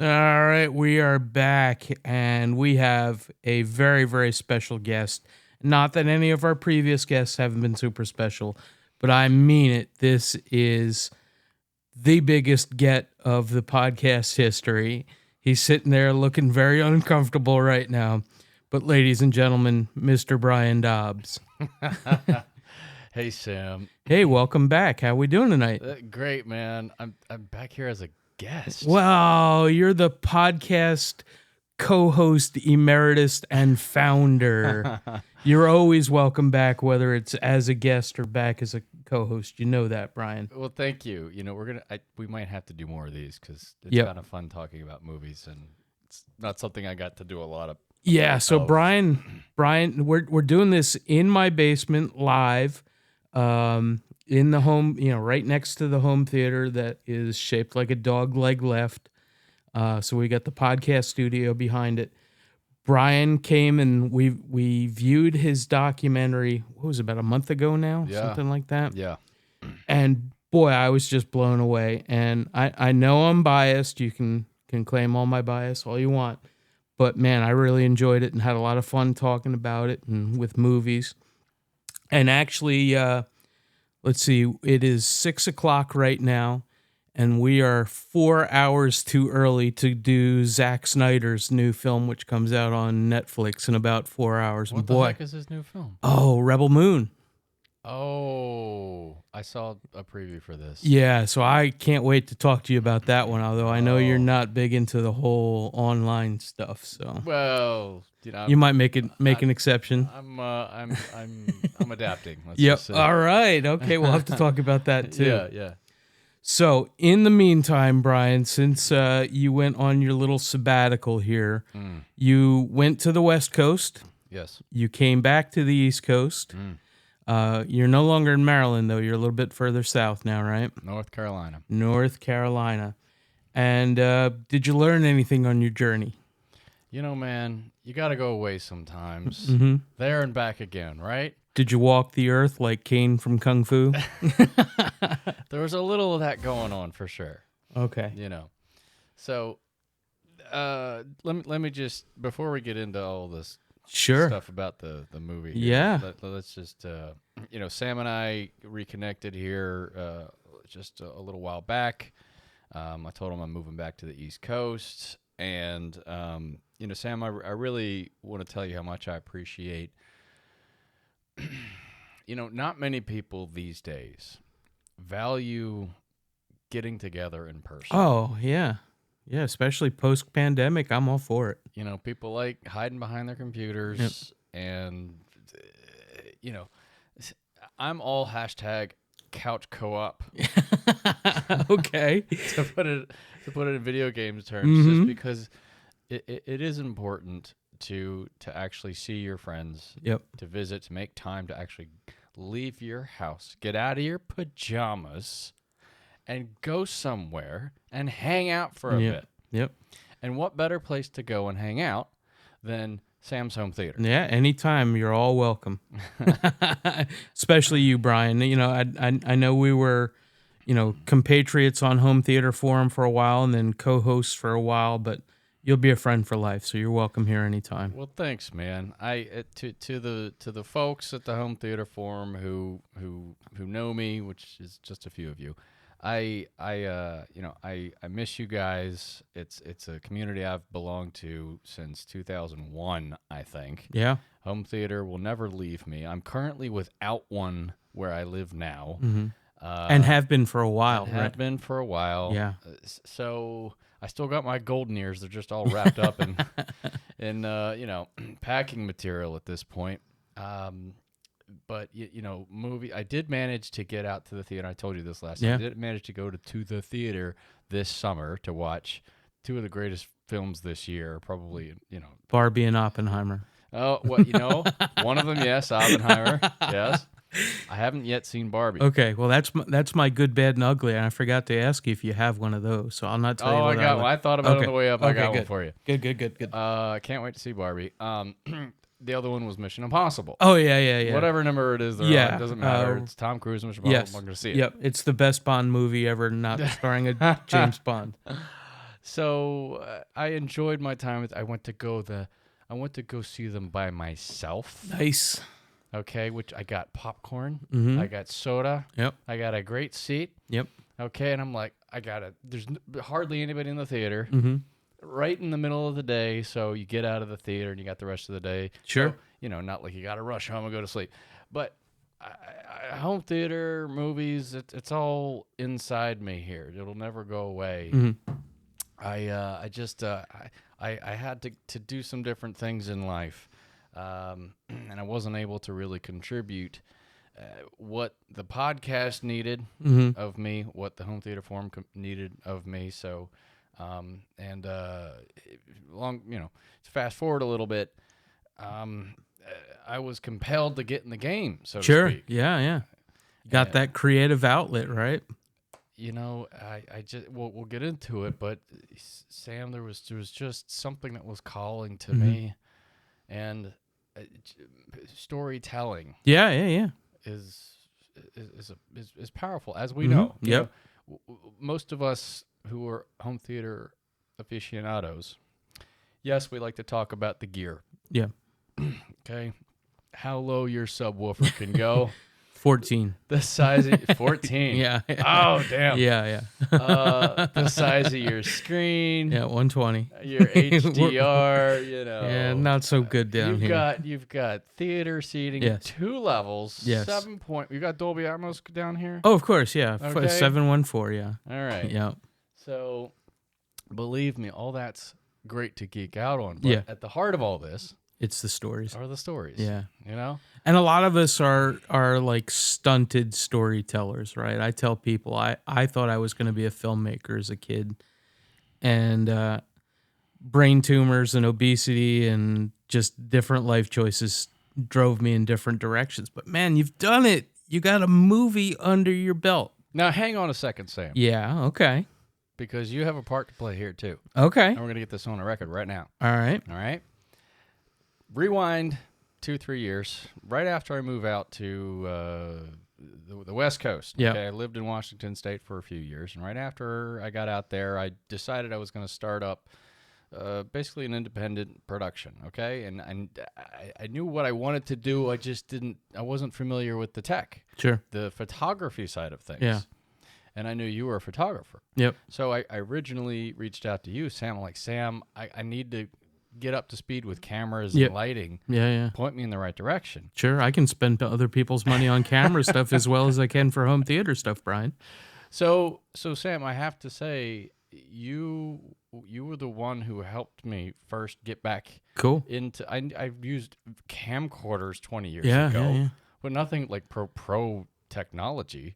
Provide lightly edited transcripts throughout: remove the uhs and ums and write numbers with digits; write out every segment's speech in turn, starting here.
All right, we are back, and we have a very, very special guest. Not that any of our previous guests haven't been super special, but I mean it. This is the biggest get of the podcast history. He's sitting there looking very uncomfortable right now. But ladies and gentlemen, Mr. Brian Dobbs. Hey, Sam. Hey, welcome back. How we doing tonight? Great, man. I'm back here as a guest. Well, you're the podcast co-host emeritus and founder. You're always welcome back, whether it's as a guest or back as a co-host. You know that, Brian. Well, thank you. You know, we might have to do more of these because it's Yep. kind of fun talking about movies, and it's not something I got to do a lot of. Yeah. So Brian, we're doing this in my basement live, in the home, right next to the home theater that is shaped like a dog leg left. So we got the podcast studio behind it. Brian came and we viewed his documentary. What was it, about a month ago now? Yeah. Something like that. Yeah. And boy, I was just blown away. And I know I'm biased. You can claim all my bias all you want. But man, I really enjoyed it and had a lot of fun talking about it and with movies. And actually, let's see, it is 6:00 right now, and we are 4 hours too early to do Zack Snyder's new film, which comes out on Netflix in about 4 hours. What the heck is his new film? Oh, Rebel Moon. Oh, I saw a preview for this. Yeah, so I can't wait to talk to you about that one, although I know you're not big into the whole online stuff, so Well, you might make an exception. I'm adapting. Let's Yep. just say. All right. Okay, we'll have to talk about that too. Yeah. So, in the meantime, Brian, since you went on your little sabbatical here, you went to the West Coast. Yes. You came back to the East Coast. You're no longer in Maryland, though. You're a little bit further south now, right? North Carolina. North Carolina. And did you learn anything on your journey? You know, man, you got to go away sometimes. Mm-hmm. There and back again, right? Did you walk the earth like Kane from Kung Fu? There was a little of that going on for sure. Okay. You know. So, let me just, before we get into all this stuff about the movie here, Yeah. let's just, Sam and I reconnected here just a little while back. I told him I'm moving back to the East Coast. And, Sam, I really want to tell you how much I appreciate, not many people these days value getting together in person. Oh, yeah. Yeah, especially post-pandemic. I'm all for it. People like hiding behind their computers and, I'm all hashtag couch co-op. Okay. to put it in video games terms, just because it is important to actually see your friends, to visit, to make time to actually leave your house, get out of your pajamas, and go somewhere and hang out for a bit. Yep. And what better place to go and hang out than Sam's Home Theater? Yeah, anytime. You're all welcome. Especially you, Brian. I know we were, compatriots on Home Theater Forum for a while and then co-hosts for a while, but you'll be a friend for life, so you're welcome here anytime. Well, thanks, man. To the folks at the Home Theater Forum who know me, which is just a few of you. I miss you guys. It's a community I've belonged to since 2001, I think. Yeah. Home theater will never leave me. I'm currently without one where I live now. Mm-hmm. And have been for a while, right? Have been for a while. Yeah. So I still got my golden ears. They're just all wrapped up in packing material at this point. But movie. I did manage to get out to the theater. I told you this last time. I did manage to go to the theater this summer to watch two of the greatest films this year. Probably, Barbie and Oppenheimer. Oh, one of them, yes, Oppenheimer, yes. I haven't yet seen Barbie. Okay, well that's my good, bad, and ugly, and I forgot to ask you if you have one of those, so I'll not tell you. Oh, what I got one. I thought about it on the way up. I got good. one for you. Good. Can't wait to see Barbie. The other one was Mission Impossible. Oh yeah. Whatever number it is, it doesn't matter. It's Tom Cruise, Mission Impossible. I'm going to see it. Yep, it's the best Bond movie ever, not starring a James Bond. So I enjoyed my time. I went to go see them by myself. Nice. Okay, which I got popcorn, Mm-hmm. I got soda, Yep. I got a great seat. Yep. Okay, and I'm like, there's hardly anybody in the theater. Mm-hmm. Right in the middle of the day, so you get out of the theater and you got the rest of the day. Sure. So, not like you got to rush home and go to sleep. But home theater, movies, it's all inside me here. It'll never go away. Mm-hmm. I had to do some different things in life, and I wasn't able to really contribute what the podcast needed Mm-hmm. of me, what the home theater forum needed of me. So, to fast forward a little bit, I was compelled to get in the game, so Sure. to speak. Yeah. Got that creative outlet, right? I just we'll get into it, but Sam, there was just something that was calling to me, and storytelling. Yeah. Is powerful, as we know. Yep. Most of us who are home theater aficionados, yes, we like to talk about the gear. Yeah. Okay, how low your subwoofer can go. 14. The size of 14. Yeah. Oh, damn. Yeah. The size of your screen. Yeah, 120. Your HDR, Yeah, not so good down here. You've got theater seating, Yes. 2 levels, Yes. 7 point. You got Dolby Atmos down here? Oh, of course, yeah. Okay. 714, yeah. All right. Yeah. So, believe me, all that's great to geek out on. But Yeah. at the heart of all this It's the stories. are the stories. Yeah. And a lot of us are like stunted storytellers, right? I tell people I thought I was going to be a filmmaker as a kid, and brain tumors and obesity and just different life choices drove me in different directions. But man, you've done it. You got a movie under your belt. Now, hang on a second, Sam. Yeah, okay. Because you have a part to play here, too. Okay. And we're going to get this on the record right now. All right. All right? Rewind 2-3 years, right after I move out to the West Coast. Yeah. Okay, I lived in Washington State for a few years, and right after I got out there, I decided I was going to start up basically an independent production. Okay, and I knew what I wanted to do. I wasn't familiar with the tech, Sure. the photography side of things. Yeah. And I knew you were a photographer. Yep. So I originally reached out to you, Sam. I'm like, Sam, I need to get up to speed with cameras Yep. and lighting. Yeah. Point me in the right direction. Sure, I can spend other people's money on camera stuff as well as I can for home theater stuff, Brian. So Sam, I have to say, you were the one who helped me first get back Cool. into. I've used camcorders 20 years Yeah, ago, yeah. but nothing like pro technology.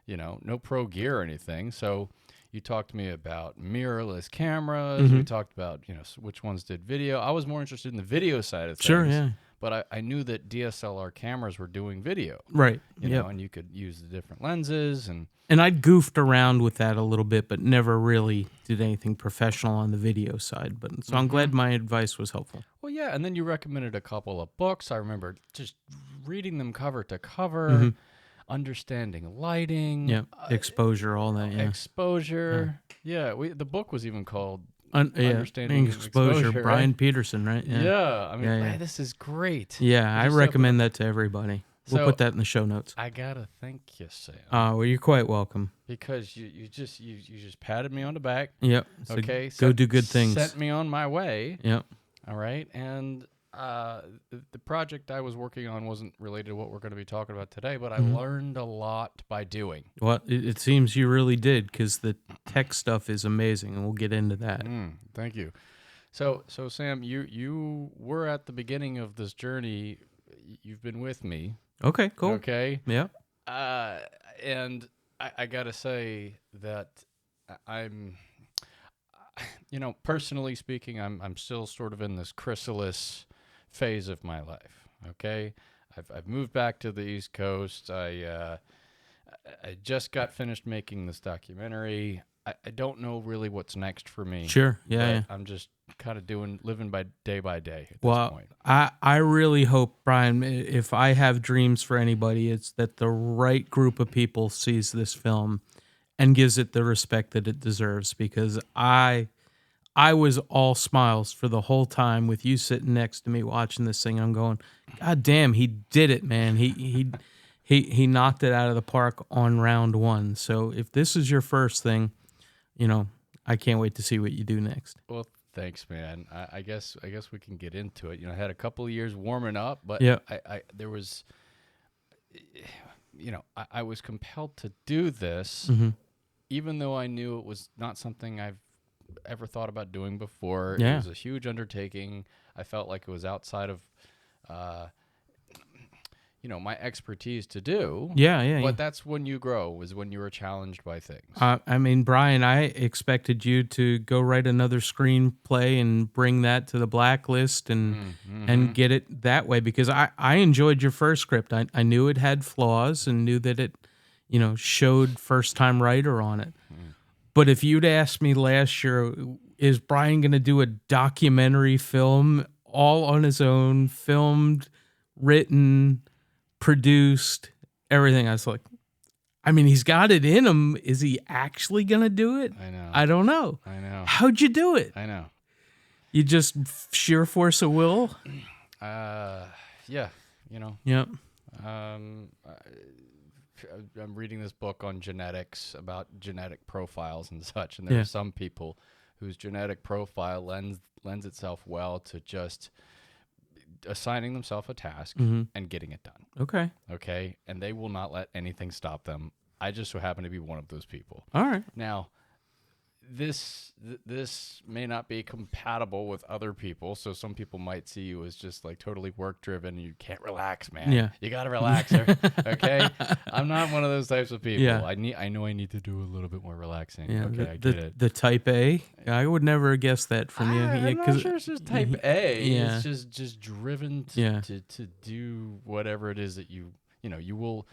No pro gear or anything. So you talked to me about mirrorless cameras. We talked about, which ones did video. I was more interested in the video side of things. Sure, yeah. But I knew that DSLR cameras were doing video. Right. You know, and you could use the different lenses and I'd goofed around with that a little bit, but never really did anything professional on the video side. But so I'm glad my advice was helpful. well, yeah. And then you recommended a couple of books. I remember just reading them cover to cover, understanding lighting, Yeah, exposure, all that. Yeah, exposure. Yeah, the book was even called yeah. Understanding exposure. Exposure, Brian right? Peterson, right? Yeah. I mean, Yeah. man, this is great. Yeah, I Just recommend that to everybody. We'll So- put that in the show notes. I gotta thank you, Sam, Well, you're quite welcome. because you just patted me on the back. Yep. So Okay, go do good things. Sent me on my way. Yep. All right, and the project I was working on wasn't related to what we're going to be talking about today, but I learned a lot by doing. Well, it seems you really did, because the tech stuff is amazing, and we'll get into that. Thank you. So Sam, you were at the beginning of this journey. You've been with me. Okay, cool. Okay. Yeah. And I gotta say that I'm, personally speaking, I'm still sort of in this chrysalis phase of my life. Okay, I've moved back to the East Coast. I just got finished making this documentary. I don't know really what's next for me. Sure. Yeah. but I'm just kind of living by day at this Well, point. I really hope, Brian, if I have dreams for anybody, it's that the right group of people sees this film and gives it the respect that it deserves, because I I was all smiles for the whole time with you sitting next to me watching this thing. I'm going, God damn, he did it, man. He knocked it out of the park on round one. So if this is your first thing, I can't wait to see what you do next. Well, thanks, man. I guess we can get into it. I had a couple of years warming up, but Yeah. there was, I was compelled to do this, even though I knew it was not something I've ever thought about doing before. Yeah. It was a huge undertaking. I felt like it was outside of, my expertise to do. Yeah. But that's when you grow, is when you are challenged by things. I mean, Brian, I expected you to go write another screenplay and bring that to the blacklist and get it that way, because I enjoyed your first script. I knew it had flaws and knew that it, showed first-time writer on it. But if you'd asked me last year, is Brian going to do a documentary film all on his own, filmed, written, produced, everything, I was like, I mean, he's got it in him. Is he actually going to do it? I know. I don't know. I know. How'd you do it? I know. You just sheer force of will? Yeah, Yep. I'm reading this book on genetics, about genetic profiles and such, and there are some people whose genetic profile lends itself well to just assigning themselves a task and getting it done. Okay, and they will not let anything stop them. I just so happen to be one of those people. All right. Now, this may not be compatible with other people, so some people might see you as just like totally work driven. You can't relax, man. Yeah. You gotta relax. Okay, I'm not one of those types of people. Yeah. I know I need to do a little bit more relaxing. Yeah. Okay, I get it. The type A. I would never have guessed that from you. I'm not sure it's just type A. Yeah. It's just driven to do whatever it is that you will.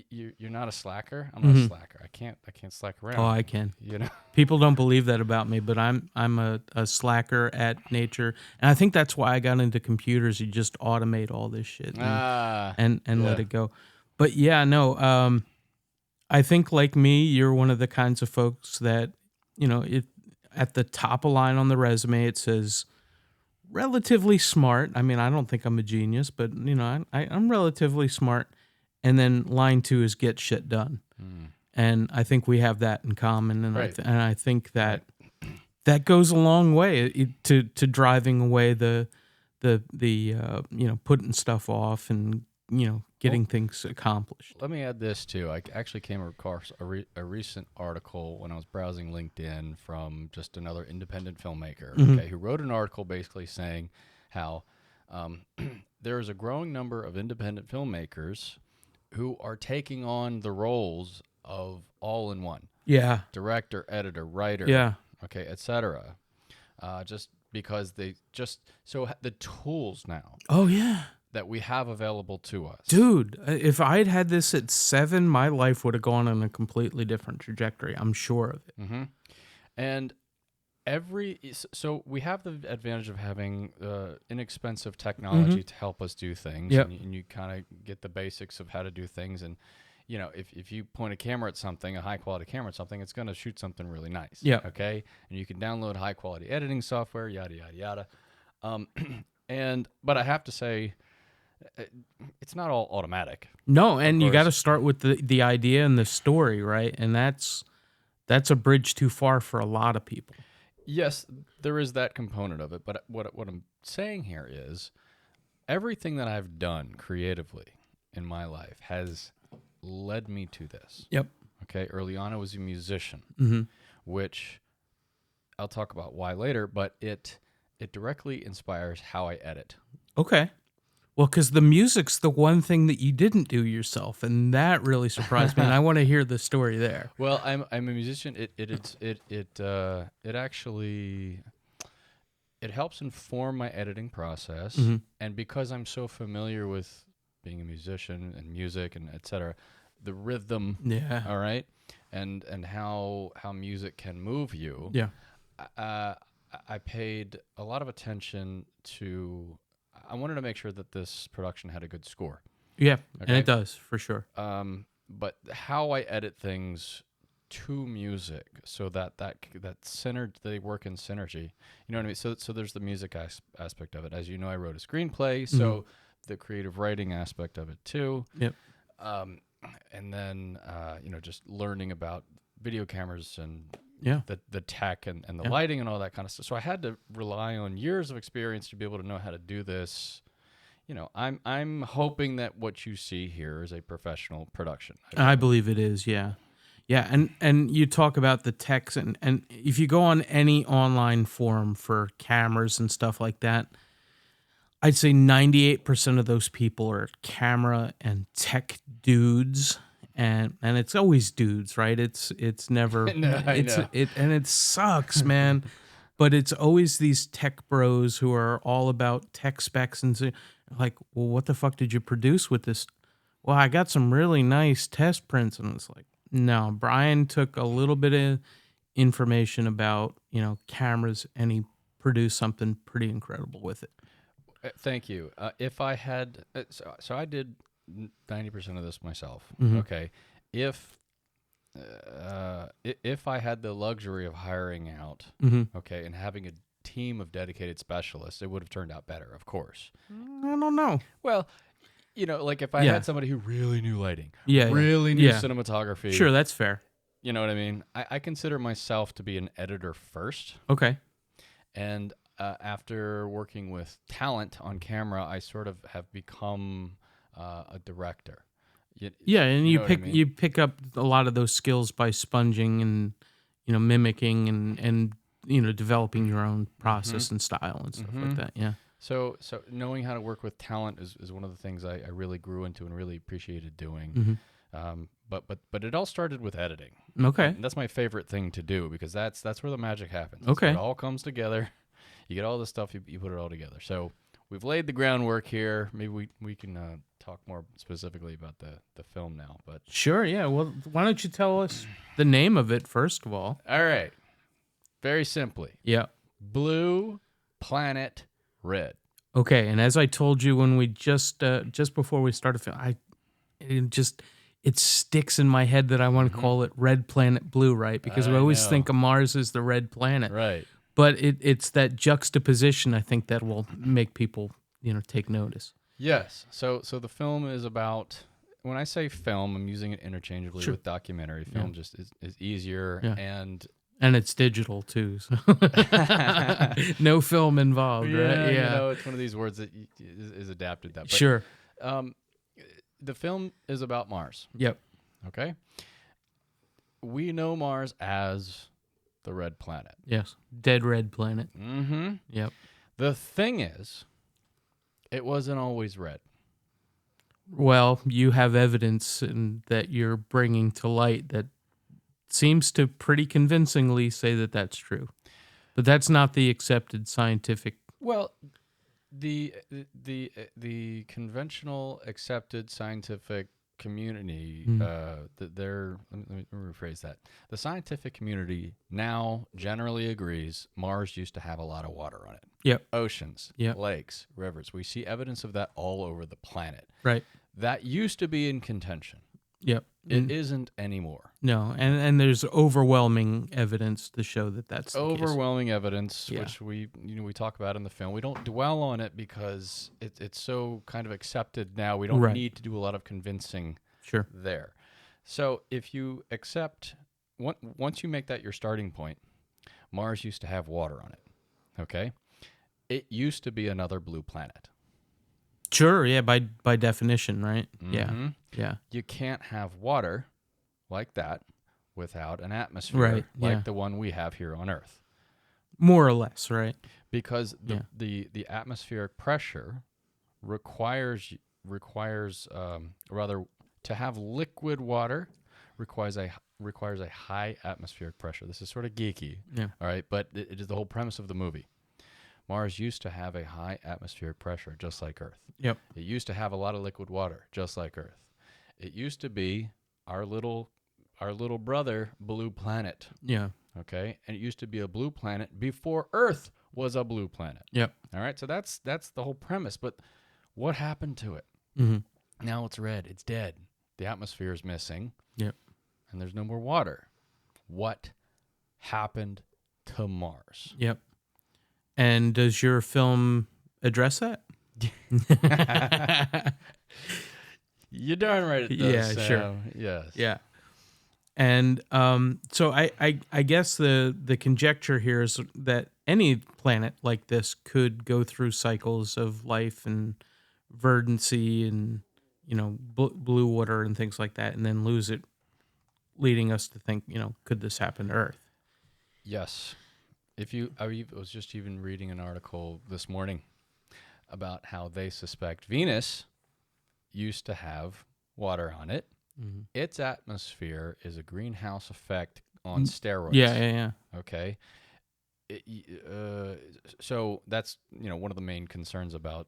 You're not a slacker. I'm not a slacker. I can't slack around. Oh, I can. You know. People don't believe that about me, but I'm a slacker at nature, and I think that's why I got into computers. You just automate all this shit and let it go. But yeah, no. I think like me, you're one of the kinds of folks that at the top of line on the resume it says relatively smart. I mean, I don't think I'm a genius, but I'm relatively smart. And then line 2 is get shit done. And I think we have that in common. And I think that that goes a long way to driving away the putting stuff off and getting things accomplished. Let me add this too. I actually came across a recent article when I was browsing LinkedIn from just another independent filmmaker, who wrote an article basically saying how there is a growing number of independent filmmakers who are taking on the roles of all-in-one. Yeah. Director, editor, writer. Yeah. Okay, etc. Just because the tools now. Oh yeah. That we have available to us. Dude, if I'd had this at 7, my life would have gone on a completely different trajectory. I'm sure of it. And so we have the advantage of having inexpensive technology to help us do things, and you kind of get the basics of how to do things. And if you point a camera at something, a high quality camera at something, it's going to shoot something really nice. Yeah. Okay. And you can download high quality editing software, yada yada yada. But I have to say, it's not all automatic. No, and you got to start with the idea and the story, right? And that's a bridge too far for a lot of people. Yes, there is that component of it, but what I'm saying here is everything that I've done creatively in my life has led me to this. Yep. Okay, early on I was a musician, which I'll talk about why later, but it directly inspires how I edit. Okay. Well, because the music's the one thing that you didn't do yourself, and that really surprised me. And I want to hear the story there. Well, I'm a musician. It actually helps inform my editing process, and because I'm so familiar with being a musician and music and etc., the rhythm. Yeah. All right, and how music can move you. Yeah. I paid a lot of attention to. I wanted to make sure that this production had a good score. Yeah, Okay? and it does, for sure. But how I edit things to music, so that synergy, they work in synergy. You know what I mean? So there's the music aspect of it. As you know, I wrote a screenplay, so the creative writing aspect of it too. Yep. And then just learning about video cameras and the tech and the lighting and all that kind of stuff. So I had to rely on years of experience to be able to know how to do this. You know, I'm hoping that what you see here is a professional production. I believe it is, yeah. Yeah, and you talk about the techs, and if you go on any online forum for cameras and stuff like that, I'd say 98% of those people are camera and tech dudes, and it's always dudes, right? It's never No, I know. It sucks, man. But it's always these tech bros who are all about tech specs and so, like, well, what the fuck did you produce with this? Well, I got some really nice test prints, and it's like, no, Brian took a little bit of information about, cameras, and he produced something pretty incredible with it. Thank you. If I had, so I did 90% of this myself. Mhm. Okay. If I had the luxury of hiring out, okay, and having a team of dedicated specialists, it would have turned out better, of course. I don't know. Well, like if I had somebody who really knew lighting, Yeah, really knew cinematography. Sure, that's fair. You know what I mean? I consider myself to be an editor first. Okay. And after working with talent on camera, I sort of have become a director. And you pick what I mean? you pick up a lot of those skills by sponging and mimicking and developing your own process and style and stuff like that. Yeah. So knowing how to work with talent is one of the things I really grew into and really appreciated doing. But it all started with editing. Okay. And that's my favorite thing to do because that's where the magic happens. Okay. It all comes together. You get all the stuff, you put it all together. So we've laid the groundwork here. Maybe we can talk more specifically about the film now. But sure, yeah. Well, why don't you tell us the name of it first of all? All right. Very simply. Yeah. Blue Planet Red. Okay, and as I told you when we just before we started film, it sticks in my head that I want to call it Red Planet Blue, right? Because we always think of Mars as the red planet. Right. But it's that juxtaposition, I think, that will make people, take notice. Yes. So the film is about, when I say film, I'm using it interchangeably with documentary. Film just is easier. Yeah. And it's digital too. So. No film involved, right? Yeah. It's one of these words that is adapted that. But, sure. The film is about Mars. Yep. Okay. We know Mars as the red planet. Yes. Dead red planet. Mm-hmm. Yep. The thing is, it wasn't always red. Well, you have evidence that you're bringing to light that seems to pretty convincingly say that that's true. But that's not the accepted scientific. Well, the conventional accepted scientific community, let me rephrase that. The scientific community now generally agrees Mars used to have a lot of water on it. Yep. Oceans, yep. lakes, rivers. We see evidence of that all over the planet. Right. That used to be in contention. Yep. It isn't anymore. No, and there's overwhelming evidence to show that that's the overwhelming case. Evidence, which we talk about in the film. We don't dwell on it because it's so kind of accepted now. We don't need to do a lot of convincing there. So if you accept, once you make that your starting point, Mars used to have water on it, okay? It used to be another blue planet. Sure, yeah, by definition, right? Mm-hmm. Yeah. You can't have water like that without an atmosphere like the one we have here on Earth. More or less, right? Because the atmospheric pressure requires rather to have liquid water requires a high atmospheric pressure. This is sort of geeky, all right, but it is the whole premise of the movie. Mars used to have a high atmospheric pressure, just like Earth. Yep. It used to have a lot of liquid water, just like Earth. It used to be our little brother, blue planet. Yeah. Okay, and it used to be a blue planet before Earth was a blue planet. Yep. All right, so that's the whole premise. But what happened to it? Mm-hmm. Now it's red. It's dead. The atmosphere is missing. Yep. And there's no more water. what happened to Mars. Yep. And does your film address that? You're darn right it does. Yeah, Sam. sure. Yes. Yeah. And so I guess the conjecture here is that any planet like this could go through cycles of life and verdancy and, blue water and things like that, and then lose it, leading us to think, could this happen to Earth? Yes. I was just even reading an article this morning about how they suspect Venus used to have water on it. Mm-hmm. Its atmosphere is a greenhouse effect on steroids. Yeah. Okay. So that's, one of the main concerns about,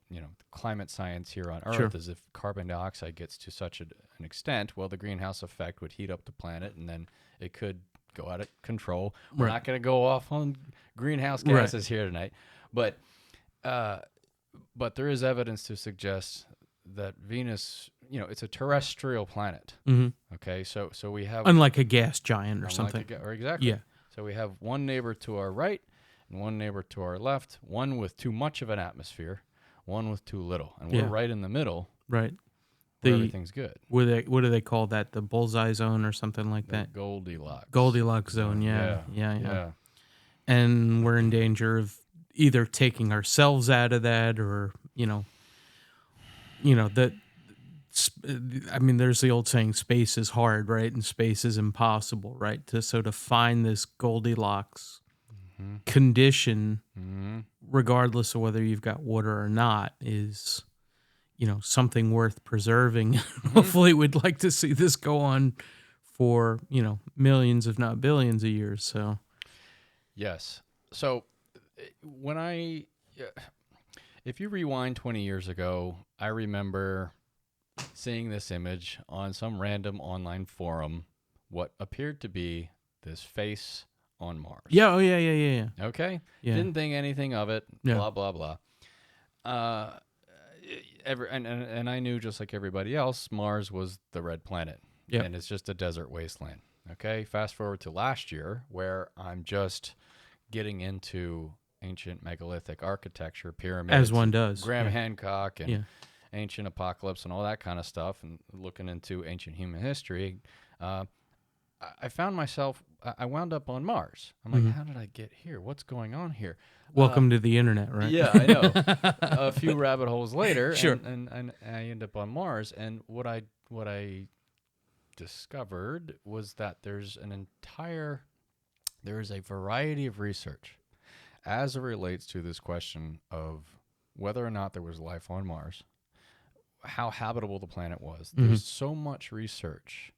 climate science here on Earth Sure. is if carbon dioxide gets to such an extent, well, the greenhouse effect would heat up the planet and then it could go out of control. We're Right. not going to go off on greenhouse gases here tonight, but there is evidence to suggest that Venus, it's a terrestrial planet. Mm-hmm. Okay, so we have Unlike a gas giant or unlike something. Exactly. Yeah. So we have one neighbor to our right and one neighbor to our left, one with too much of an atmosphere, one with too little, and we're right in the middle. Right. Where everything's good. What do they call that? The bullseye zone or something like that? Goldilocks zone. Yeah. Yeah. And we're in danger of either taking ourselves out of that, or there's the old saying, space is hard, right? And space is impossible, right? To find this Goldilocks condition, regardless of whether you've got water or not, is, something worth preserving. Hopefully we'd like to see this go on for, millions, if not billions of years. So, yes. So if you rewind 20 years ago, I remember seeing this image on some random online forum, what appeared to be this face on Mars. Yeah. Oh, yeah. Okay? Yeah. Didn't think anything of it, Yeah. blah, blah, blah. And I knew, just like everybody else, Mars was the red planet. Yep. And it's just a desert wasteland. Okay? Fast forward to last year, where I'm just getting into ancient megalithic architecture, pyramids. As one does. Graham Hancock and Yeah. ancient apocalypse and all that kind of stuff, and looking into ancient human history. I found myself, I wound up on Mars. I'm like, how did I get here? What's going on here? Welcome to the internet, right? Yeah, I know. A few rabbit holes later, Sure. and I end up on Mars. And what I discovered was that there is a variety of research as it relates to this question of whether or not there was life on Mars, how habitable the planet was. There's so much research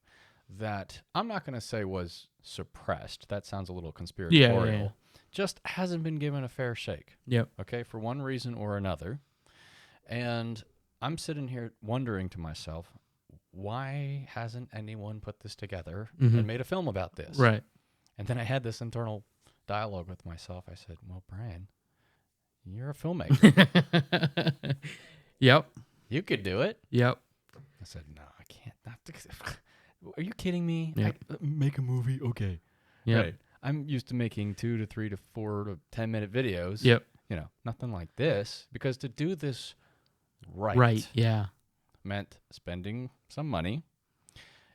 that I'm not going to say was suppressed. That sounds a little conspiratorial. Yeah. Just hasn't been given a fair shake. Yep. Okay, for one reason or another. And I'm sitting here wondering to myself, why hasn't anyone put this together and made a film about this? Right. And then I had this internal dialogue with myself. I said, well, Brian, you're a filmmaker. Yep. You could do it. Yep. I said, no, I can't. Are you kidding me? Yep. Make a movie? Okay. Yep. Right. I'm used to making 2 to 3 to 4 to 10-minute videos. Yep. Nothing like this. Because to do this Right. Yeah. meant spending some money.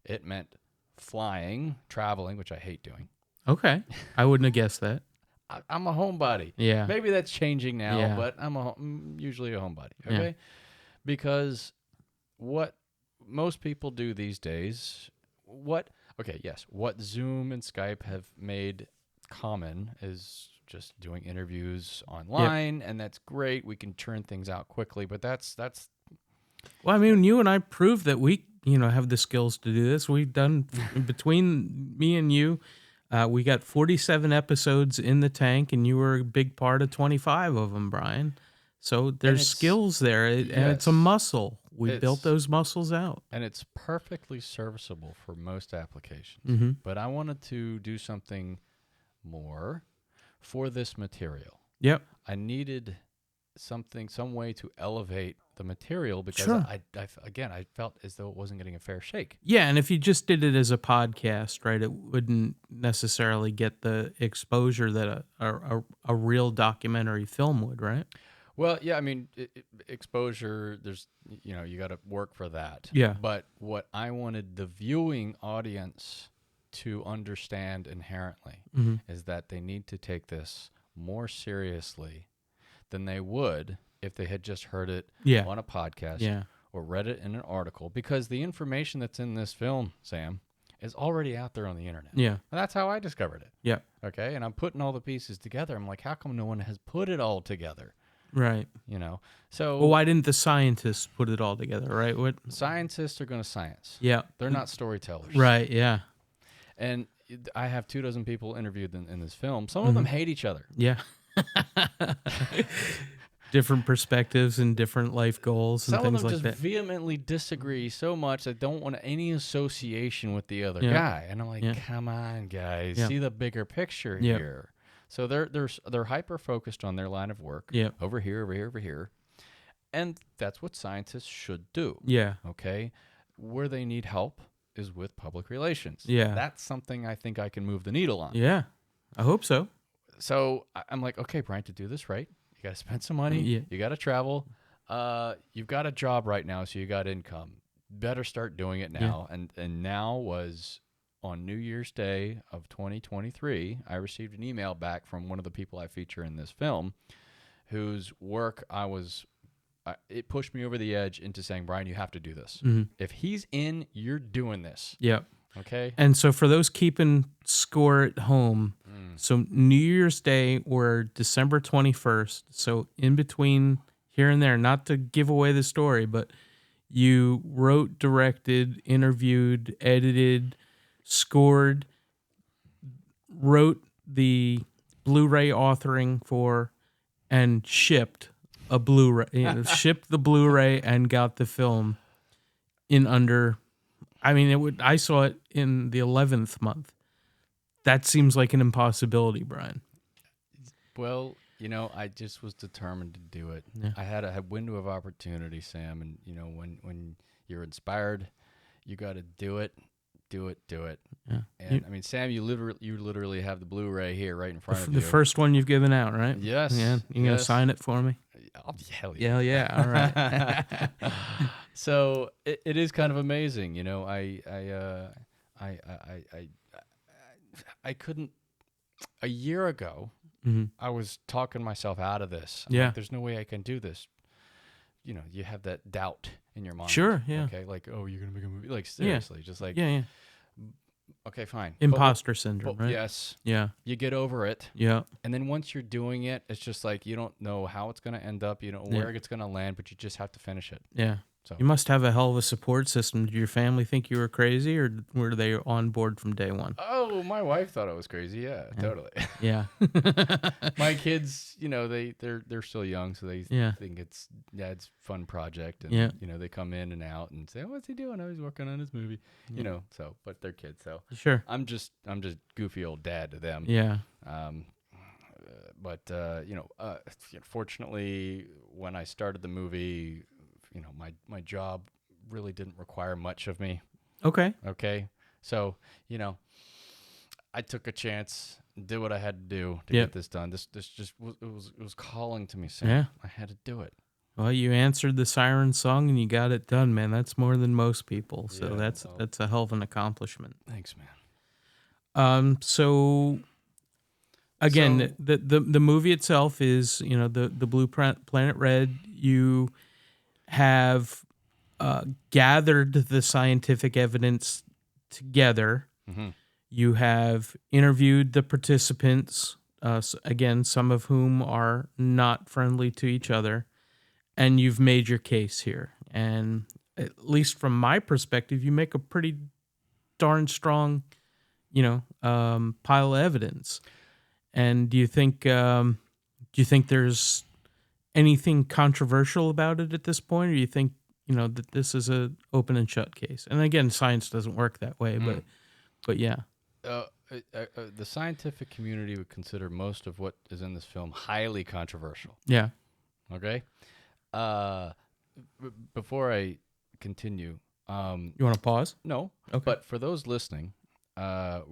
It meant flying, traveling, which I hate doing. Okay. I wouldn't have guessed that. I'm a homebody. Yeah. Maybe that's changing now, Yeah. but I'm usually a homebody. Okay. Yeah. Because what most people do these days, what Zoom and Skype have made common is just doing interviews online, and that's great. We can churn things out quickly, but that's Well, I mean, you and I proved that we, have the skills to do this. We've done, between me and you, we got 47 episodes in the tank, and you were a big part of 25 of them, Brian. So there's skills there, and it's a muscle. We built those muscles out. And it's perfectly serviceable for most applications. But I wanted to do something more for this material. Yep. I needed some way to elevate the material, because Sure. I felt as though it wasn't getting a fair shake. Yeah, and if you just did it as a podcast, right, it wouldn't necessarily get the exposure that a real documentary film would, right? Well, yeah, I mean, exposure, there's, you got to work for that. Yeah. But what I wanted the viewing audience to understand inherently is that they need to take this more seriously than they would if they had just heard it on a podcast or read it in an article, because the information that's in this film, Sam, is already out there on the internet. Yeah. And that's how I discovered it. Yeah. Okay. And I'm putting all the pieces together. I'm like, how come no one has put it all together? Right. So Well, why didn't the scientists put it all together, right? What? scientists are going to science. Yeah. They're not storytellers. Right, yeah. And I have 24 people interviewed in this film. Some of them hate each other. Yeah. Different perspectives and different life goals and Some things of them like just that. vehemently disagree so much they don't want any association with the other guy. And I'm like, come on, guys, see the bigger picture here. So they're hyper focused on their line of work. Over here, over here, over here. And that's what scientists should do. Yeah. Okay. Where they need help is with public relations. Yeah. That's something I think I can move the needle on. Yeah. I hope so. So I'm like, okay, Brian, to do this right, you got to spend some money. Yeah. You got to travel. You've got a job right now, so you got income. Better start doing it now. And now was on New Year's Day of 2023, I received an email back from one of the people I feature in this film, whose work it pushed me over the edge into saying, Brian, you have to do this. If he's in, you're doing this. Yep. Okay. And so for those keeping score at home, so New Year's Day or December 21st, so in between here and there, not to give away the story, but you wrote, directed, interviewed, edited, scored, wrote the Blu-ray authoring for, and shipped a Blu-ray, shipped the Blu-ray and got the film in under, I saw it in the 11th month. That seems like an impossibility, Brian. Well, I just was determined to do it. Yeah. I had a window of opportunity, Sam, and when you're inspired, you got to do it. Yeah. And Sam, you literally have the Blu-ray here right in front of you. The first one you've given out, right? Yes. Yeah. You gonna sign it for me? Oh, hell yeah. Yeah. All right. So it is kind of amazing, I couldn't. A year ago, I was talking myself out of this. I'm like, there's no way I can do this. You have that doubt in your mind. Sure, yeah. Okay, like, oh, you're gonna make a movie? Like, seriously, just like, yeah. Okay, fine. Imposter syndrome, right? Yes. Yeah. You get over it. Yeah. And then once you're doing it, it's just like you don't know how it's gonna end up. You don't know where it's gonna land, but you just have to finish it. Yeah. So You must have a hell of a support system. Did your family think you were crazy, or were they on board from day one? Oh, my wife thought I was crazy. Yeah. Totally. Yeah. My kids, they're still young, so they think it's Dad's fun project, and they come in and out and say, "Oh, what's he doing? Oh, he's working on his movie." So but they're kids, so Sure. I'm just goofy old dad to them. Yeah. But fortunately, when I started the movie, my job really didn't require much of me. Okay. Okay. So, I took a chance, did what I had to do to get this done. This just was calling to me, Sam. Yeah. I had to do it. Well, you answered the siren song and you got it done, man. That's more than most people. So that's a hell of an accomplishment. Thanks, man. So again, the movie itself is, the Blueprint Planet Red. You have gathered the scientific evidence together. You have interviewed the participants, again, some of whom are not friendly to each other, and you've made your case here. And at least from my perspective, you make a pretty darn strong, pile of evidence. And do you think there's anything controversial about it at this point, or do you think that this is a open and shut case? And again, science doesn't work that way, but yeah. The scientific community would consider most of what is in this film highly controversial. Yeah. Okay. Before I continue, You want to pause? no. Okay. But for those listening, we're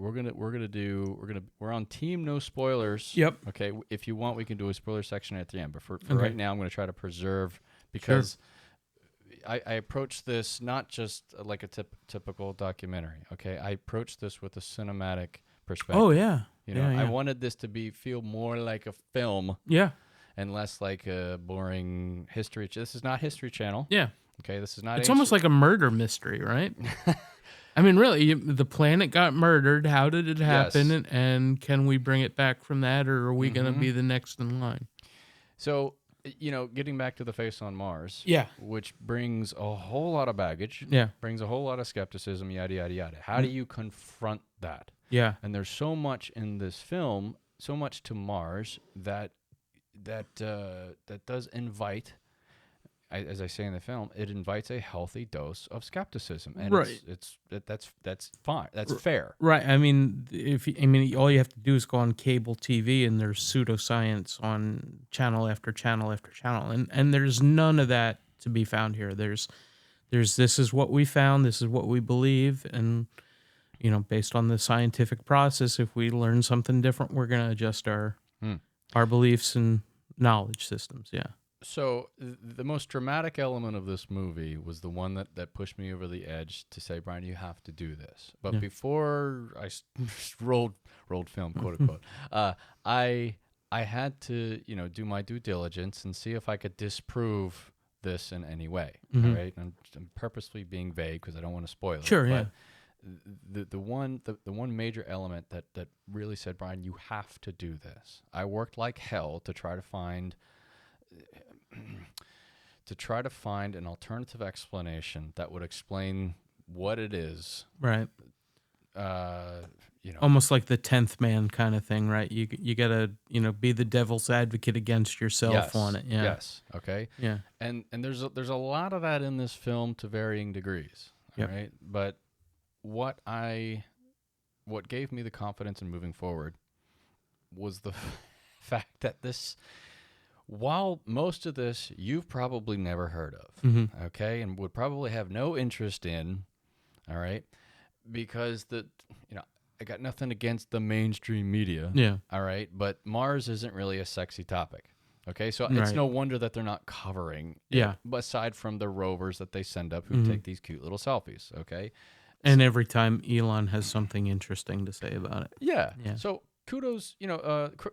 on team no spoilers. Yep. Okay. If you want, we can do a spoiler section at the end. But for Okay. right now, I'm going to try to preserve because I approach this not just like a typical documentary. Okay. I approach this with a cinematic perspective. Oh yeah. You know, I wanted this to feel more like a film. Yeah. And less like a boring history. This is not History Channel. Yeah. Okay, this is not. It's almost like a murder mystery, right? I mean, really, the planet got murdered. How did it happen? Yes. And can we bring it back from that, or are we going to be the next in line? So, getting back to the face on Mars. Yeah. Which brings a whole lot of baggage. Yeah. Brings a whole lot of skepticism. Yada yada yada. How do you confront that? Yeah. And there's so much in this film, so much to Mars that does invite, as I say in the film, it invites a healthy dose of skepticism, and right. That's fine. That's fair. Right. I mean, all you have to do is go on cable TV, and there's pseudoscience on channel after channel after channel, and there's none of that to be found here. There's this is what we found, this is what we believe, and based on the scientific process, if we learn something different, we're gonna adjust our beliefs and knowledge systems. Yeah. So the most dramatic element of this movie was the one that pushed me over the edge to say, Brian, you have to do this. But before I rolled film, quote unquote, I had to do my due diligence and see if I could disprove this in any way. All right, I'm purposely being vague because I don't want to spoil it. Sure. Yeah. The one major element that really said, Brian, you have to do this. I worked like hell to try to find an alternative explanation that would explain what it is. Right. Almost like the 10th man kind of thing, right? You gotta be the devil's advocate against yourself on it. Yeah. Yes. Okay. Yeah. And there's a lot of that in this film to varying degrees. All right. But what gave me the confidence in moving forward was the fact that while most of this you've probably never heard of, okay, and would probably have no interest in, all right, because I got nothing against the mainstream media, all right, but Mars isn't really a sexy topic. Okay, so it's no wonder that they're not covering it, aside from the rovers that they send up who take these cute little selfies, okay? And every time Elon has something interesting to say about it. Yeah. So kudos,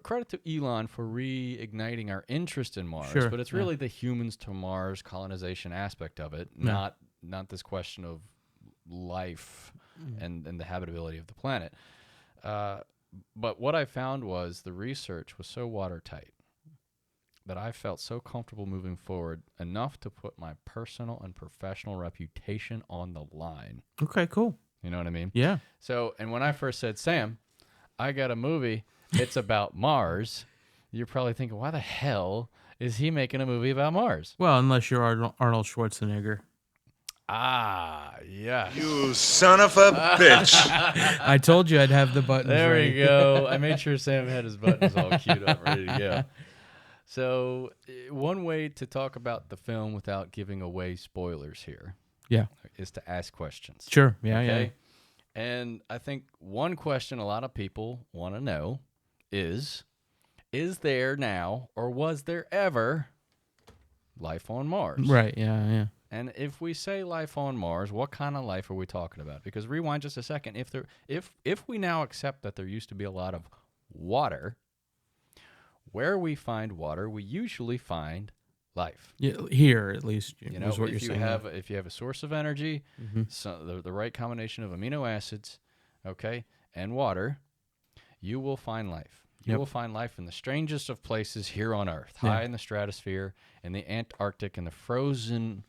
credit to Elon for reigniting our interest in Mars, but it's really the humans to Mars colonization aspect of it, not this question of life and the habitability of the planet. But what I found was the research was so watertight that I felt so comfortable moving forward enough to put my personal and professional reputation on the line. Okay, cool. You know what I mean? Yeah. So, and when I first said, Sam, I got a movie, it's about Mars, you're probably thinking, why the hell is he making a movie about Mars? Well, unless you're Arnold Schwarzenegger. Ah, yeah. You son of a bitch. I told you I'd have the buttons There ready. we go. I made sure Sam had his buttons all queued up, ready to go. So, one way to talk about the film without giving away spoilers here is to ask questions. Sure. Yeah. And I think one question a lot of people want to know is there now or was there ever life on Mars? Right. Yeah. And if we say life on Mars, what kind of life are we talking about? Because rewind just a second. If we now accept that there used to be a lot of water, where we find water, we usually find life. Yeah, here at least. Is what if you're you saying. if you have a source of energy, so the right combination of amino acids, okay, and water, you will find life. You will find life in the strangest of places here on Earth, high in the stratosphere, in the Antarctic, in the frozen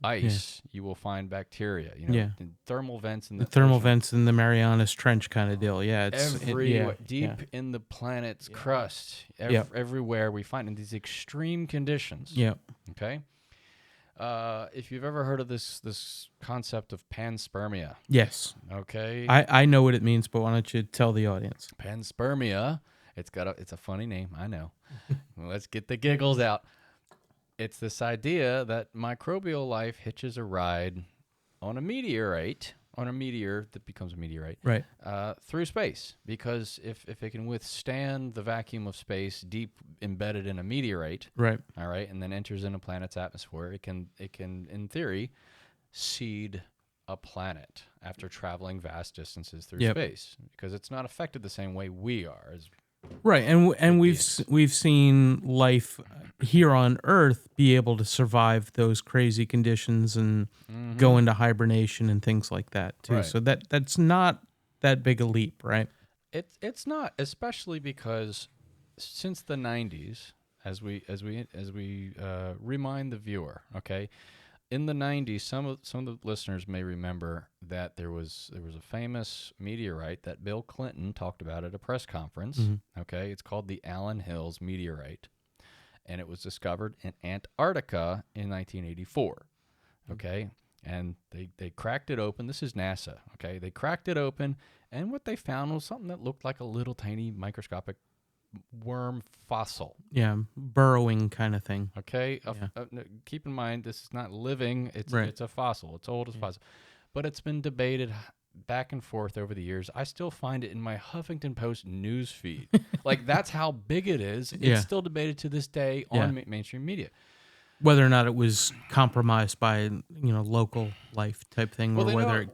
ice. You will find bacteria. In thermal vents in the thermal ocean. vents in the Marianas Trench kind of deal. Yeah, it's deep in the planet's crust. Everywhere we find in these extreme conditions. Yeah. Okay. If you've ever heard of this concept of panspermia. Yes. Okay. I know what it means, but why don't you tell the audience? Panspermia. It's a funny name. I know. Let's get the giggles out. it's this idea that microbial life hitches a ride on a meteor that becomes a meteorite, Right. through space. Because if it can withstand the vacuum of space deep embedded in a meteorite, Right. all right, and then enters in a planet's atmosphere, it can in theory seed a planet after traveling vast distances through space, because it's not affected the same way we are as Right, and we've seen life here on Earth be able to survive those crazy conditions and go into hibernation and things like that too. Right. So that's not that big a leap, right? It's not, especially because since the 90s, as we remind the viewer, okay, in the 90s, some of the listeners may remember that there was a famous meteorite that Bill Clinton talked about at a press conference. Okay, it's called the Allen Hills meteorite, and it was discovered in Antarctica in 1984. Okay, and they cracked it open. This is NASA. Okay, they cracked it open, and what they found was something that looked like a little tiny microscopic worm fossil. Yeah, burrowing kind of thing. Okay, keep in mind this is not living. It's a fossil. It's old as fossil, but it's been debated back and forth over the years. I still find it in my Huffington Post news feed. Like, that's how big it is. It's still debated to this day on mainstream media. Whether or not it was compromised by local life type thing, or whether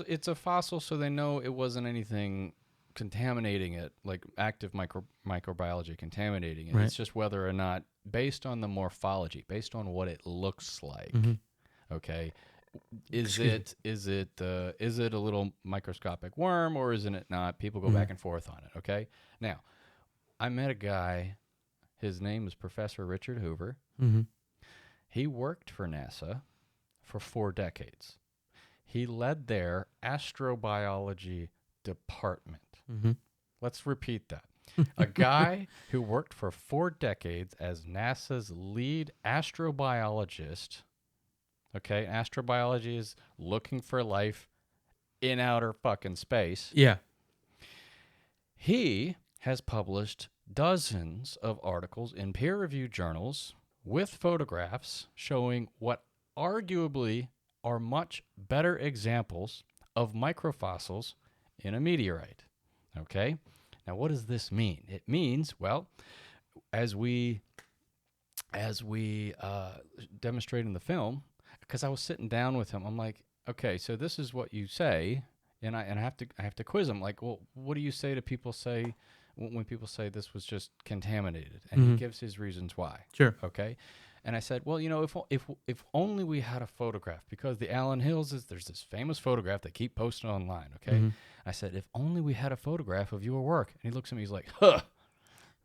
it's a fossil, so they know it wasn't anything contaminating it, like active microbiology contaminating it. It's just whether or not, based on the morphology, based on what it looks like, okay, is it a little microscopic worm, or isn't it not? People go back and forth on it. Okay, now I met a guy. His name is Professor Richard Hoover. He worked for NASA for 4 decades. He led their astrobiology department. Let's repeat that. A guy who worked for 4 decades as NASA's lead astrobiologist. Okay, astrobiology is looking for life in outer fucking space. Yeah. He has published dozens of articles in peer-reviewed journals with photographs showing what arguably are much better examples of microfossils in a meteorite. Okay? Now, what does this mean? It means, well, as we demonstrate in the film, because I was sitting down with him, I'm like, okay, so this is what you say, and I have to quiz him. Like, well, what do you say to people when people say this was just contaminated? And he gives his reasons why. Sure. Okay. And I said, well, if only we had a photograph, because the Allen Hills there's this famous photograph they keep posting online. Okay. I said, if only we had a photograph of your work. And he looks at me, he's like, huh.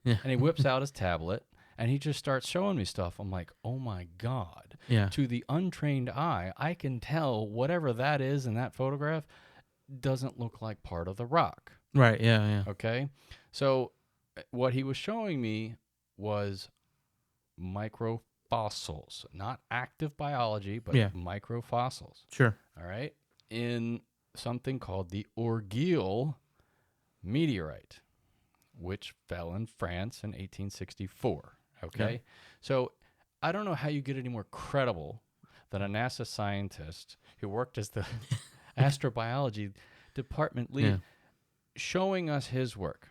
Yeah. And he whips out his tablet and he just starts showing me stuff. I'm like, oh my God. Yeah. To the untrained eye, I can tell whatever that is in that photograph doesn't look like part of the rock. Right. Yeah. Yeah. Okay. So what he was showing me was microfossils, not active biology, but microfossils. Sure. All right. In something called the Orgueil meteorite, which fell in France in 1864. Okay. Yeah. So I don't know how you get any more credible than a NASA scientist who worked as the astrobiology department lead showing us his work.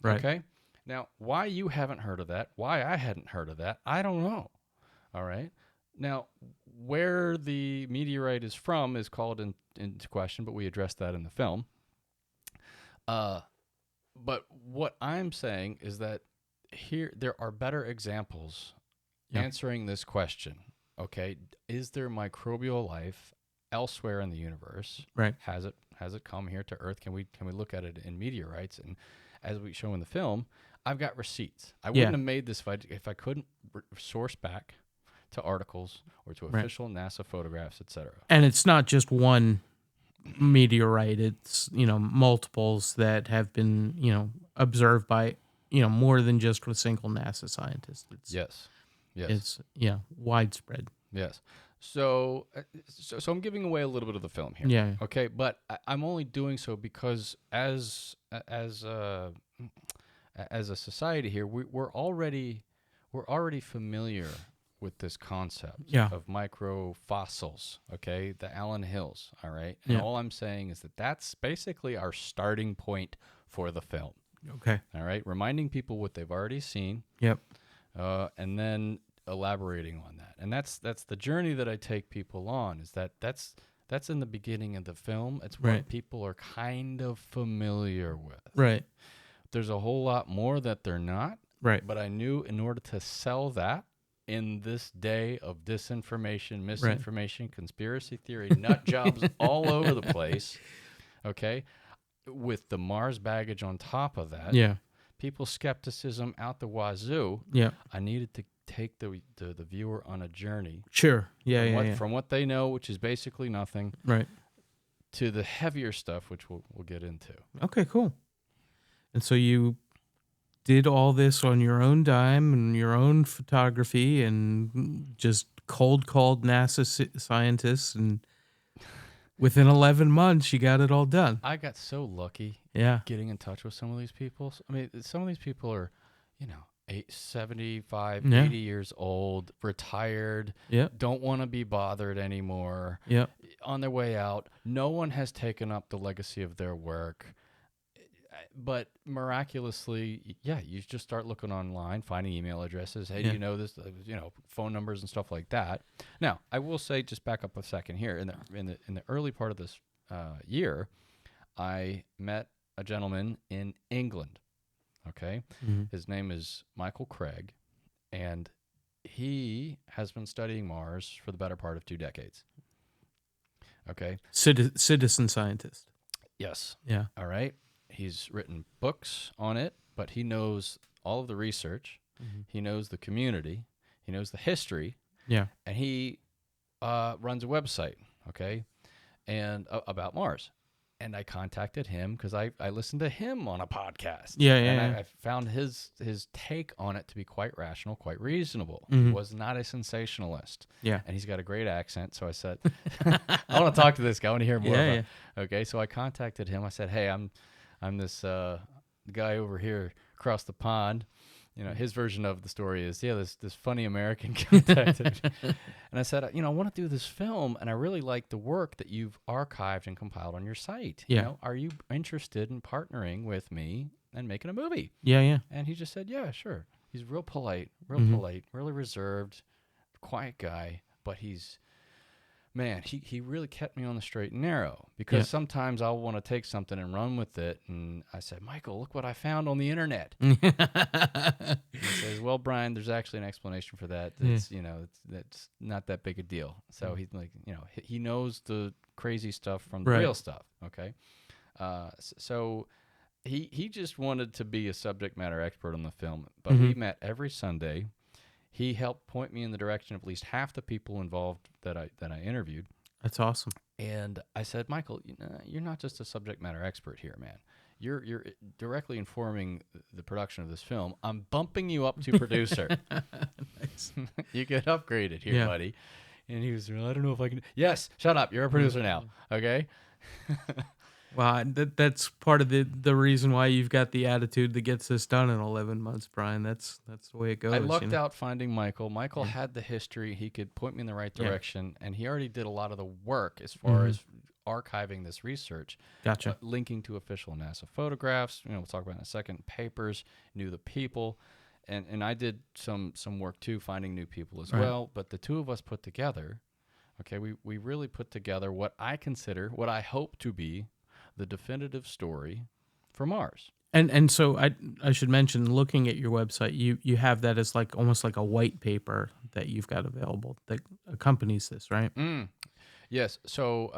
Right. Okay. Now, why you haven't heard of that, why I hadn't heard of that, I don't know. All right. Now, where the meteorite is from is called into question, but we addressed that in the film. But what I'm saying is that here there are better examples answering this question. Okay, is there microbial life elsewhere in the universe? Right. Has it come here to Earth? Can we look at it in meteorites? And as we show in the film, I've got receipts. I wouldn't have made this if I couldn't source back to articles or to official NASA photographs, etc. And it's not just one meteorite, it's multiples that have been observed by more than just a single NASA scientist. Yes It's widespread. Yes. So I'm giving away a little bit of the film here. Yeah. Okay, but I'm only doing so because as a society here, we're already familiar with this concept Yeah. of microfossils, okay, the Allen Hills, all right? And Yeah. all I'm saying is that that's basically our starting point for the film, Okay. all right? Reminding people what they've already seen, Yep. and then elaborating on that. And that's the journey that I take people on, is that's in the beginning of the film. It's what Right. people are kind of familiar with. Right. There's a whole lot more that they're not. Right. But I knew in order to sell that in this day of disinformation, misinformation, conspiracy theory, nut jobs all over the place, okay, with the Mars baggage on top of that, Yeah. people's skepticism out the wazoo, Yeah. I needed to take the viewer on a journey Sure. Yeah. from what they know, which is basically nothing, Right. to the heavier stuff, which we'll get into. Okay, cool. And so you did all this on your own dime and your own photography and just cold called NASA scientists, and within 11 months you got it all done. I got so lucky Yeah. getting in touch with some of these people. I mean, some of these people are, 75, Yeah. 80 years old, retired, Yep. don't want to be bothered anymore, Yep. on their way out. No one has taken up the legacy of their work. But miraculously, you just start looking online, finding email addresses. Hey, Yeah. do you know this? Phone numbers and stuff like that. Now, I will say, just back up a second here. In the early part of this year, I met a gentleman in England. Okay, Mhm. his name is Michael Craig, and he has been studying Mars for the better part of 2 decades. Okay. Citizen scientist. Yes. Yeah. All right. He's written books on it, but he knows all of the research. Mm-hmm. He knows the community. He knows the history, Yeah. and he runs a website, okay, and about Mars. And I contacted him because I listened to him on a podcast. Yeah. And I found his take on it to be quite rational, quite reasonable. He Mhm. was not a sensationalist. Yeah. And he's got a great accent. So I said, I want to talk to this guy. I want to hear more Yeah, about it. Okay, so I contacted him. I said, hey, I'm this guy over here across the pond. His version of the story is, this funny American contacted me. And I said, I want to do this film, and I really like the work that you've archived and compiled on your site. Yeah. Are you interested in partnering with me and making a movie? Yeah. And he just said, yeah, sure. He's real polite, Mhm. really reserved, quiet guy, but he really kept me on the straight and narrow, because Yeah. sometimes I'll want to take something and run with it. And I said, Michael, look what I found on the internet. He says, well, Brian, there's actually an explanation for that. That's, that's not that big a deal. So he's like, he knows the crazy stuff from the Right. real stuff. Okay. So he just wanted to be a subject matter expert on the film, but we met every Sunday. He helped point me in the direction of at least half the people involved that I interviewed. That's awesome. And I said, Michael, you're not just a subject matter expert here, man. You're directly informing the production of this film. I'm bumping you up to producer. Nice. You get upgraded here, Yeah. buddy. And he was, I don't know if I can. Yes, shut up. You're a producer now. Okay. Well, that's part of the reason why you've got the attitude that gets this done in 11 months, Brian. That's the way it goes. I lucked out finding Michael. Michael had the history. He could point me in the right Yeah. direction, and he already did a lot of the work as far as archiving this research. Gotcha. Linking to official NASA photographs. We'll talk about in a second. Papers, knew the people, and I did some work too, finding new people as Right. well. But the two of us put together, okay, we really put together what I hope to be the definitive story for Mars. And so I should mention, looking at your website, you have that as like almost like a white paper that you've got available that accompanies this, right? Yes. So,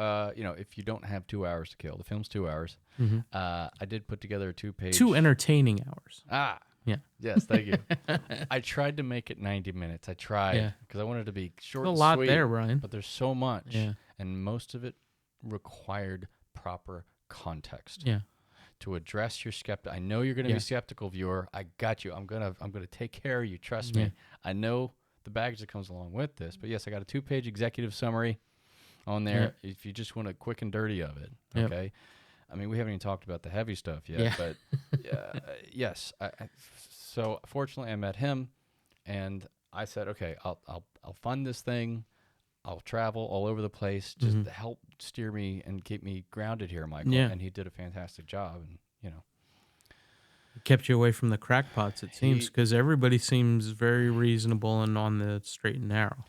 if you don't have 2 hours to kill, the film's 2 hours. I did put together a 2-page. 2 entertaining hours. Yeah. Yes. Thank you. I tried to make it 90 minutes. I tried because I wanted it to be short. There's and a lot sweet, there, Brian. but there's so much, Yeah. and most of it required proper context. Yeah. To address your I know you're going to be skeptical, viewer. I got you. I'm gonna take care of you. Trust me. I know the baggage that comes along with this, but yes, I got a 2-page executive summary on there. If you just want a quick and dirty of it, okay. I mean, we haven't even talked about the heavy stuff yet, but yes. So fortunately, I met him, and I said, okay, I'll fund this thing. I'll travel all over the place just to help steer me and keep me grounded here, Michael. Yeah. And he did a fantastic job. And, you know, It kept you away from the crackpots, it seems, because everybody seems very reasonable and on the straight and narrow.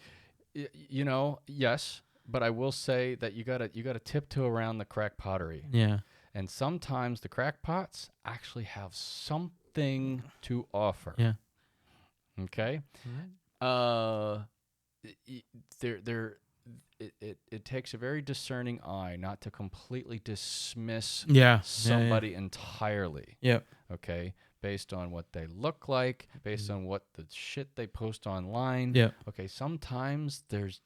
you know, yes, but I will say that you gotta tiptoe around the crack pottery. Yeah. And sometimes the crackpots actually have something to offer. Yeah. Okay. It takes a very discerning eye not to completely dismiss somebody entirely. Yep. Okay, based on what they look like, based on what the shit they post online. Yep. Okay, sometimes there's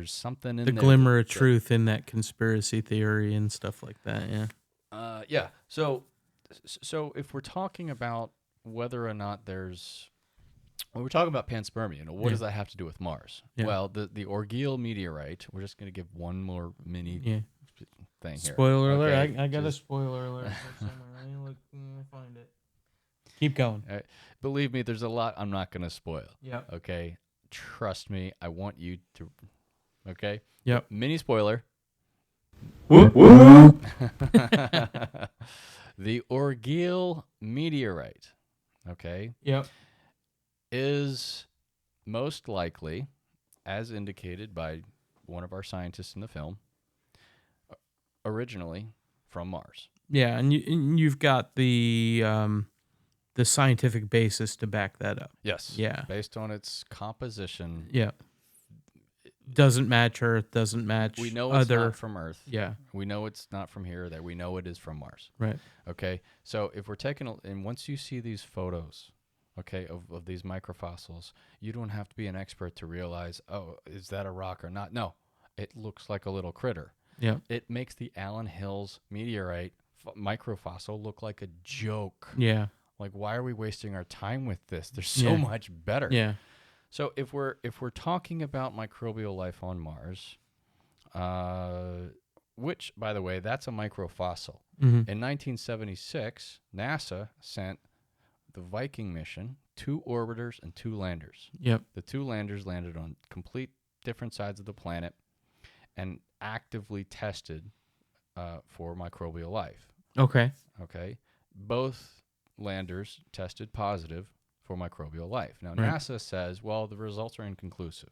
something in The there glimmer of truth in that conspiracy theory and stuff like that. Yeah. Yeah. So if we're talking about whether or not when we're talking about panspermia, what does that have to do with Mars? Yeah. Well, the Orgeal meteorite, we're just going to give one more mini thing here. Spoiler alert. Okay, I got a spoiler alert. Let me find it. Keep going. Believe me, there's a lot I'm not going to spoil. Yeah. Okay? Trust me. I want you to... Okay? Yep. Mini spoiler. Whoop, whoop. The Orgeal meteorite, okay, Yep. is most likely, as indicated by one of our scientists in the film, originally from Mars. Yeah, and you've got the scientific basis to back that up. Yes. Yeah. Based on its composition. Yeah. Doesn't match Earth, doesn't match we know it's not from Earth. Yeah. We know it's not from here, that we know it is from Mars. Right. Okay. So if we're taking, and once you see these photos, okay, of these microfossils, you don't have to be an expert to realize, oh, is that a rock or not? No, it looks like a little critter. Yeah. It makes the Allen Hills meteorite microfossil look like a joke. Yeah. Like, why are we wasting our time with this? There's so much better. Yeah. So if we're talking about microbial life on Mars, which, by the way, that's a microfossil. Mm-hmm. In 1976, NASA sent the Viking mission 2 orbiters and 2 landers. Yep. The 2 landers landed on complete different sides of the planet and actively tested for microbial life. Okay. Okay. Both landers tested positive for microbial life. Now, Right. NASA says, well, the results are inconclusive.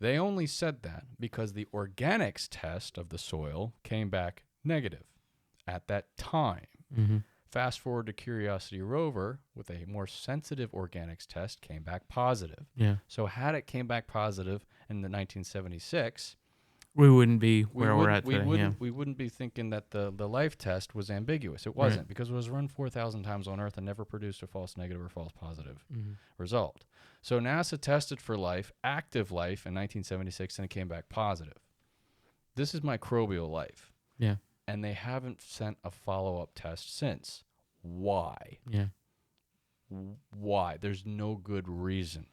They only said that because the organics test of the soil came back negative at that time. Mm-hmm. Fast forward to Curiosity rover with a more sensitive organics test came back positive. Yeah. So had it came back positive in the 1976, we wouldn't be where we're at today. We wouldn't be thinking that the life test was ambiguous. It wasn't, because it was run 4,000 times on Earth and never produced a false negative or false positive result. So NASA tested for life, active life, in 1976, and it came back positive. This is microbial life. Yeah. And they haven't sent a follow-up test since. Why? Yeah. Why? There's no good reason.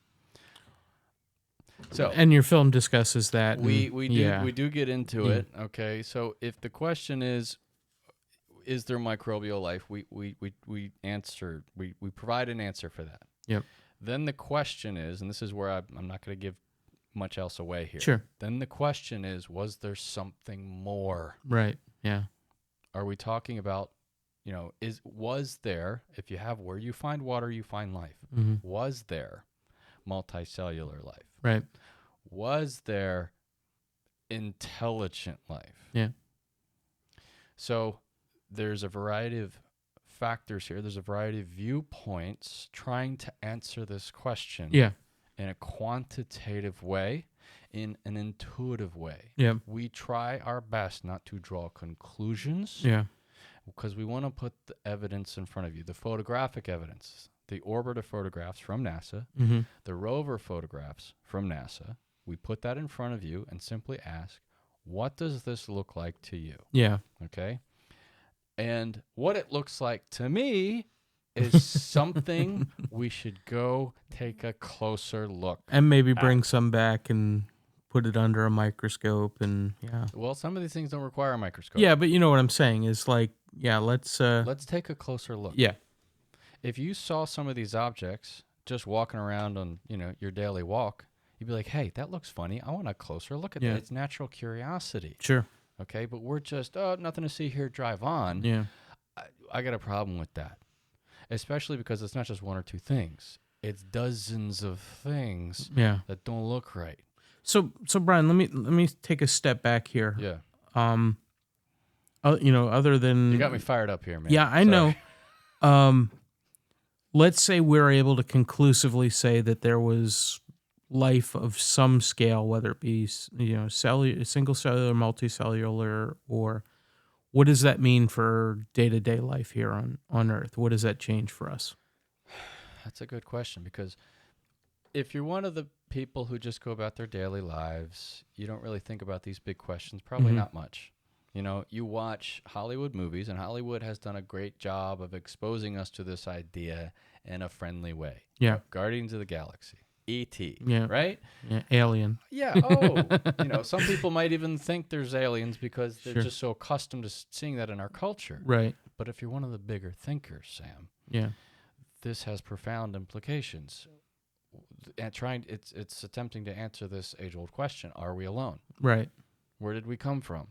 So, and your film discusses that. We do get into it. Okay, so if the question is there microbial life, we provide an answer for that. Yep. Then the question is, and this is where I'm not going to give much else away here. Sure. Then the question is, was there something more? Right. Yeah. Are we talking about, was there, if you have, where you find water, you find life. Mm-hmm. Was there multicellular life? Right. Was there intelligent life? Yeah. So there's a variety of factors here. There's a variety of viewpoints trying to answer this question in a quantitative way, in an intuitive way. Yeah. We try our best not to draw conclusions. Yeah. Because we want to put the evidence in front of you, the photographic evidence, the orbiter photographs from NASA, the rover photographs from NASA. We put that in front of you and simply ask, what does this look like to you? Yeah. Okay? And what it looks like to me is something we should go take a closer look and maybe bring some back and put it under a microscope and Well, some of these things don't require a microscope. Yeah, but you know what I'm saying is like, let's take a closer look. Yeah. If you saw some of these objects just walking around on, your daily walk, you'd be like, hey, that looks funny. I want a closer look at that. It's natural curiosity. Sure. Okay, but we're just, nothing to see here, drive on. Yeah. I got a problem with that, especially because it's not just one or two things. It's dozens of things that don't look right. So Brian, let me take a step back here. Yeah. Other than you got me fired up here, man. Yeah, I know. Let's say we're able to conclusively say that there was life of some scale, whether it be single cellular, multicellular, or what does that mean for day-to-day life here on Earth? What does that change for us? That's a good question, because if you're one of the people who just go about their daily lives, you don't really think about these big questions, probably not much. You watch Hollywood movies, and Hollywood has done a great job of exposing us to this idea in a friendly way. Yeah. Guardians of the Galaxy, E.T., Yeah. right? Yeah, Alien. Yeah. Some people might even think there's aliens because they're just so accustomed to seeing that in our culture. Right. But if you're one of the bigger thinkers, Sam, this has profound implications. It's attempting to answer this age-old question: are we alone? Right. Where did we come from?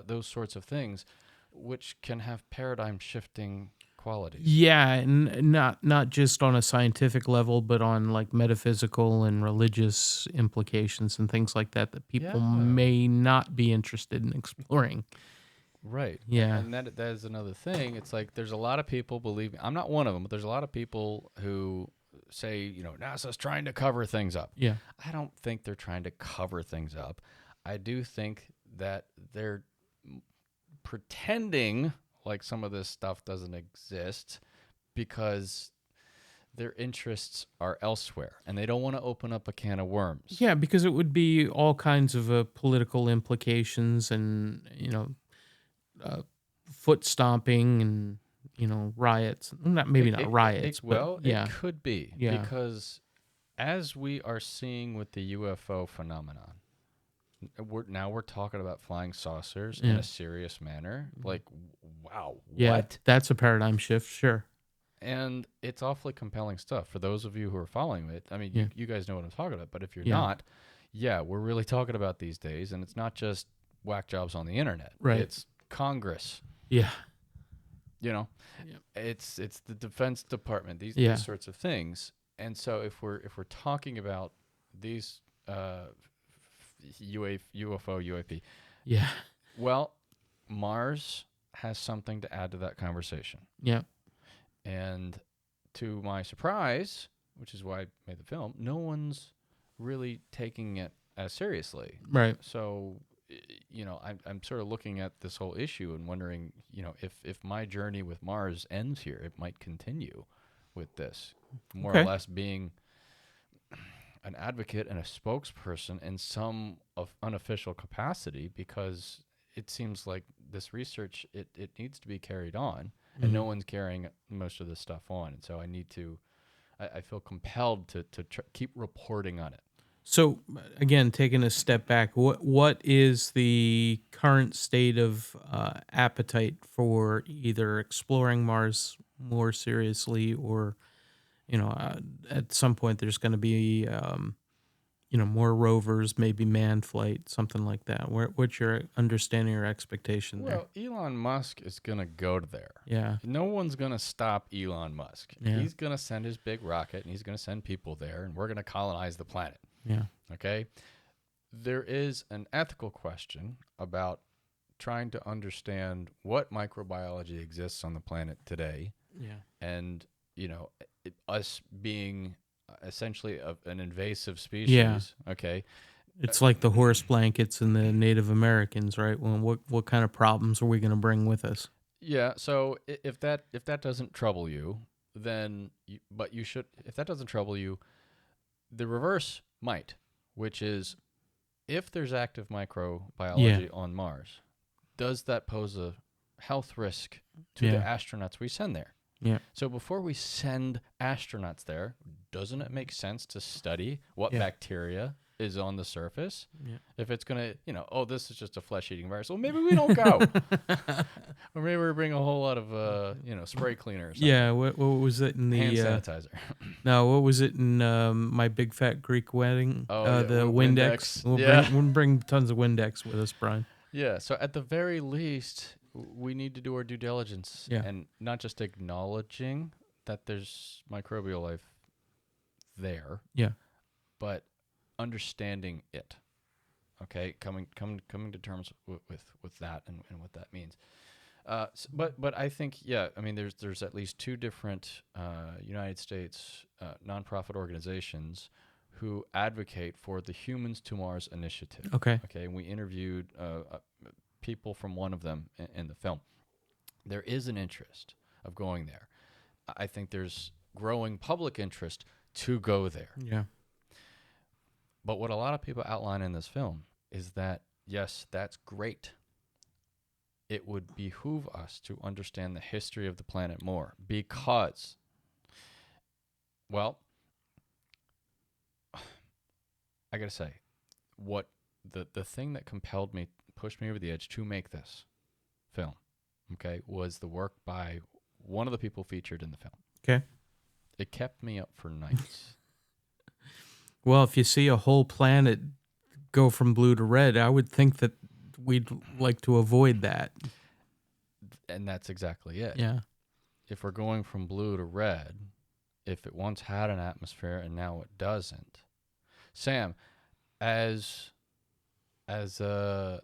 Those sorts of things, which can have paradigm-shifting qualities. Yeah, and not just on a scientific level, but on like metaphysical and religious implications and things like that people may not be interested in exploring. Right. Yeah. And that is another thing. It's like there's a lot of people believing. I'm not one of them, but there's a lot of people who say, NASA's trying to cover things up. Yeah. I don't think they're trying to cover things up. I do think that they're pretending like some of this stuff doesn't exist because their interests are elsewhere and they don't want to open up a can of worms. Yeah, because it would be all kinds of political implications and, foot stomping and, riots. Not riots, but it could be. Yeah. Because as we are seeing with the UFO phenomenon, we're talking about flying saucers in a serious manner. Like, wow, what? That's a paradigm shift, sure. And it's awfully compelling stuff. For those of you who are following it, I mean, you guys know what I'm talking about. But if you're not, we're really talking about these days. And it's not just whack jobs on the internet. Right. It's Congress. Yeah. It's the Defense Department. These sorts of things. And so if we're talking about these UFO, UAP. Yeah. Well, Mars has something to add to that conversation. Yeah. And to my surprise, which is why I made the film, no one's really taking it as seriously. Right. So, I'm sort of looking at this whole issue and wondering, if my journey with Mars ends here, it might continue with this, more or less being an advocate and a spokesperson in some of unofficial capacity, because it seems like this research, it needs to be carried on, and no one's carrying most of this stuff on. And so I feel compelled to keep reporting on it. So again, taking a step back, what is the current state of appetite for either exploring Mars more seriously, or at some point there's going to be more rovers, maybe manned flight, something like that? What's your understanding or expectation there? Well, Elon Musk is going to go to there. Yeah. No one's going to stop Elon Musk. Yeah. He's going to send his big rocket, and he's going to send people there, and we're going to colonize the planet. Yeah. Okay? There is an ethical question about trying to understand what microbiology exists on the planet today. Yeah. And, us being essentially an invasive species. Yeah. Okay. It's like the horse blankets and the Native Americans, right? Well, what kind of problems are we going to bring with us? Yeah. So if that doesn't trouble you, then you should. If that doesn't trouble you, the reverse might, which is, if there's active microbiology on Mars, does that pose a health risk to the astronauts we send there? Yeah. So before we send astronauts there, doesn't it make sense to study what bacteria is on the surface. Yeah. If it's going to, oh, this is just a flesh-eating virus, well, maybe we don't go. Or maybe we bring a whole lot of, spray cleaner or something. Yeah, what was it in the... Hand sanitizer. No, what was it in My Big Fat Greek Wedding? The Windex. We'll bring tons of Windex with us, Brian. Yeah, so at the very least, we need to do our due diligence and not just acknowledging that there's microbial life there. Yeah. But understanding it, okay, coming to terms with that and what that means. But I think I mean there's at least two different United States nonprofit organizations who advocate for the Humans to Mars initiative. Okay, and we interviewed people from one of them in the film. There is an interest of going there. I think there's growing public interest to go there. Yeah. But what a lot of people outline in this film is that, yes, that's great. It would behoove us to understand the history of the planet more because, well, I got to say, what the thing that compelled me, pushed me over the edge to make this film, okay, was the work by one of the people featured in the film. Okay. It kept me up for nights. Well, if you see a whole planet go from blue to red, I would think that we'd like to avoid that. And that's exactly it. Yeah. If we're going from blue to red, if it once had an atmosphere and now it doesn't. Sam, as a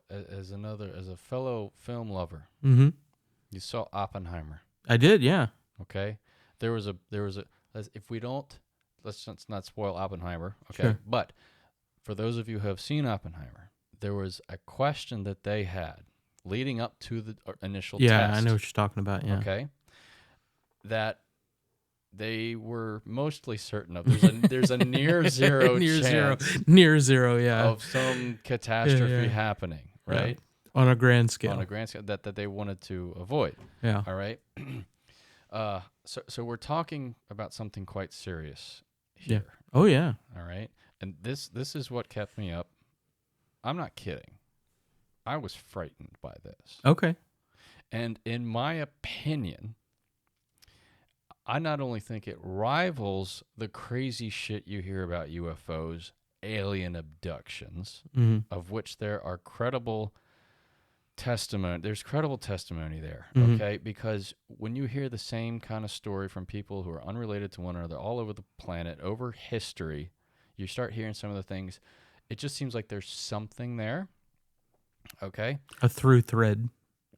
fellow film lover, you saw Oppenheimer. I did, yeah. Okay. There was a if we don't, let's not spoil Oppenheimer, okay? Sure. But for those of you who have seen Oppenheimer, there was a question that they had leading up to the initial test. Yeah, I know what you're talking about, yeah. Okay. That they were mostly certain of. There's a near zero near zero, yeah, of some catastrophe happening, right? Yeah. On a grand scale. On a grand scale that they wanted to avoid. Yeah. All right. So we're talking about something quite serious here. Yeah. Oh yeah. All right. And this is what kept me up. I'm not kidding. I was frightened by this. Okay. And in my opinion, I not only think it rivals the crazy shit you hear about UFOs, alien abductions, of which there are credible testimony. There's credible testimony there, okay? Because when you hear the same kind of story from people who are unrelated to one another all over the planet, over history, you start hearing some of the things. It just seems like there's something there, okay? A through thread.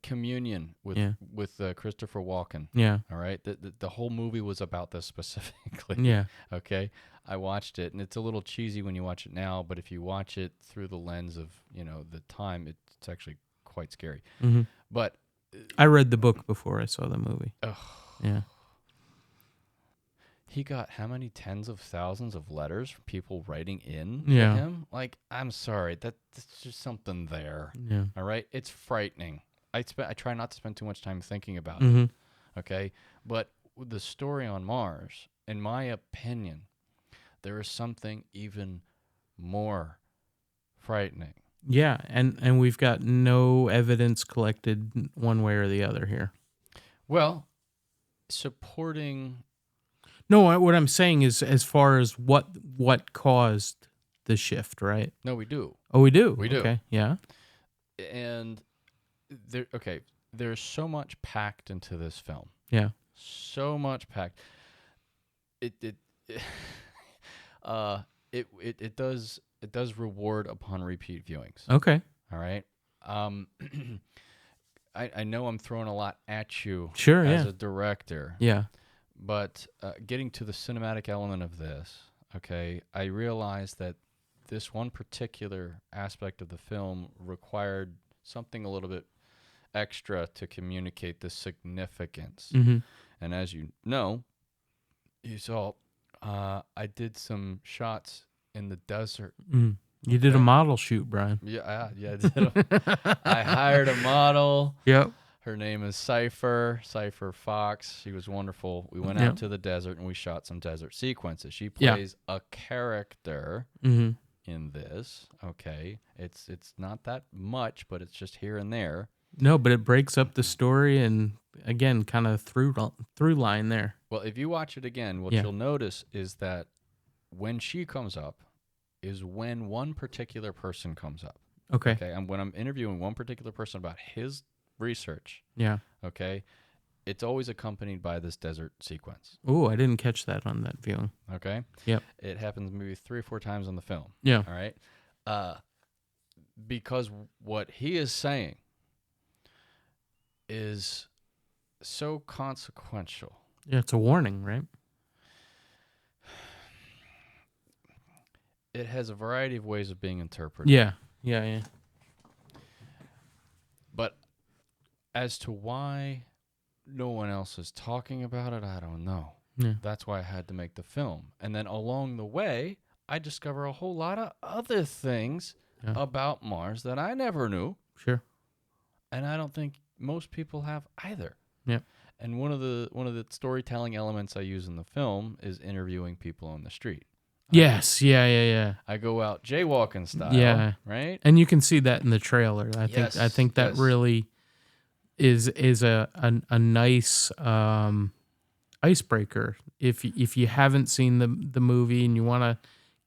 Communion with Christopher Walken. Yeah. All right. The whole movie was about this specifically. Yeah. Okay. I watched it, and it's a little cheesy when you watch it now, but if you watch it through the lens of the time, it's actually quite scary. But I read the book before I saw the movie. Yeah. He got how many tens of thousands of letters from people writing in to him? Like, I'm sorry, that's just something there. Yeah. All right. It's frightening. I try not to spend too much time thinking about it, okay? But with the story on Mars, in my opinion, there is something even more frightening. Yeah, and we've got no evidence collected one way or the other here. Well, supporting... No, what I'm saying is as far as what caused the shift, right? No, we do. Oh, we do? We do. Okay, yeah. And... there's so much packed into this film. Yeah. So much packed. It does reward upon repeat viewings. Okay. All right. I know I'm throwing a lot at you as a director. Yeah. But getting to the cinematic element of this, okay, I realized that this one particular aspect of the film required something a little bit extra to communicate the significance. And as you know, you saw, I did some shots in the desert. You did a model shoot, Brian. Yeah, I did. I hired a model. Yep. Her name is Cypher Fox. She was wonderful. We went out to the desert and we shot some desert sequences. She plays a character in this. Okay, it's not that much, but it's just here and there. No, but it breaks up the story and again, kind of through line there. Well, if you watch it again, what you'll notice is that when she comes up is when one particular person comes up. Okay. And when I'm interviewing one particular person about his research. Yeah. Okay. It's always accompanied by this desert sequence. Oh, I didn't catch that on that viewing. Okay. Yep. It happens maybe 3 or 4 times on the film. Yeah. All right. Because what he is saying is so consequential. Yeah, it's a warning, right? It has a variety of ways of being interpreted. Yeah. Yeah. But as to why no one else is talking about it, I don't know. Yeah. That's why I had to make the film. And then along the way, I discover a whole lot of other things about Mars that I never knew. Sure. And I don't think most people have either. Yeah. And one of the storytelling elements I use in the film is interviewing people on the street. Yes. Yeah. I go out jaywalking style. Yeah. Right. And you can see that in the trailer. I think that really is a nice icebreaker. If you haven't seen the movie and you want to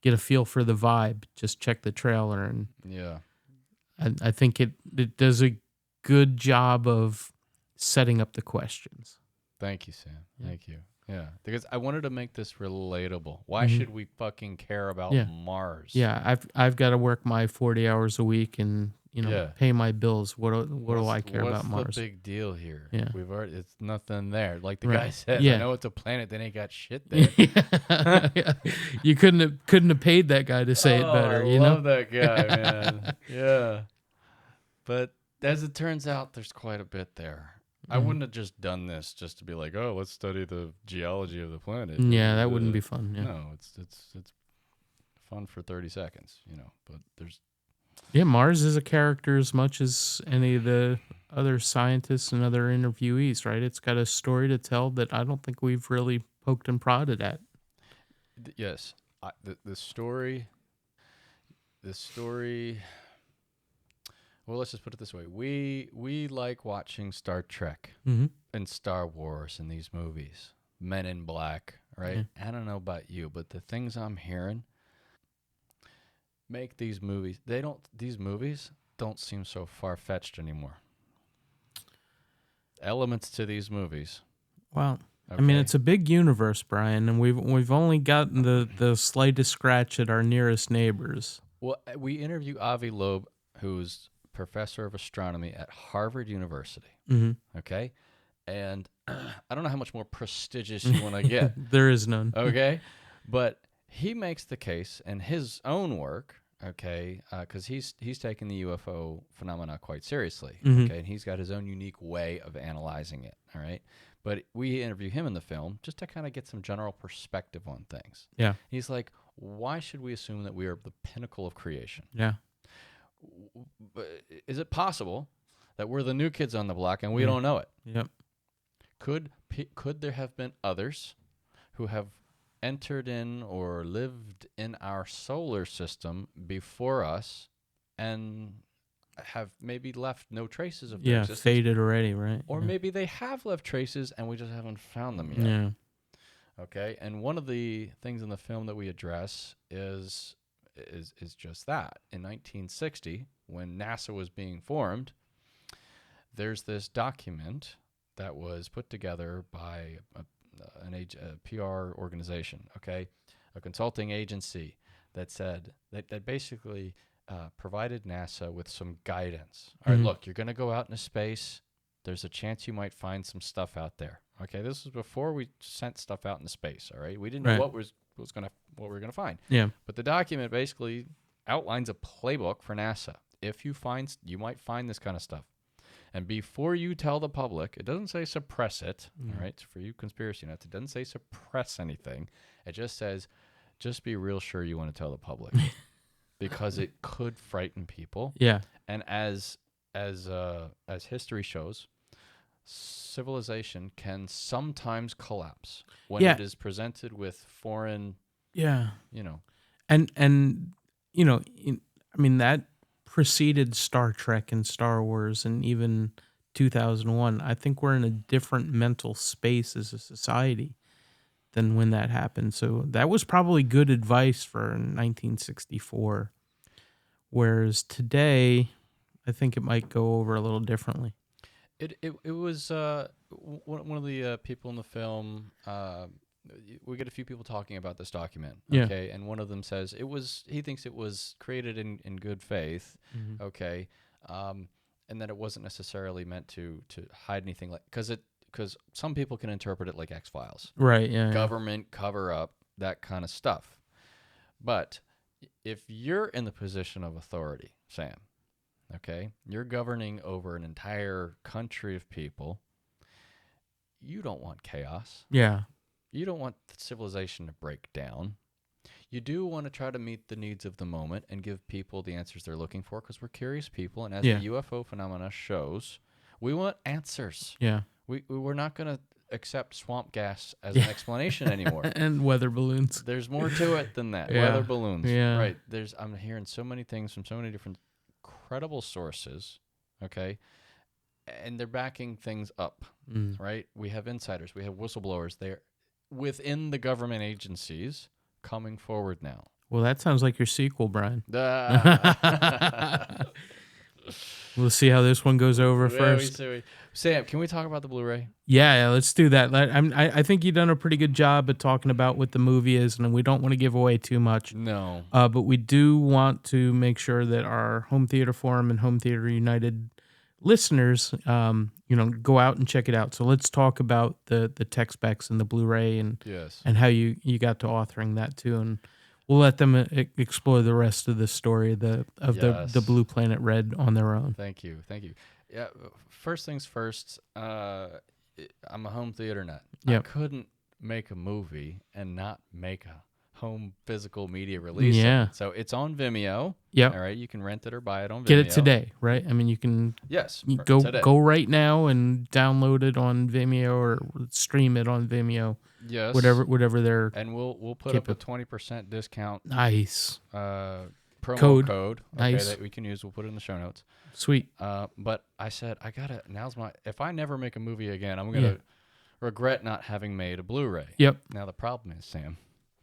get a feel for the vibe, just check the trailer. And I think it does a good job of setting up the questions. Thank you, Sam. Thank you. Yeah, because I wanted to make this relatable. Why should we fucking care about Mars? Yeah, I've got to work my 40 hours a week and pay my bills. What do I care about Mars? What's the big deal here? Yeah. It's nothing there. Like the guy said, Yeah. I know it's a planet, then ain't got shit there. You couldn't have paid that guy to say it better. I love that guy, man. Yeah, but as it turns out, there's quite a bit there. I wouldn't have just done this just to be like, oh, let's study the geology of the planet. Yeah, that wouldn't be fun. Yeah. No, it's fun for 30 seconds, but there's... Yeah, Mars is a character as much as any of the other scientists and other interviewees, right? It's got a story to tell that I don't think we've really poked and prodded at. Yes. The story... Well, let's just put it this way. We like watching Star Trek and Star Wars and these movies. Men in Black, right? I don't know about you, but the things I'm hearing make these movies... These movies don't seem so far-fetched anymore. Elements to these movies. Well, I mean, it's a big universe, Brian, and we've only gotten the slightest scratch at our nearest neighbors. Well, we interview Avi Loeb, who's professor of astronomy at Harvard University. Okay? And I don't know how much more prestigious you want to get. There is none. Okay? But he makes the case in his own work, okay, because he's taken the UFO phenomena quite seriously, okay, and he's got his own unique way of analyzing it, all right? But we interview him in the film just to kind of get some general perspective on things. Yeah. He's like, why should we assume that we are the pinnacle of creation? Yeah. Is it possible that we're the new kids on the block and we don't know it? Yep. Could there have been others who have entered in or lived in our solar system before us and have maybe left no traces of their existence? Faded already, right? Or maybe they have left traces and we just haven't found them yet. Yeah. Okay, and one of the things in the film that we address is just that. In 1960, when NASA was being formed, there's this document that was put together by a PR organization, okay, a consulting agency that said that basically provided NASA with some guidance. All right, look, you're going to go out into space. There's a chance you might find some stuff out there. Okay, this was before we sent stuff out into space. All right, we didn't know what we were gonna find. Yeah. But the document basically outlines a playbook for NASA. If you might find this kind of stuff, and before you tell the public, it doesn't say suppress it. All right, for you conspiracy nuts, it doesn't say suppress anything. It just says, just be real sure you want to tell the public, because it could frighten people. Yeah. And as history shows, civilization can sometimes collapse when it is presented with foreign, and that preceded Star Trek and Star Wars and even 2001. I think we're in a different mental space as a society than when that happened. So that was probably good advice for 1964. Whereas today, I think it might go over a little differently. It was one of the people in the film. We get a few people talking about this document, okay, and one of them says he thinks it was created in good faith, okay, and that it wasn't necessarily meant to hide anything, like because some people can interpret it like X-Files, right? Yeah, government cover up, that kind of stuff. But if you're in the position of authority, Sam, okay, you're governing over an entire country of people. You don't want chaos. Yeah. You don't want the civilization to break down. You do want to try to meet the needs of the moment and give people the answers they're looking for, because we're curious people. And as the UFO phenomena shows, we want answers. Yeah. We're not going to accept swamp gas as an explanation anymore. And weather balloons. There's more to it than that. Yeah. Weather balloons. Yeah. Right. I'm hearing so many things from so many different credible sources, okay? And they're backing things up, right? We have insiders. We have whistleblowers. They're within the government agencies coming forward now. Well, that sounds like your sequel, Brian. We'll see how this one goes over first. Sam, can we talk about the Blu-ray? Yeah, let's do that. I think you've done a pretty good job at talking about what the movie is, and we don't want to give away too much. No. But we do want to make sure that our Home Theater Forum and Home Theater United listeners, go out and check it out. So let's talk about the tech specs and the Blu-ray and how you got to authoring that too, and we'll let them explore the rest of the story of the Blue Planet Red on their own. Thank you. Yeah. First things first. I'm a home theater nut. Yep. I couldn't make a movie and not make a home physical media release. Yeah. So it's on Vimeo. Yeah. All right. You can rent it or buy it on Vimeo. Get it today, right? I mean, you can. Yes. Go right now and download it on Vimeo or stream it on Vimeo. Yes. Whatever their. And we'll put up a 20% discount. Nice. Promo code. Okay, nice. that we can use. We'll put it in the show notes. Sweet. But I said if I never make a movie again, I'm gonna regret not having made a Blu-ray. Yep. Now the problem is, Sam,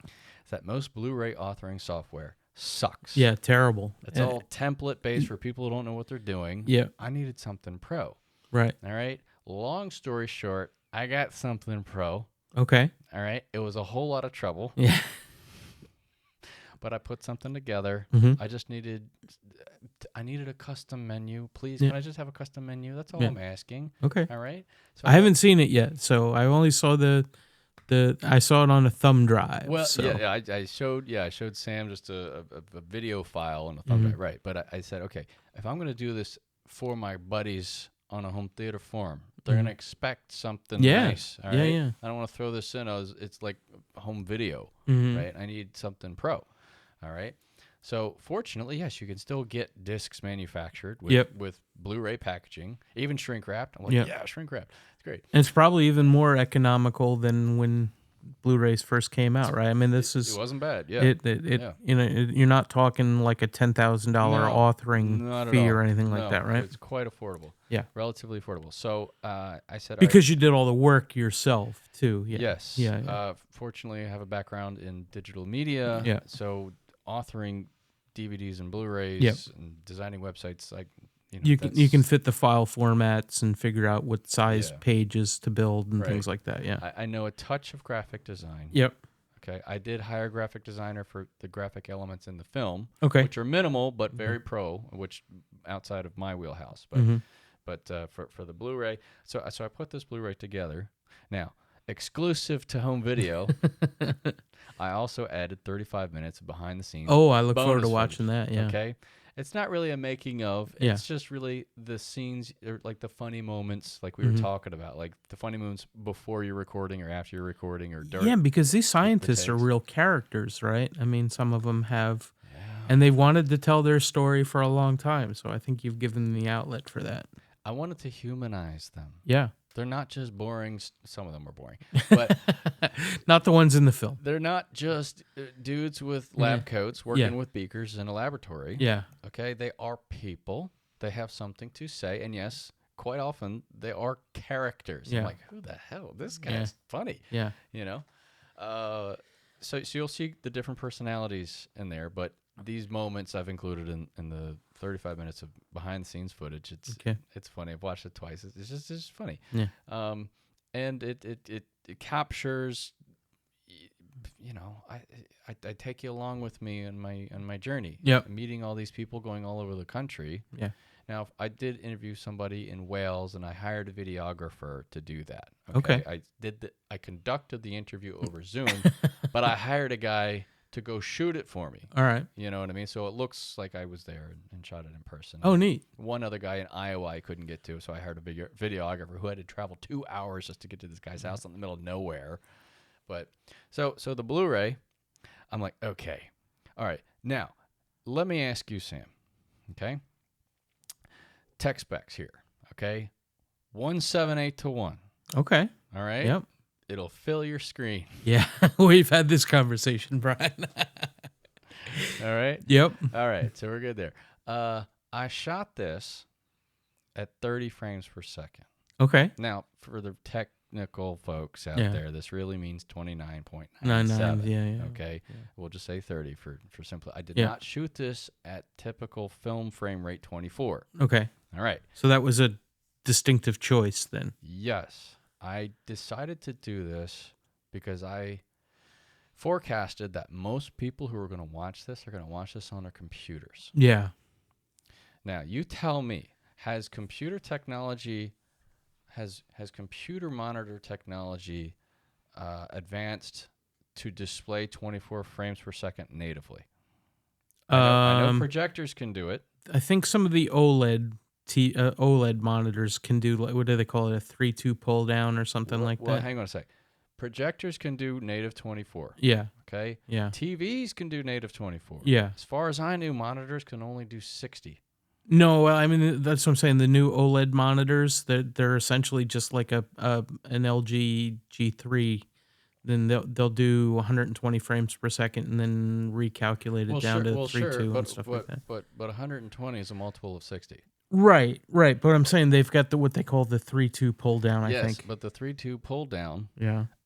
is that most Blu-ray authoring software sucks. Yeah, terrible. It's all template based for people who don't know what they're doing. Yeah. I needed something pro. Right. All right. Long story short, I got something pro. Okay. All right. It was a whole lot of trouble. Yeah. But I put something together. Mm-hmm. I needed a custom menu. Please, can I just have a custom menu? That's all I'm asking. Okay. All right. So I haven't seen it yet, so I only saw I saw it on a thumb drive. Well, so. I showed Sam just a video file on a thumb drive, right? But I said, okay, if I'm going to do this for my buddies on a home theater forum, they're going to expect something nice. All right? Yeah. I don't want to throw this in as it's like home video, Mm-hmm. right? I need something pro. All right. So fortunately, yes, you can still get discs manufactured with Blu-ray packaging, even shrink wrapped. I'm like, shrink wrapped. It's great. And it's probably even more economical than when Blu-rays first came out, right? I mean, it wasn't bad. Yeah. You're not talking like a $10,000 authoring fee or anything like that, right? It's quite affordable. Yeah. Relatively affordable. So I said, because you did all the work yourself too. Yeah. Yes. Yeah. Fortunately, I have a background in digital media. Yeah. So authoring DVDs and Blu-rays and designing websites, you can fit the file formats and figure out what size pages to build and things like that. Yeah. I know a touch of graphic design. Yep. Okay. I did hire a graphic designer for the graphic elements in the film. Okay. Which are minimal but very pro, which outside of my wheelhouse. But for the Blu-ray, so I put this Blu-ray together. Now, exclusive to home video, I also added 35 minutes of behind the scenes. Oh, I look forward to watching that. Yeah. Okay. It's not really a making of. It's just really the scenes, like the funny moments, like we were talking about, like the funny moments before you're recording or after you're recording or during. Yeah, because these scientists are real characters, right? I mean, some of them have, and they wanted to tell their story for a long time. So I think you've given them the outlet for that. I wanted to humanize them. Yeah. They're not just boring. Some of them are boring, but not the ones in the film. they're not just dudes with lab coats working with beakers in a laboratory. Yeah. Okay. They are people. They have something to say. And yes, quite often they are characters. Yeah. I'm like, who the hell? This guy's funny. Yeah. You know? So you'll see the different personalities in there, but these moments I've included in the 35 minutes of behind the scenes footage. It's funny. I've watched it twice. It's just funny. Yeah. And it captures, you know, I take you along with me on my journey. Yeah. Meeting all these people going all over the country. Yeah. Now, I did interview somebody in Wales, and I hired a videographer to do that. Okay. I conducted the interview over Zoom, but I hired a guy to go shoot it for me. All right. You know what I mean? So it looks like I was there and shot it in person. Oh, neat. One other guy in Iowa I couldn't get to, so I hired a videographer who had to travel 2 hours just to get to this guy's house in the middle of nowhere. But so the Blu-ray, I'm like, okay, all right. Now, let me ask you, Sam. Okay. Tech specs here, okay? 178:1. Okay. All right? Yep. It'll fill your screen. Yeah. We've had this conversation, Brian. All right? Yep. All right, so we're good there. I shot this at 30 frames per second. Okay. Now, for the technical folks out Yeah. there, this really means 29.97. 99. Yeah. Okay, Yeah. we'll just say 30 for simple. I did Yeah. not shoot this at typical film frame rate 24. Okay. All right. So that was a distinctive choice then. Yes, I decided to do this because I forecasted that most people who are going to watch this are going to watch this on their computers. Yeah. Now, you tell me, has computer technology, has computer monitor technology advanced to display 24 frames per second natively? I know projectors can do it. I think some of the OLED monitors can do, what do they call it, a 3:2 pull down or something like Well, that. hang on a sec. Projectors can do native 24. Yeah. Okay? Yeah. TVs can do native 24. Yeah. As far as I knew, monitors can only do 60. No, well, I mean, that's what I'm saying. The new OLED monitors, they're essentially just like an LG G3. Then they'll do 120 frames per second and then recalculate it down to 3:2 and stuff like that. But 120 is a multiple of 60. Right. But I'm saying they've got what they call the 3:2 pull down, I Yes, think. but the 3:2 pull down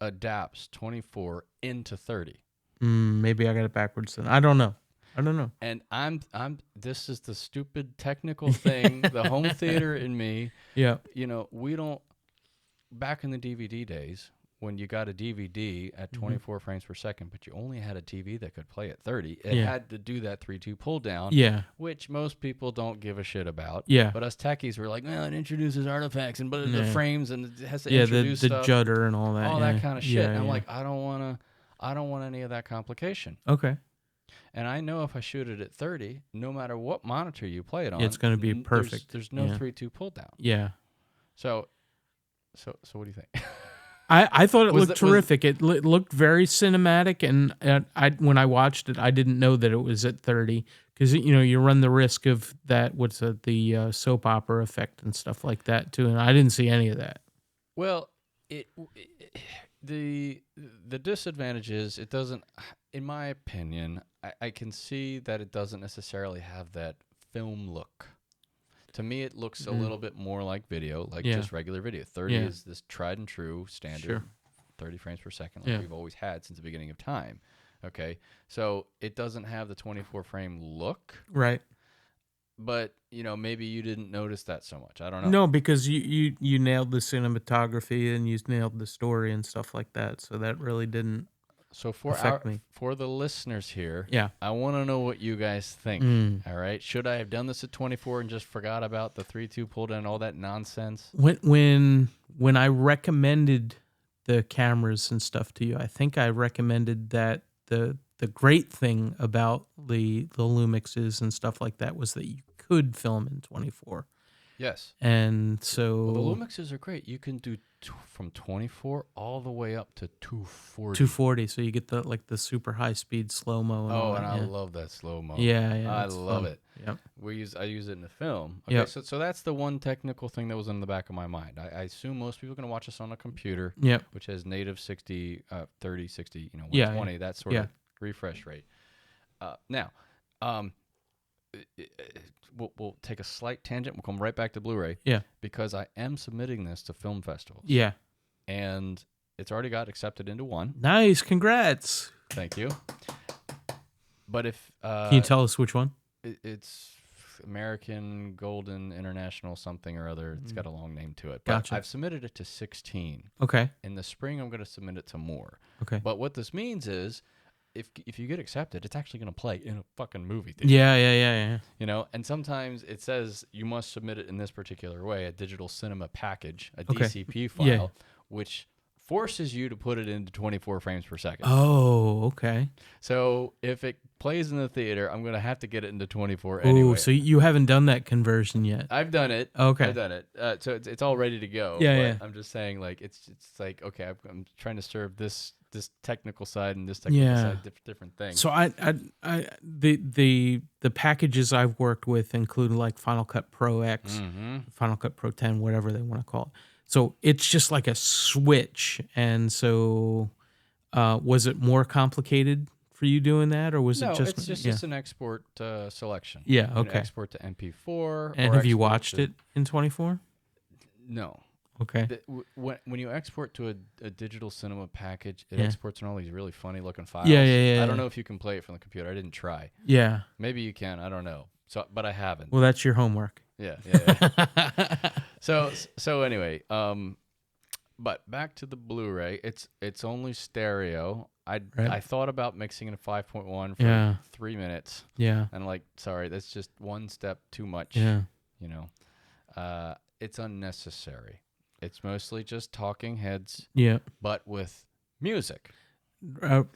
adapts 24 into 30. Maybe I got it backwards then. I don't know. And this is the stupid technical thing, the home theater in me. Yeah. You know, we don't, back in the DVD days, when you got a DVD at 24 frames per second, but you only had a TV that could play at 30, it had to do that 3:2 pull down, which most people don't give a shit about. Yeah. But us techies were like, well, it introduces artifacts and the frames and it has to Yeah, introduce the stuff, judder and all that. all that kind of shit. Yeah, and I'm yeah. like, I don't want any of that complication. Okay. And I know if I shoot it at 30, no matter what monitor you play it on, It's going to be perfect. There's no 3:2 pull down. Yeah. So what do you think? I thought it looked terrific. It looked very cinematic, and when I watched it, I didn't know that it was at 30 because you run the risk of that. The soap opera effect and stuff like that too, and I didn't see any of that. Well, the disadvantage is it doesn't. In my opinion, I can see that it doesn't necessarily have that film look. To me, it looks a little bit more like video, like just regular video. 30 is this tried and true standard, 30 frames per second, like we've always had since the beginning of time. Okay, so it doesn't have the 24 frame look, right? But maybe you didn't notice that so much. I don't know. No, because you nailed the cinematography and you nailed the story and stuff like that. So that really didn't. So for the listeners here, yeah, I want to know what you guys think. All right, should I have done this at 24 and just forgot about the 3:2 pull down and all that nonsense? When I recommended the cameras and stuff to you, I think I recommended that the great thing about the Lumixes and stuff like that was that you could film in 24. Yes. And Well, the so Lumixes are great. You can do from 24 all the way up to 240. 240, so you get the super high speed slow mo and all Oh, that. and I Yeah. love that slow mo. Yeah, I it's love fun. it. Yep. I use it in the film. Okay, Yep. so that's the one technical thing that was in the back of my mind. I assume most people are going to watch this on a computer, Yep. which has native 60, 30, 60, 120, Yeah. that sort of refresh rate. Now, we'll take a slight tangent. We'll come right back to Blu-ray. Yeah. Because I am submitting this to film festivals. Yeah. And it's already got accepted into one. Nice. Congrats. Thank you. But if Can you tell us which one? it's American Golden International something or other. It's got a long name to it. But Gotcha. I've submitted it to 16. Okay. In the spring, I'm going to submit it to more. Okay. But what this means is, if you get accepted, it's actually going to play in a fucking movie theater. Yeah. And sometimes it says you must submit it in this particular way, a digital cinema package, a DCP file, which forces you to put it into 24 frames per second. Oh, okay. So if it plays in the theater, I'm going to have to get it into 24 anyway. Oh, so you haven't done that conversion yet? I've done it. Okay. I've done it. So it's all ready to go. Yeah. I'm just saying, like, it's like, okay, I'm trying to serve this technical side and this technical side, different things. So the packages I've worked with include like Final Cut Pro X, Final Cut Pro 10, whatever they want to call it. So it's just like a switch. And so was it more complicated for you doing that, or was it just... it's just an export selection. Yeah, You can okay. export to MP4. And or have you export watched to- it in 24? No. Okay. When you export to a digital cinema package, it Yeah. exports in all these really funny looking files. Yeah. I don't know if you can play it from the computer. I didn't try. Yeah. Maybe you can. I don't know. But I haven't. Well, that's your homework. Yeah. So anyway, but back to the Blu-ray. It's only stereo. I thought about mixing in a 5.1 for 3 minutes. Yeah. And like, sorry, that's just one step too much. Yeah. It's unnecessary. It's mostly just talking heads. Yeah. But with music.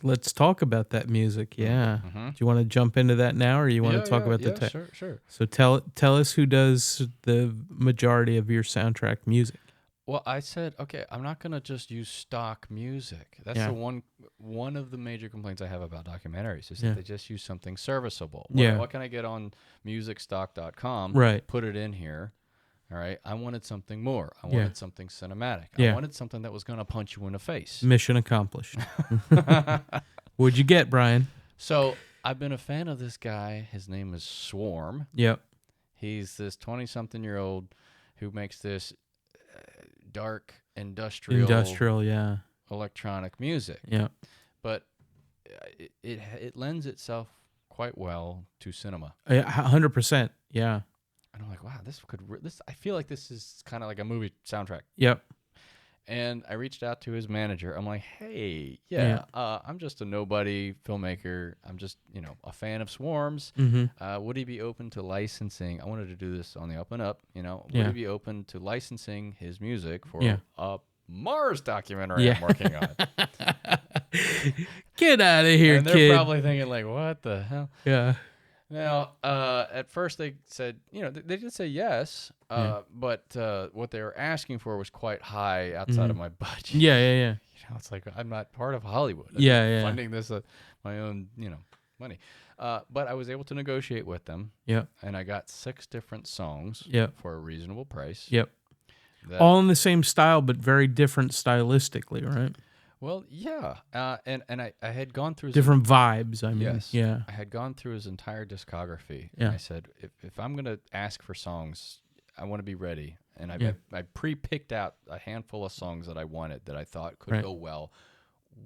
Let's talk about that music. Yeah. Mm-hmm. Do you want to jump into that now, or you want to talk about the tech? Sure. So tell us who does the majority of your soundtrack music. Well, I said, okay, I'm not gonna just use stock music. That's the one of the major complaints I have about documentaries is that they just use something serviceable. What can I get on musicstock.com? Right. Put it in here. All right. I wanted something more. I wanted something cinematic. Yeah. I wanted something that was gonna punch you in the face. Mission accomplished. What'd you get, Brian? So I've been a fan of this guy. His name is Swarm. Yep. He's this 20-something-year-old who makes this dark industrial electronic music. Yeah. But it lends itself quite well to cinema. 100%. Yeah. And I'm like, wow, I feel like this is kind of like a movie soundtrack. Yep. And I reached out to his manager. I'm like, hey, I'm just a nobody filmmaker. I'm just, a fan of Swarms. Mm-hmm. Would he be open to licensing? I wanted to do this on the up and up. Would he be open to licensing his music for a Mars documentary I'm working on? Get out of here, and they're kid. probably thinking like, what the hell? Yeah. Now, at first they said, they did say yes, but what they were asking for was quite high outside of my budget. Yeah. It's like I'm not part of Hollywood. I'm funding this my own, money. But I was able to negotiate with them. Yep. And I got 6 different songs. Yep. For a reasonable price. Yep. All in the same style, but very different stylistically, right? Well, yeah, and I had gone through different vibes. I mean, yes, yeah. I had gone through his entire discography, Yeah. and I said, if I'm gonna ask for songs, I want to be ready, and I pre-picked out a handful of songs that I wanted that I thought could go well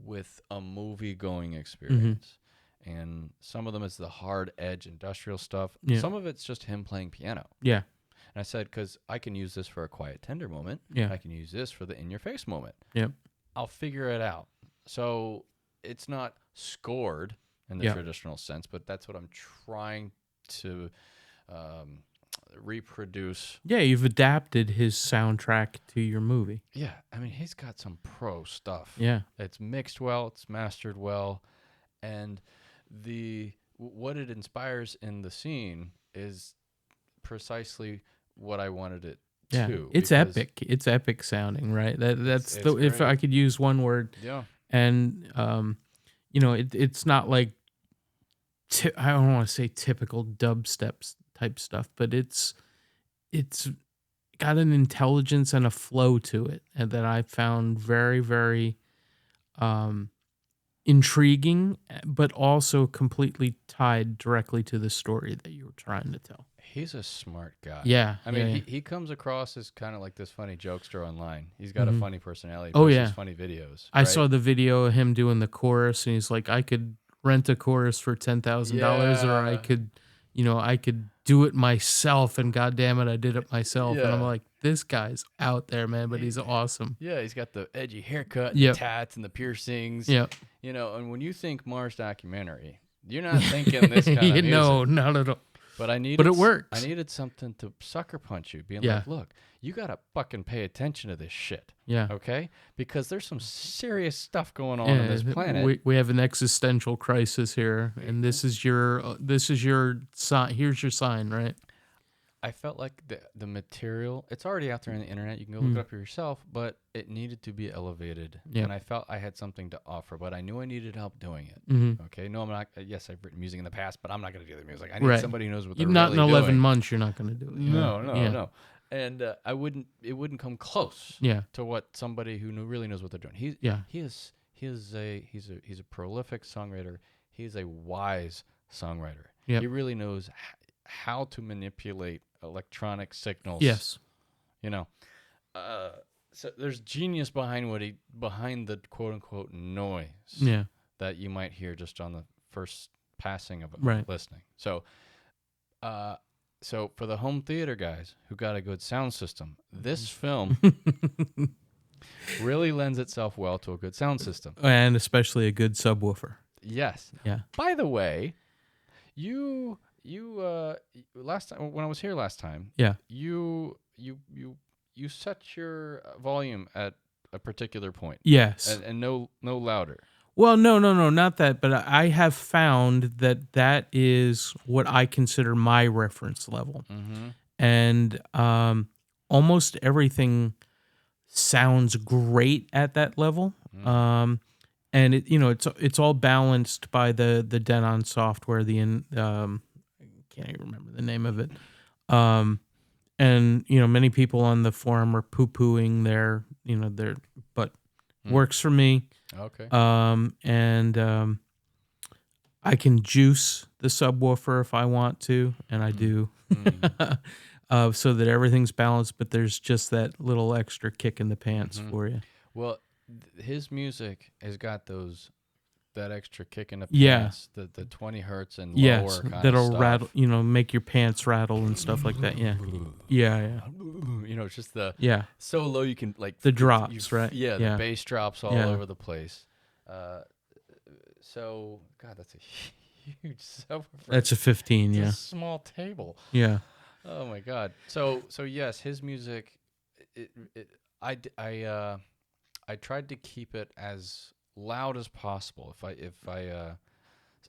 with a movie-going experience, and some of them is the hard edge industrial stuff. Yeah. Some of it's just him playing piano. Yeah. And I said, because I can use this for a quiet, tender moment. Yeah. I can use this for the in-your-face moment. Yep. I'll figure it out. So it's not scored in the traditional sense, but that's what I'm trying to reproduce. Yeah, you've adapted his soundtrack to your movie. Yeah, I mean, he's got some pro stuff. Yeah. It's mixed well, it's mastered well, and what it inspires in the scene is precisely what I wanted it Yeah, to. it's because epic. It's epic sounding, right? That's it's the if great. I could use one word. Yeah. And it's not like I don't want to say typical dubstep type stuff, but it's got an intelligence and a flow to it, and that I found very, very intriguing, but also completely tied directly to the story that you were trying to tell. He's a smart guy. Yeah, I mean, yeah. he comes across as kind of like this funny jokester online. He's got a Mhm. funny personality. Oh, Posts yeah. these funny videos. I right? saw the video of him doing the chorus, and he's like, I could rent a chorus for $10,000, or I Yeah. could, I could do it myself, and goddamn it, I did it myself. And I'm Yeah. like, this guy's out there, man, but he's awesome. Yeah, he's got the edgy haircut, and Yep. the tats, and the piercings. Yep. And when you think Mars documentary, you're not thinking this kind of music. No, not at all. But it works. I needed something to sucker punch you, being Yeah. like, look, you gotta fucking pay attention to this shit. Yeah. Okay? Because there's some serious stuff going on this planet. We have an existential crisis here, and this is your sign. Here's your sign, right? I felt like the material, it's already out there on the internet. You can go look it up for yourself, but it needed to be elevated. Yeah. And I felt I had something to offer, but I knew I needed help doing it. Mm-hmm. Okay? No, I'm not. Yes, I've written music in the past, but I'm not going to do the music. I need Right. somebody who knows what they're Not really in 11 doing. months. You're not going to do it. No. And it wouldn't come close Yeah. to what somebody who really knows what they're doing. He's a prolific songwriter. He's a wise songwriter. Yep. He really knows how to manipulate electronic signals. Yes. So there's genius behind the quote unquote noise Yeah. that you might hear just on the first passing of Right. listening. So for the home theater guys who got a good sound system, this film really lends itself well to a good sound system. And especially a good subwoofer. Yes. Yeah. By the way, you last time when I was here last time, Yeah. you set your volume at a particular point. Yes. And no louder. Well, no, not that, but I have found that is what I consider my reference level. Mm-hmm. And almost everything sounds great at that level. Mm. And it's all balanced by the Denon software. I can't even remember the name of it. And many people on the forum are poo-pooing but works for me. Okay. And I can juice the subwoofer if I want to, and I do. So that everything's balanced, but there's just that little extra kick in the pants for you. Well, his music has got that extra kick in the Yeah. pants, the 20 hertz and Yes, lower kind that'll of stuff. rattle, make your pants rattle and stuff like that. Yeah. Yeah. It's just Yeah. so low you can like The drops, right? Yeah, Yeah. the bass drops all Yeah. over the place. So God, that's a huge subwoofer. That's a 15, It's yeah. a small table. Yeah. Oh my God. So yes, his music. I tried to keep it as loud as possible.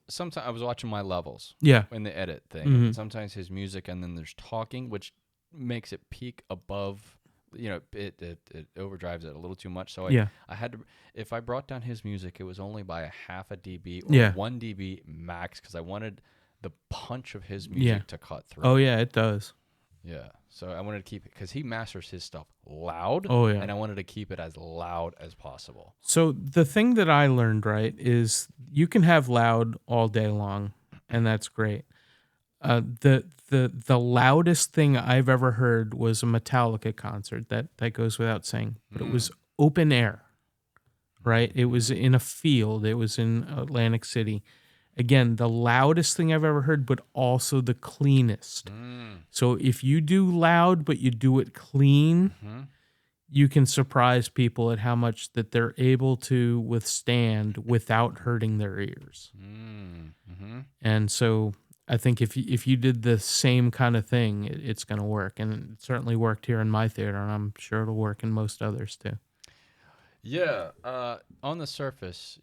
Sometimes I was watching my levels. Yeah. In the edit thing. Mhm. And sometimes his music, and then there's talking, which makes it peak above. It overdrives it a little too much. So I had to. If I brought down his music, it was only by a half a dB or 1 dB max, because I wanted the punch of his music to cut through. Oh, yeah, it does. Yeah. So I wanted to keep it, because he masters his stuff loud. Oh, yeah. And I wanted to keep it as loud as possible. So the thing that I learned, right, is you can have loud all day long, and that's great. The loudest thing I've ever heard was a Metallica concert. That goes without saying, but it was open air, right? It was in a field. It was in Atlantic City. Again, the loudest thing I've ever heard, but also the cleanest. So if you do loud, but you do it clean, you can surprise people at how much that they're able to withstand without hurting their ears. And so I think if you did the same kind of thing, it's going to work. And it certainly worked here in my theater, and I'm sure it'll work in most others too. Yeah, on the surface,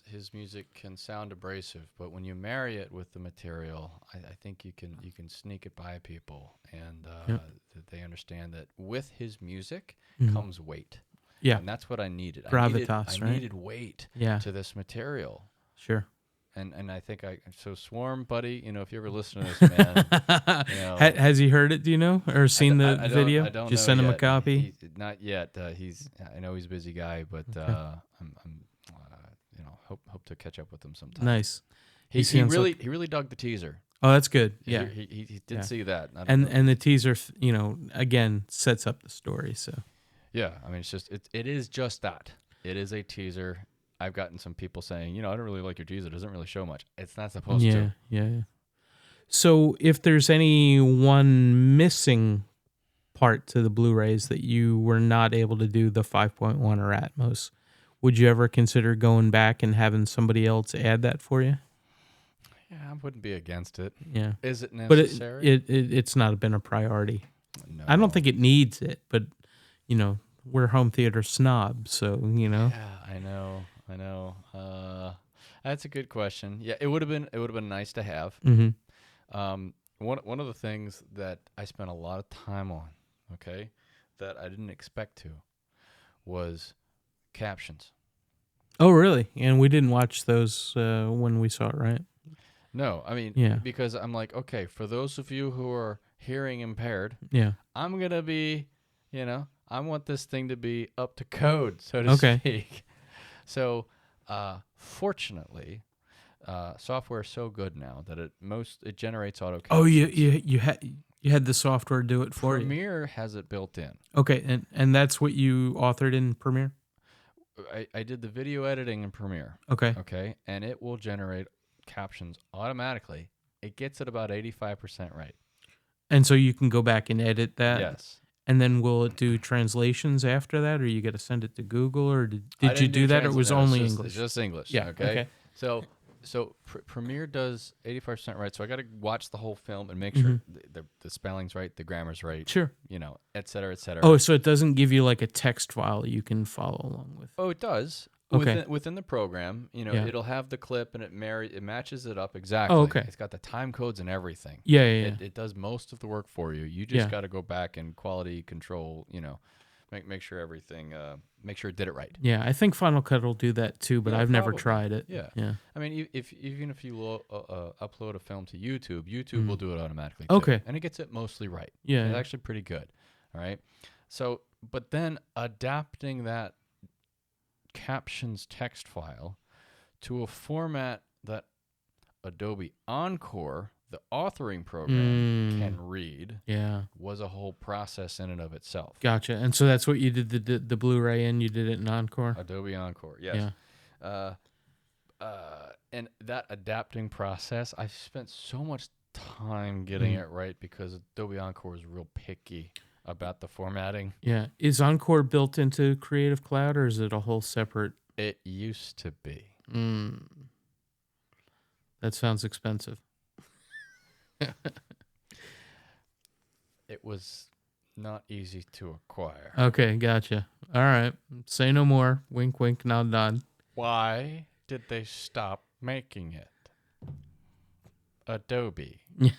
his music can sound abrasive, but when you marry it with the material, I think you can sneak it by people, and that they understand that with his music comes weight. Yeah. And that's what I needed. Gravitas, I right? needed weight to this material. Sure. And I think so Swarm, buddy, if you ever listen to this, man, Has he heard it, do you know? Or seen the video? I don't Did you know send him a yet. copy? Not yet. I know he's a busy guy, but Okay. I'm hope to catch up with him sometime. Nice. He sounds really dug the teaser. Oh, that's good. Yeah. He did see that. And the teaser, again, sets up the story, so. Yeah, I mean, it is just that. It is a teaser. I've gotten some people saying, I don't really like your teaser. It doesn't really show much. It's not supposed to. Yeah. So if there's any one missing part to the Blu-rays that you were not able to do the 5.1 or Atmos, would you ever consider going back and having somebody else add that for you? Yeah, I wouldn't be against it. Yeah. Is it necessary? But it's not been a priority. No. I don't think it needs it, but, we're home theater snobs, so, Yeah, I know. That's a good question. Yeah, it would have been nice to have. Mm-hmm. One of the things that I spent a lot of time on, okay, that I didn't expect to, was captions. Oh, really? And we didn't watch those when we saw it, right? No, I mean, because I'm like, okay, for those of you who are hearing impaired, I'm gonna be, I want this thing to be up to code, so to speak. So, fortunately, software is so good now that it generates auto captions. Oh, you had the software do it for you. Premiere has it built in. Okay, and that's what you authored in Premiere? I did the video editing in Premiere. Okay, and it will generate captions automatically. It gets it about 85% right. And so you can go back and edit that? Yes. And then will it do translations after that, or you got to send it to Google, or did you do that, or it was only English? It's just English. Yeah. Okay. So Premiere does 85% right. So I got to watch the whole film and make sure the spelling's right, the grammar's right. Sure. Et cetera, et cetera. Oh, so it doesn't give you like a text file you can follow along with? Oh, it does. Okay. Within the program, it'll have the clip and it matches it up exactly. Oh, okay. It's got the time codes and everything. Yeah. It does most of the work for you. You just got to go back and quality control, make sure everything, make sure it did it right. Yeah, I think Final Cut will do that too, but I've never tried it. Yeah. I mean, even if you upload a film to YouTube will do it automatically too. Okay. And it gets it mostly right. Yeah. It's actually pretty good. All right. So, but then adapting that captions text file to a format that Adobe Encore, the authoring program, can read was a whole process in and of itself. Gotcha. And so that's what you did the Blu-ray in? You did it in Encore? Adobe Encore, yes. Yeah. And that adapting process, I spent so much time getting it right because Adobe Encore is real picky about the formatting. Yeah. Is Encore built into Creative Cloud, or is it a whole separate? It used to be. That sounds expensive. It was not easy to acquire. Okay, gotcha. All right. Say no more. Wink, wink, nod, nod. Why did they stop making it? Adobe, you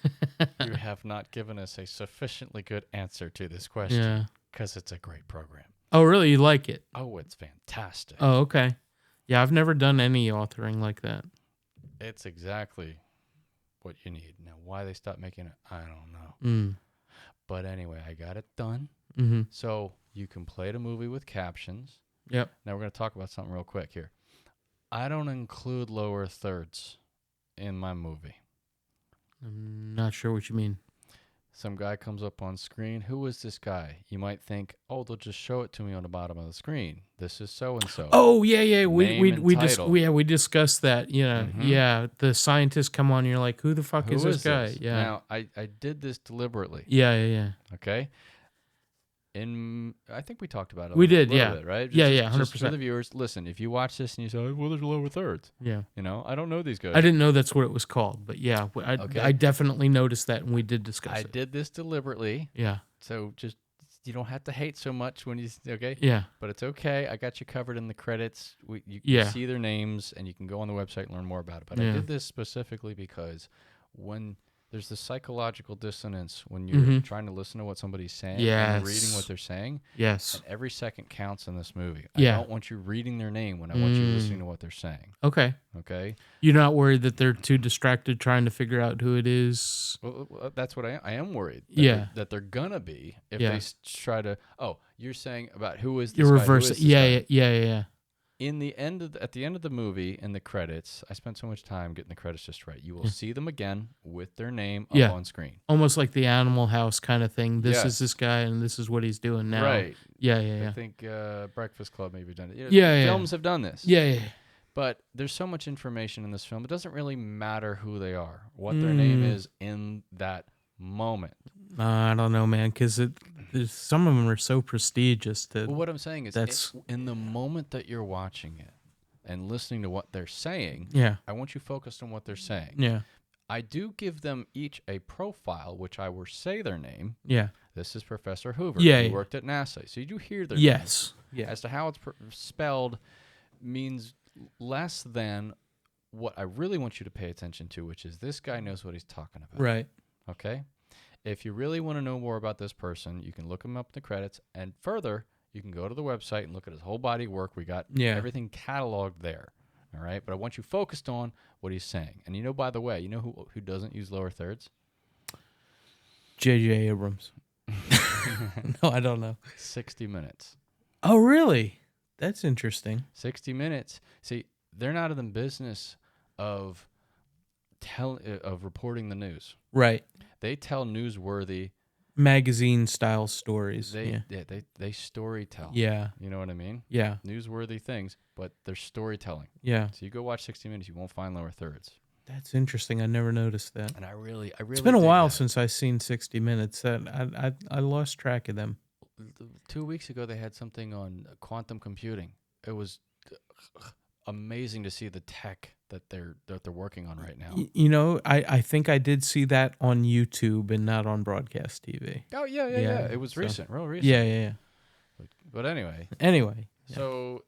have not given us a sufficiently good answer to this question because it's a great program. Oh, really? You like it? Oh, it's fantastic. Oh, okay. Yeah, I've never done any authoring like that. It's exactly what you need. Now, why they stopped making it, I don't know. But anyway, I got it done. So you can play the movie with captions. Yep. Now we're going to talk about something real quick here. I don't include lower thirds in my movie. I'm not sure what you mean. Some guy comes up on screen. Who is this guy? You might think, oh, they'll just show it to me on the bottom of the screen. This is so and so. Oh yeah. We discussed that. Yeah, yeah. The scientists come on. And you're like, who the fuck is this guy? Yeah. Now I did this deliberately. Yeah. Okay. I think we talked about it. We did, bit, right? Yeah, 100%. 100%. For the viewers, listen. If you watch this and you say, well, there's lower thirds. Yeah. I don't know these guys. I didn't know that's what it was called, but yeah, I definitely noticed that, and we did discuss it. I did this deliberately. Yeah. So just you don't have to hate so much when you okay. Yeah. But it's okay. I got you covered in the credits. You Yeah. see their names, and you can go on the website and learn more about it. But I Yeah. did this specifically because when there's this psychological dissonance when you're trying to listen to what somebody's saying and reading what they're saying. Yes. And every second counts in this movie. Yeah. I don't want you reading their name when I want you listening to what they're saying. Okay. Okay? You're not worried that they're too distracted trying to figure out who it is? Well, that's what I am worried. That they're going to be if they try to, you're saying about who is this You're guy? reversing. Yeah. In the end at the end of the movie, in the credits, I spent so much time getting the credits just right. You will see them again with their name up on screen. Almost like the Animal House kind of thing. This is this guy, and this is what he's doing now. Right. Yeah. I think Breakfast Club maybe done it. Films have done this. Yeah. But there's so much information in this film. It doesn't really matter who they are, what their name is in that moment. I don't know, man, because some of them are so prestigious. Well, what I'm saying is, in the moment that you're watching it and listening to what they're saying, I want you focused on what they're saying. Yeah. I do give them each a profile, which I will say their name. Yeah. This is Professor Hoover. Yeah. He worked at NASA. So you do hear their names. Yeah. As to how it's spelled means less than what I really want you to pay attention to, which is this guy knows what he's talking about. Right. Okay? If you really want to know more about this person, you can look him up in the credits. And further, you can go to the website and look at his whole body of work. We got everything cataloged there. All right? But I want you focused on what he's saying. And by the way, who doesn't use lower thirds? J.J. Abrams. No, I don't know. 60 Minutes. Oh, really? That's interesting. 60 Minutes. See, they're not in the business of reporting the news. Right. They tell newsworthy magazine style stories. They story tell. Yeah. You know what I mean? Yeah. Newsworthy things, but they're storytelling. Yeah. So you go watch 60 Minutes, you won't find lower thirds. That's interesting. I never noticed that. And I really it's been a while since I've seen 60 Minutes. I lost track of them. 2 weeks ago, they had something on quantum computing. It was amazing to see the tech that they're working on right now. I think I did see that on YouTube and not on broadcast TV. Oh yeah. It was recent, real recent. Yeah. But anyway. So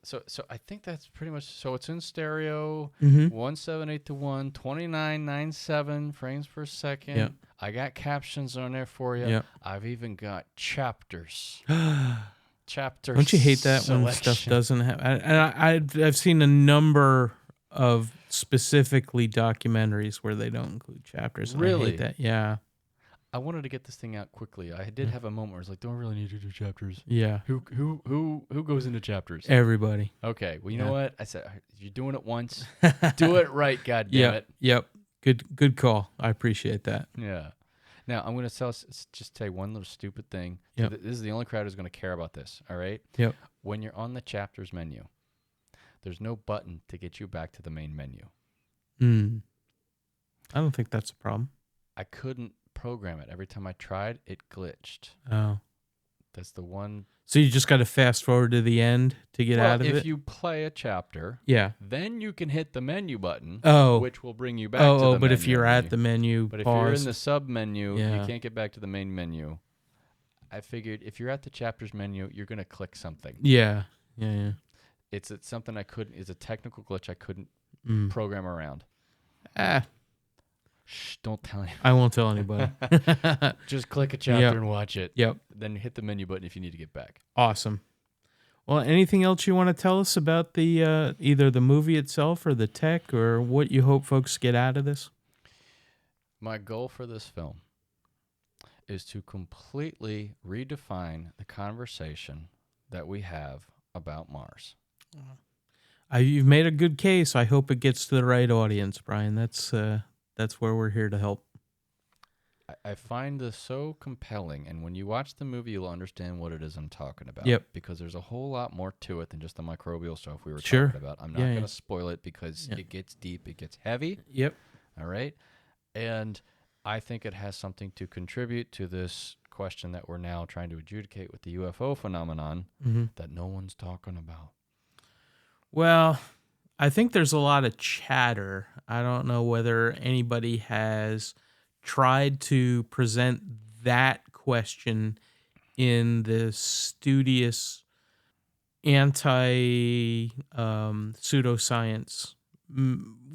I think that's pretty much. So it's in stereo, 178:1, 2997 frames per second. Yep. I got captions on there for you. Yep. I've even got chapters. Chapters. Don't you hate that when stuff doesn't have? I've seen a number of specifically documentaries where they don't include chapters. Really? I hate that. Yeah. I wanted to get this thing out quickly. I did have a moment where I was like, "Don't really need to do chapters." Yeah. Who goes into chapters? Everybody. Okay. Well, you know what? I said, you're doing it once. Do it right, goddammit. Yep. Good call. I appreciate that. Yeah. Now, I'm going to just say one little stupid thing. Yep. So this is the only crowd who's going to care about this, all right? Yep. When you're on the chapters menu, there's no button to get you back to the main menu. I don't think that's a problem. I couldn't program it. Every time I tried, it glitched. Oh. That's the one. So you just got to fast forward to the end to get out of it? If you play a chapter, then you can hit the menu button, which will bring you back to the menu. But if you're at the menu, if you're in the sub menu, you can't get back to the main menu. I figured if you're at the chapters menu, you're going to click something. Yeah. It's something it's a technical glitch I couldn't program around. Shh, don't tell anyone. I won't tell anybody. Just click a chapter and watch it. Yep. Then hit the menu button if you need to get back. Awesome. Well, anything else you want to tell us about the either the movie itself or the tech or what you hope folks get out of this? My goal for this film is to completely redefine the conversation that we have about Mars. You've made a good case. I hope it gets to the right audience, Brian. That's where we're here to help. I find this so compelling, and when you watch the movie, you'll understand what it is I'm talking about. Yep. Because there's a whole lot more to it than just the microbial stuff we were talking about. I'm not going to spoil it because it gets deep, it gets heavy. Yep. All right? And I think it has something to contribute to this question that we're now trying to adjudicate with the UFO phenomenon that no one's talking about. Well, I think there's a lot of chatter. I don't know whether anybody has tried to present that question in the studious anti pseudoscience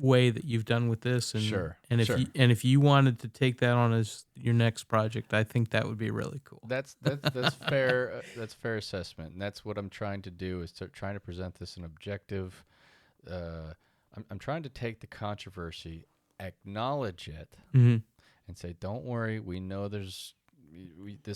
way that you've done with this, and if you wanted to take that on as your next project, I think that would be really cool. That's fair. That's fair assessment, and that's what I'm trying to do, is trying to present this in objective. I'm trying to take the controversy, acknowledge it, and say, don't worry, we know this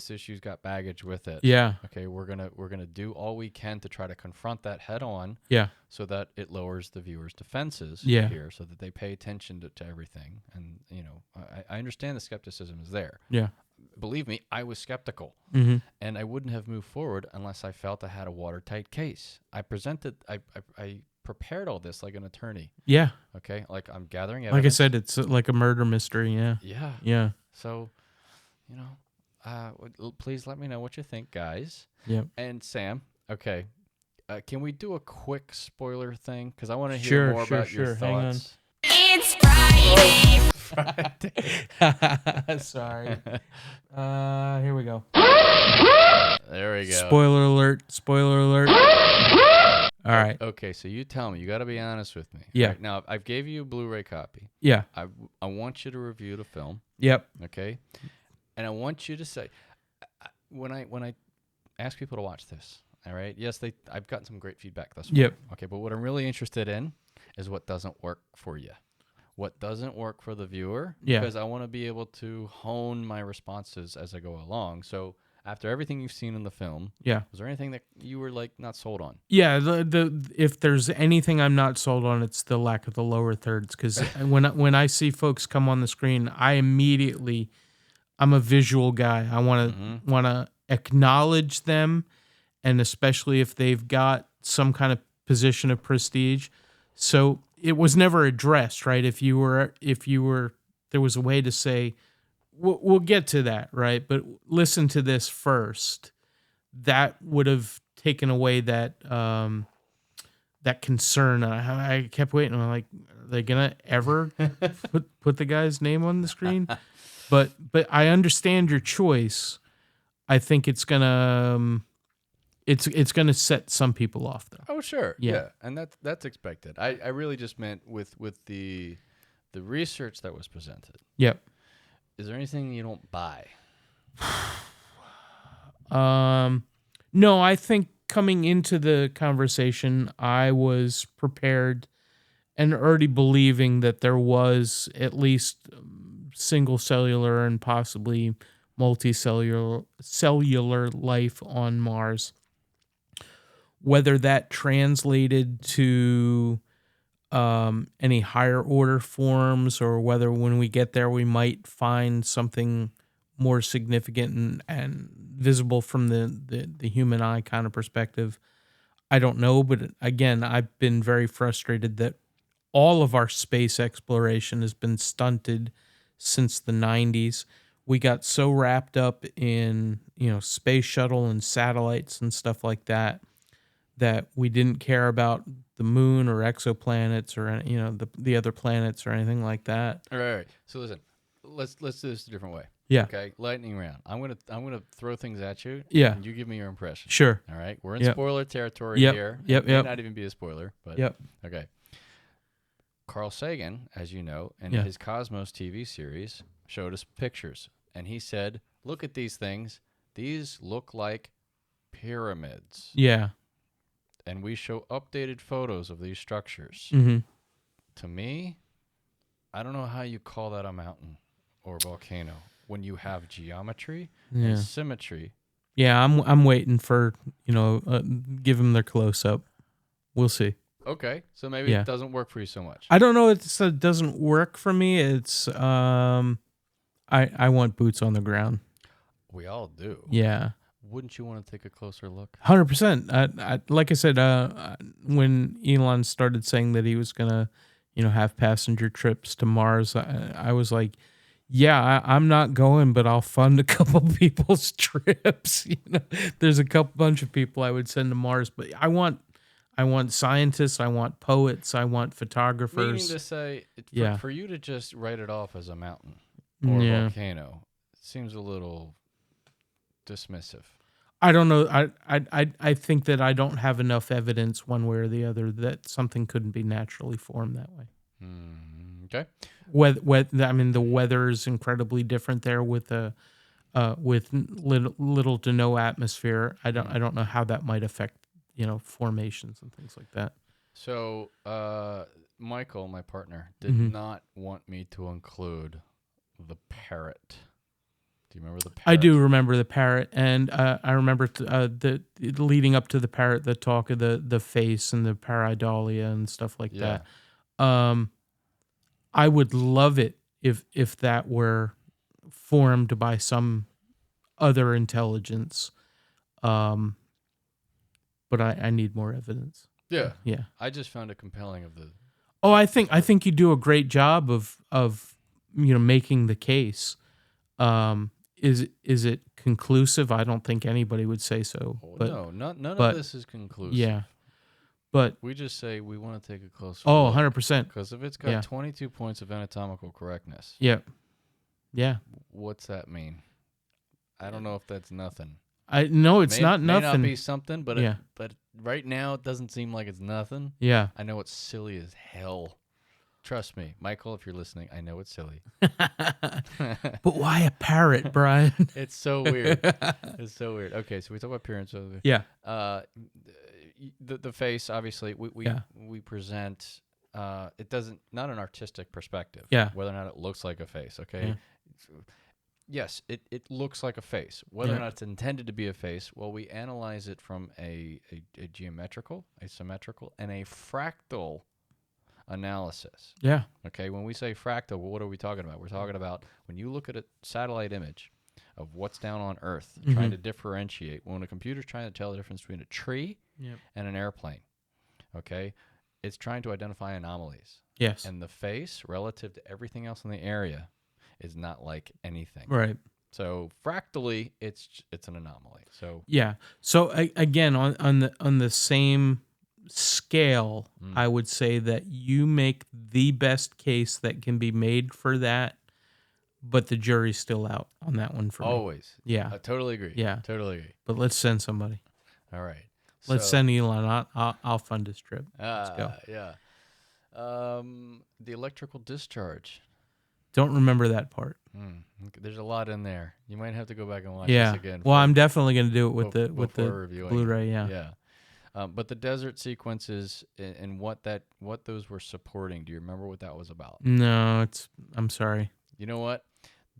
issue's got baggage with it. Yeah. Okay, we're gonna do all we can to try to confront that head on. Yeah. So that it lowers the viewers' defenses here, so that they pay attention to everything. And I understand the skepticism is there. Yeah. Believe me, I was skeptical, and I wouldn't have moved forward unless I felt I had a watertight case. I prepared all this like an attorney. Yeah. Okay, like I'm gathering evidence. Like I said, it's like a murder mystery. Yeah. Yeah. Yeah. So, please let me know what you think, guys. Yep. And Sam, okay, can we do a quick spoiler thing? Because I want to hear more about your thoughts. It's Friday. Friday. Sorry. Here we go. There we go. Spoiler alert. Spoiler alert. All right. Okay, so you tell me. You got to be honest with me. Yeah. Right, now, I've gave you a Blu-ray copy. Yeah. I want you to review the film. Yep. Okay. And I want you to say, when I ask people to watch this, all right, yes, I've gotten some great feedback thus far. Yep. Okay, but what I'm really interested in is what doesn't work for you. What doesn't work for the viewer. Yeah. Because I want to be able to hone my responses as I go along. So after everything you've seen in the film, Yeah. was there anything that you were like not sold on? Yeah. If there's anything I'm not sold on, it's the lack of the lower thirds. Because when I see folks come on the screen, I'm a visual guy. I want to acknowledge them, and especially if they've got some kind of position of prestige. So it was never addressed, right? If you were, there was a way to say, we'll get to that, right? But listen to this first. That would have taken away that that concern. I kept waiting. I'm like, are they gonna ever put the guy's name on the screen? But I understand your choice. I think it's gonna set some people off, though. Oh, sure. Yeah. And that's expected. I really just meant with the research that was presented. Yep. Is there anything you don't buy? No, I think coming into the conversation, I was prepared and already believing that there was at least single cellular and possibly multicellular life on Mars. Whether that translated to any higher order forms, or whether when we get there we might find something more significant and visible from the human eye kind of perspective, I don't know. But again, I've been very frustrated that all of our space exploration has been stunted since the 90s. We got so wrapped up in, space shuttle and satellites and stuff like that we didn't care about the moon or exoplanets or the other planets or anything like that. All right. So listen, let's do this a different way. Yeah. Okay. Lightning round. I'm gonna throw things at you. Yeah. And you give me your impression. Sure. All right. We're in Yep. spoiler territory Yep. here. Yep. It may Yep. not even be a spoiler, but Yep. okay. Carl Sagan, as you know, in Yeah. his Cosmos TV series, showed us pictures, and he said, "Look at these things. These look like pyramids." Yeah. And we show updated photos of these structures. Mm-hmm. To me, I don't know how you call that a mountain or volcano when you have geometry Yeah. and symmetry. Yeah. I'm waiting for give them their close up. We'll see. Okay, so maybe Yeah. it doesn't work for you so much. I don't know. It doesn't work for me. It's I want boots on the ground. We all do. Yeah. Wouldn't you want to take a closer look? 100%. Like I said, when Elon started saying that he was gonna, have passenger trips to Mars, I was like, yeah, I'm not going, but I'll fund a couple people's trips. There's a bunch of people I would send to Mars, but I want scientists, I want poets, I want photographers. Meaning to say, Yeah. for you to just write it off as a mountain or a Yeah. volcano seems a little dismissive. I don't know. I think that I don't have enough evidence one way or the other that something couldn't be naturally formed that way. Okay. I mean, the weather is incredibly different there with little to no atmosphere. I don't know how that might affect formations and things like that. So Michael, my partner, did Mm-hmm. not want me to include the parrot. Do you remember the parrot? I do remember the parrot, and I remember the leading up to the parrot, the talk of the face and the pareidolia and stuff like that. I would love it if that were formed by some other intelligence, but I need more evidence. Yeah. Yeah. I just found it compelling of the. Oh, I think you do a great job of making the case. Is it conclusive? I don't think anybody would say so. But, no, none of this is conclusive. Yeah. But we just say we want to take a closer oh, look. 100%. Because if it's got 22 points of anatomical correctness, yeah. What's that mean? I don't know if that's nothing. I know it's not May nothing. not be something, but Yeah. but right now it doesn't seem like it's nothing. Yeah. I know it's silly as hell. Trust me, Michael, if you're listening, I know it's silly. But why a parrot, Brian? It's so weird. It's so weird. Okay, so we talk about appearance. Yeah. The face, obviously, we present. It doesn't, not an artistic perspective. Yeah. Whether or not it looks like a face. Okay. Yeah. Yes, it looks like a face. Whether or not it's intended to be a face, well, we analyze it from a geometrical, a symmetrical, and a fractal analysis. Yeah. Okay, when we say fractal, what are we talking about? We're talking about when you look at a satellite image of what's down on Earth, trying to differentiate. When a computer's trying to tell the difference between a tree and an airplane, okay, it's trying to identify anomalies. Yes. And the face, relative to everything else in the area, is not like anything. Right. So fractally, it's an anomaly. So yeah. So again, on the same scale, I would say that you make the best case that can be made for that, but the jury's still out on that one for me. always. Yeah. I totally agree. Yeah. Totally agree. But let's send somebody. All right. Let's send Elon. I'll fund his trip. Let's go. Yeah. The electrical discharge. Don't remember that part. There's a lot in there. You might have to go back and watch Yeah. this again. Well, I'm definitely going to do it with before the reviewing. Blu-ray. Yeah. Yeah. But the desert sequences and what those were supporting. Do you remember what that was about? No, I'm sorry. You know what?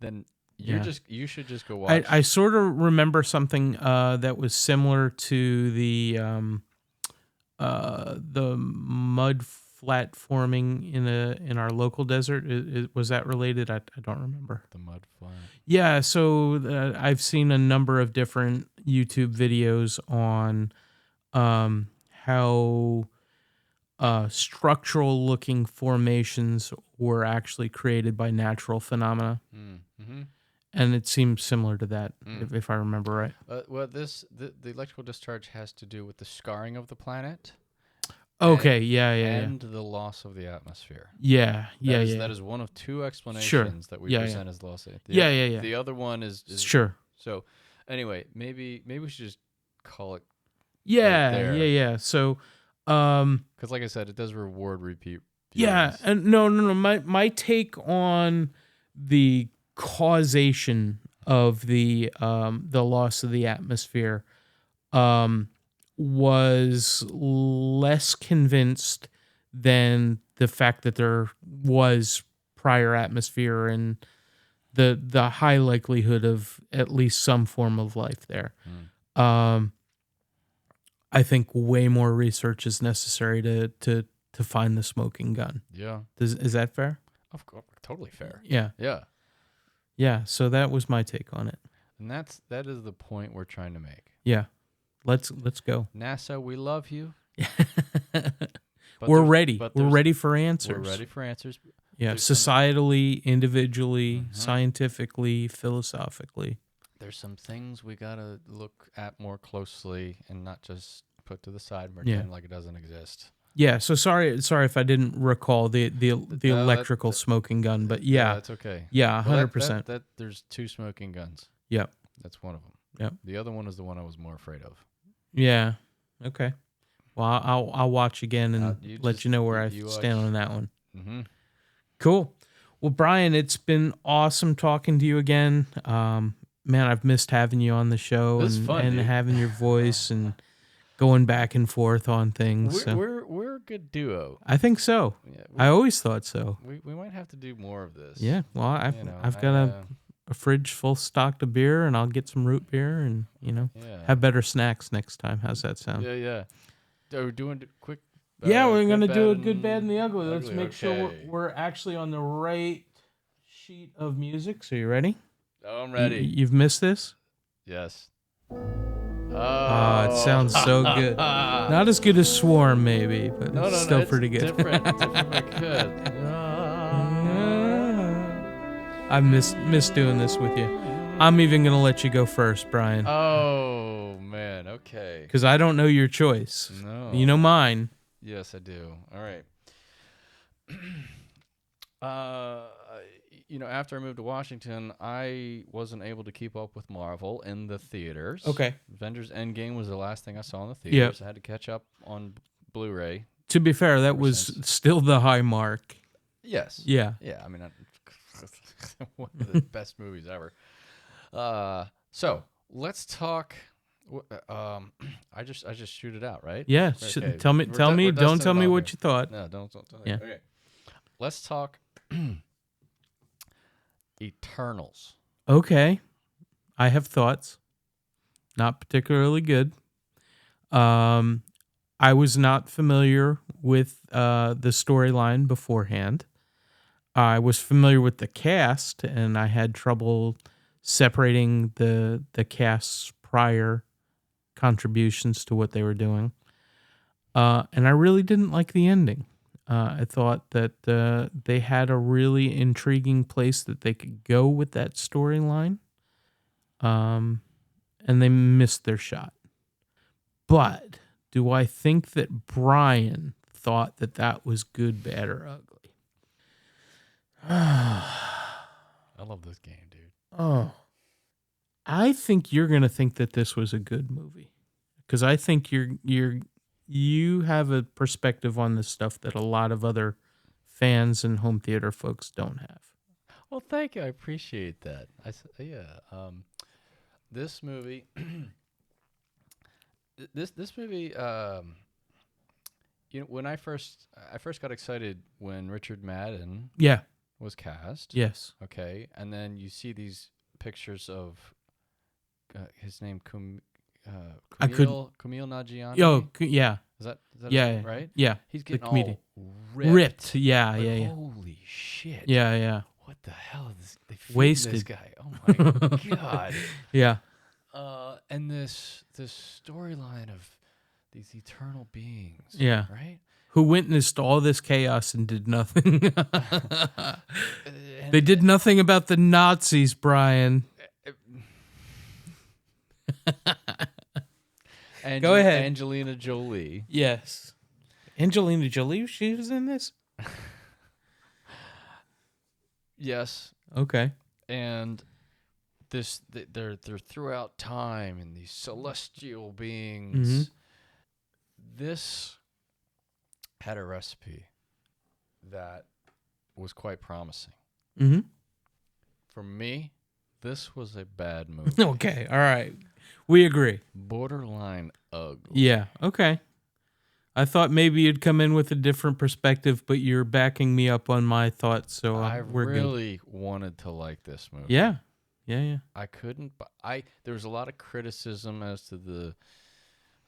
Then you should just go watch. I sort of remember something that was similar to the mud flat forming in our local desert. Was that related? I don't remember. The mud flat. Yeah, so I've seen a number of different YouTube videos on how structural looking formations were actually created by natural phenomena. Mm-hmm. And it seems similar to that, if I remember right. Well, the electrical discharge has to do with the scarring of the planet. Okay, and the loss of the atmosphere. Yeah. That is one of two explanations that we present as loss. The other one is sure. So, anyway, maybe we should just call it. Yeah. So, because like I said, it does reward repeat viewings. Yeah, and no. My take on the causation of the loss of the atmosphere was less convinced than the fact that there was prior atmosphere and the high likelihood of at least some form of life there. I think way more research is necessary to find the smoking gun. Yeah. Is that fair? Of course, totally fair. Yeah. Yeah, so that was my take on it. And that is the point we're trying to make. Yeah. Let's go. NASA, we love you. We're ready. We're ready for answers. We're ready for answers. Yeah, societally, individually, scientifically, philosophically. There's some things we got to look at more closely and not just put to the side and pretend like it doesn't exist. Yeah, so sorry if I didn't recall the electrical smoking gun, but yeah. That's okay. Yeah, 100%. That there's two smoking guns. Yep. That's one of them. Yep. The other one is the one I was more afraid of. Yeah. Okay. Well, I'll watch again and let you know where I stand on that one. Mm-hmm. Cool. Well, Brian, it's been awesome talking to you again. Man, I've missed having you on the show and having your voice and going back and forth on things. We're a good duo. I think so. Yeah, I always thought so. We might have to do more of this. Yeah. Well, I've got a fridge full stocked of beer, and I'll get some root beer, and have better snacks next time. How's that sound? Yeah. So we're doing quick. Yeah, we're gonna do a good, bad, and the ugly. Let's make sure we're actually on the right sheet of music. So you ready? Oh, I'm ready. You've missed this? Yes. Oh, it sounds so good. Not as good as Swarm, maybe, but it's still pretty good. Different. But good. I miss doing this with you. I'm even gonna let you go first, Brian. Oh man, okay. Because I don't know your choice. No. You know mine. Yes, I do. All right. After I moved to Washington, I wasn't able to keep up with Marvel in the theaters. Okay. Avengers Endgame was the last thing I saw in the theaters. Yep. I had to catch up on Blu-ray. To be fair, that was still the high mark. Yes. Yeah. Yeah, I mean, one of the best movies ever. So let's talk. I just shoot it out, right? Yeah. Okay. Tell me. Don't tell me what you thought. No, don't tell me. Yeah. Okay. Let's talk Eternals. Okay. I have thoughts. Not particularly good. I was not familiar with the storyline beforehand. I was familiar with the cast, and I had trouble separating the cast's prior contributions to what they were doing. And I really didn't like the ending. I thought that they had a really intriguing place that they could go with that storyline, and they missed their shot. But do I think that Brian thought that was good, bad, or ugly? I love this game, dude. Oh, I think you're gonna think that this was a good movie, because I think you have a perspective on this stuff that a lot of other fans and home theater folks don't have. Well, thank you. I appreciate that. This movie, this movie. When I first got excited when Richard Madden was cast. Yes. Okay, and then you see these pictures of his name Kumail Nanjiani. Oh, yeah. Is that right? Yeah. He's getting all ripped. Yeah, like, yeah. Holy shit. Yeah. What the hell is they feeding Wasted. this guy? Oh my god. Yeah. And this storyline of these eternal beings. Yeah. Right? Who witnessed all this chaos and did nothing. They did nothing about the Nazis, Brian. Go ahead. Angelina Jolie. Yes. Angelina Jolie, she was in this? Yes. Okay. And they're throughout time, and these celestial beings. Mm-hmm. This had a recipe that was quite promising. Mm-hmm. For me, this was a bad movie. Okay. All right. We agree. Borderline ugly. Yeah. Okay. I thought maybe you'd come in with a different perspective, but you're backing me up on my thoughts, so we're good. I really wanted to like this movie. Yeah. I couldn't, but there was a lot of criticism as to the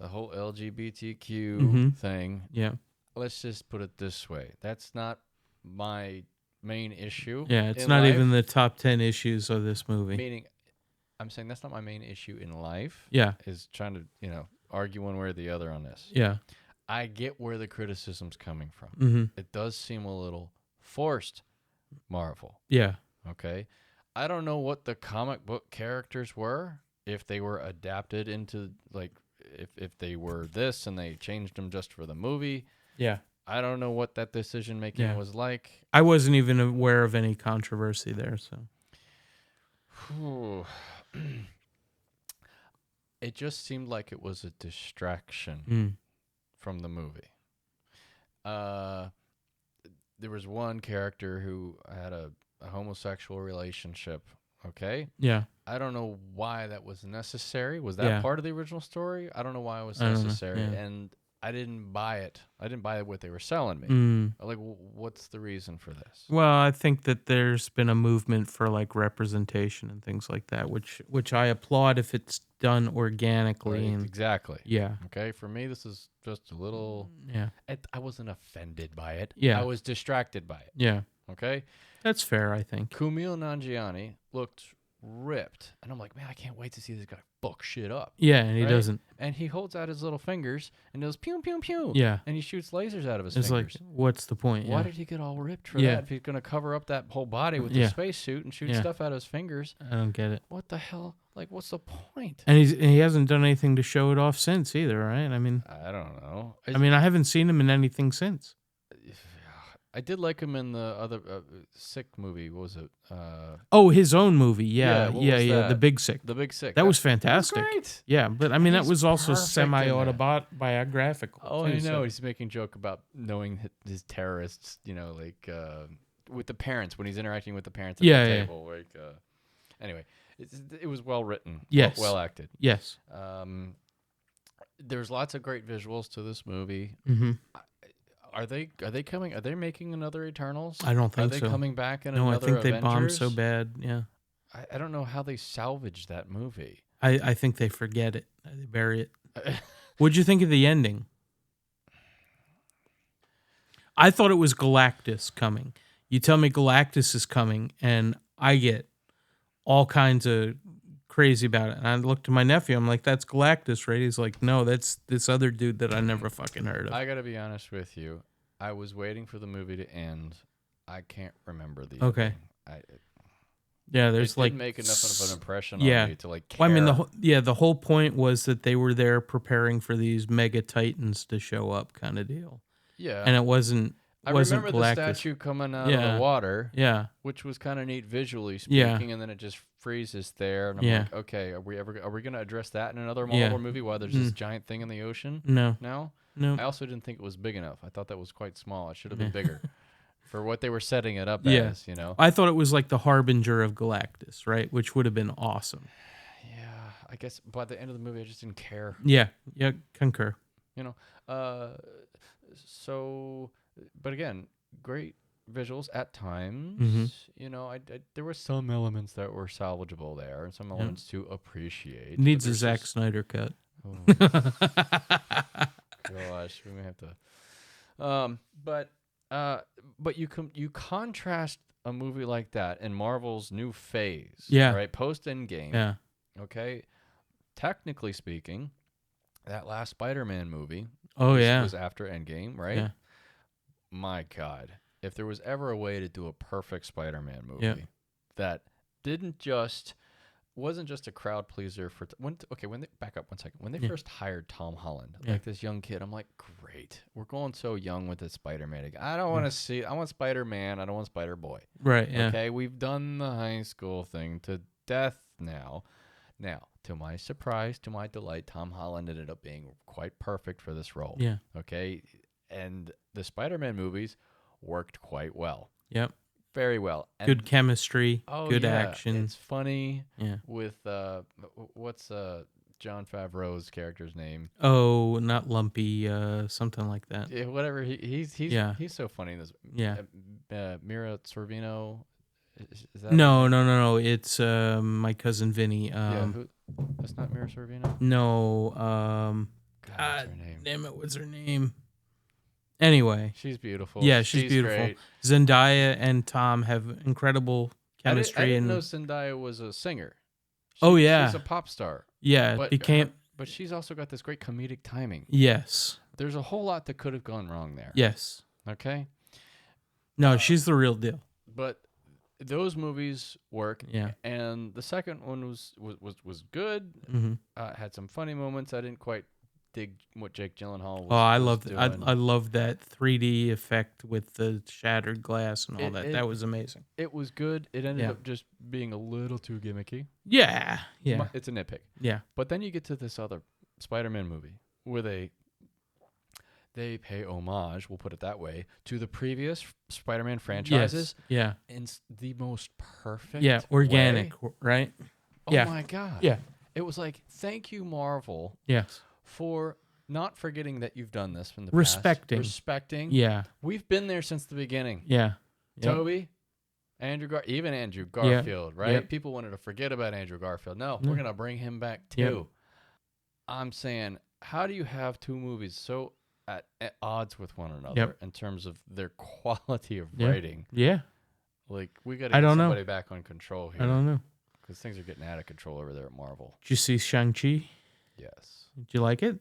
whole LGBTQ thing. Yeah. Let's just put it this way. That's not my main issue. Yeah, it's not even the top 10 issues of this movie. Meaning, I'm saying that's not my main issue in life. Yeah. Is trying to, argue one way or the other on this. Yeah. I get where the criticism's coming from. Mm-hmm. It does seem a little forced, Marvel. Yeah. Okay. I don't know what the comic book characters were, if they were adapted into, like, if they were this and they changed them just for the movie. Yeah. I don't know what that decision making was like. I wasn't even aware of any controversy there, so. it just seemed like it was a distraction from the movie. There was one character who had a homosexual relationship. Okay. Yeah. I don't know why that was necessary. Was that part of the original story? I don't know why it was necessary. And I didn't buy it. I didn't buy what they were selling me. Like, what's the reason for this? Well, I think that there's been a movement for like representation and things like that, which I applaud if it's done organically. Right, and exactly. Yeah. Okay. For me, this is just a little. Yeah. I wasn't offended by it. Yeah. I was distracted by it. Yeah. Okay. That's fair, I think. Kumail Nanjiani looked ripped, and I'm like, man, I can't wait to see this guy fuck shit up. Yeah, and he right? doesn't. And he holds out his little fingers and goes pew pew pew. Yeah. And he shoots lasers out of his It's fingers. like, what's the point? Why Yeah. did he get all ripped for Yeah. that? If he's gonna cover up that whole body with the spacesuit and shoot stuff out of his fingers, I don't get it. what the hell? Like, what's the point? And he hasn't done anything to show it off since either, right? I mean, I don't know. I haven't seen him in anything since. I did like him in the other Sick movie. What was it? Oh, his own movie. Yeah, what yeah, was yeah. that? The Big Sick. The Big Sick. That was fantastic. Great. Yeah, but I mean, that He's was also perfect in that. semi-autobiographical. Oh, too, I know. so- He's making joke about knowing his terrorists, like with the parents when he's interacting with the parents at the table. Like, anyway, it was well written. Yes. Well acted. Yes. There's lots of great visuals to this movie. Mm-hmm. Are they coming? Are they making another Eternals? I don't think so. Are so. they coming back in No, I another think they Avengers? bombed so bad. Yeah. I don't know how they salvaged that movie. I think they forget it. They bury it. What'd you think of the ending? I thought it was Galactus coming. You tell me Galactus is coming, and I get all kinds of crazy about it. And I looked to my nephew. I'm like, "That's Galactus, right?" He's like, "No, that's this other dude that I never fucking heard of." I gotta be honest with you. I was waiting for the movie to end. I can't remember the Okay. ending. Yeah, there's it like didn't make enough of an impression yeah. on me to like care. Well, I mean, the whole point was that they were there preparing for these mega titans to show up, kind of deal. Yeah, And it wasn't. I wasn't remember the Galactus. statue coming out of the water. Yeah. Which was kind of neat visually Yeah. speaking, and then it just freezes there, and I'm Yeah. like, okay, are we gonna address that in another Marvel movie? Why there's this giant thing in the ocean? No. No. No. I also didn't think it was big enough. I thought that was quite small. It should have been bigger for what they were setting it up Yeah. as. I thought it was like the harbinger of Galactus, right? Which would have been awesome. Yeah, I guess by the end of the movie, I just didn't care. Yeah. Yeah. Concur. So, but again, great visuals at times. Mm-hmm. There were some elements that were salvageable there, and some elements to appreciate. Needs but a there's Zack just- Snyder cut. Oh, gosh, we may have to. But you contrast a movie like that in Marvel's new phase. Yeah. Right. Post Endgame. Yeah. Okay. Technically speaking, that last Spider-Man movie. Oh, yeah. Was after Endgame, right? Yeah. My God, if there was ever a way to do a perfect Spider-Man movie that wasn't just a crowd pleaser for when they back up 1 second, when they first hired Tom Holland, like this young kid, I'm like, great, we're going so young with this Spider-Man. I don't want to see. I want Spider-Man. I don't want Spider-Boy. Right. Yeah. Okay, we've done the high school thing to death now. Now, to my surprise, to my delight, Tom Holland ended up being quite perfect for this role. Yeah. Okay, and the Spider-Man movies worked quite well. Yep. Very well. And Good chemistry. Good action. It's funny. Yeah. With what's Jon Favreau's character's name? Oh, not Lumpy. Something like that. Yeah, whatever. He's he's so funny in this. Yeah. Mira Sorvino. Is that No. It's my cousin Vinny. that's not Mira Sorvino. No. God, what's her name? Damn it, what's her name? Anyway. She's beautiful. Yeah, she's beautiful. Great. Zendaya and Tom have incredible chemistry. I didn't know Zendaya was a singer. She's a pop star. Yeah, but she's also got this great comedic timing. Yes. There's a whole lot that could have gone wrong there. Yes. Okay. No, she's the real deal. But those movies work. Yeah. And the second one was good. Mm-hmm. Had some funny moments. I didn't quite dig what Jake Gyllenhaal was. Oh, I was love doing. I love that 3D effect with the shattered glass and all that. It- That was amazing. It was good. It ended Yeah. up just being a little too gimmicky. Yeah, yeah, It's a nitpick. yeah. But then you get to this other Spider-Man movie where they pay homage, we'll put it that way, to the previous Spider-Man franchises Yeah, in the most perfect yeah. Organic, way. right? Oh Yeah. my God. Yeah, It was like, thank you, Marvel, yes. for not forgetting that you've done this from the Respecting. past. Respecting. Yeah, We've been there since the beginning. yeah. Yep. Toby, even Andrew Garfield, right? Yep. People wanted to forget about Andrew Garfield. No, No. we're going to bring him back too. Yep. I'm saying, how do you have two movies so at odds with one another Yep. in terms of their quality of Yeah. writing? Yeah, Like, we got to I get don't know. somebody back on control here. I don't know. Because things are getting out of control over there at Marvel. Did you see Shang-Chi? Yes. Did you like it?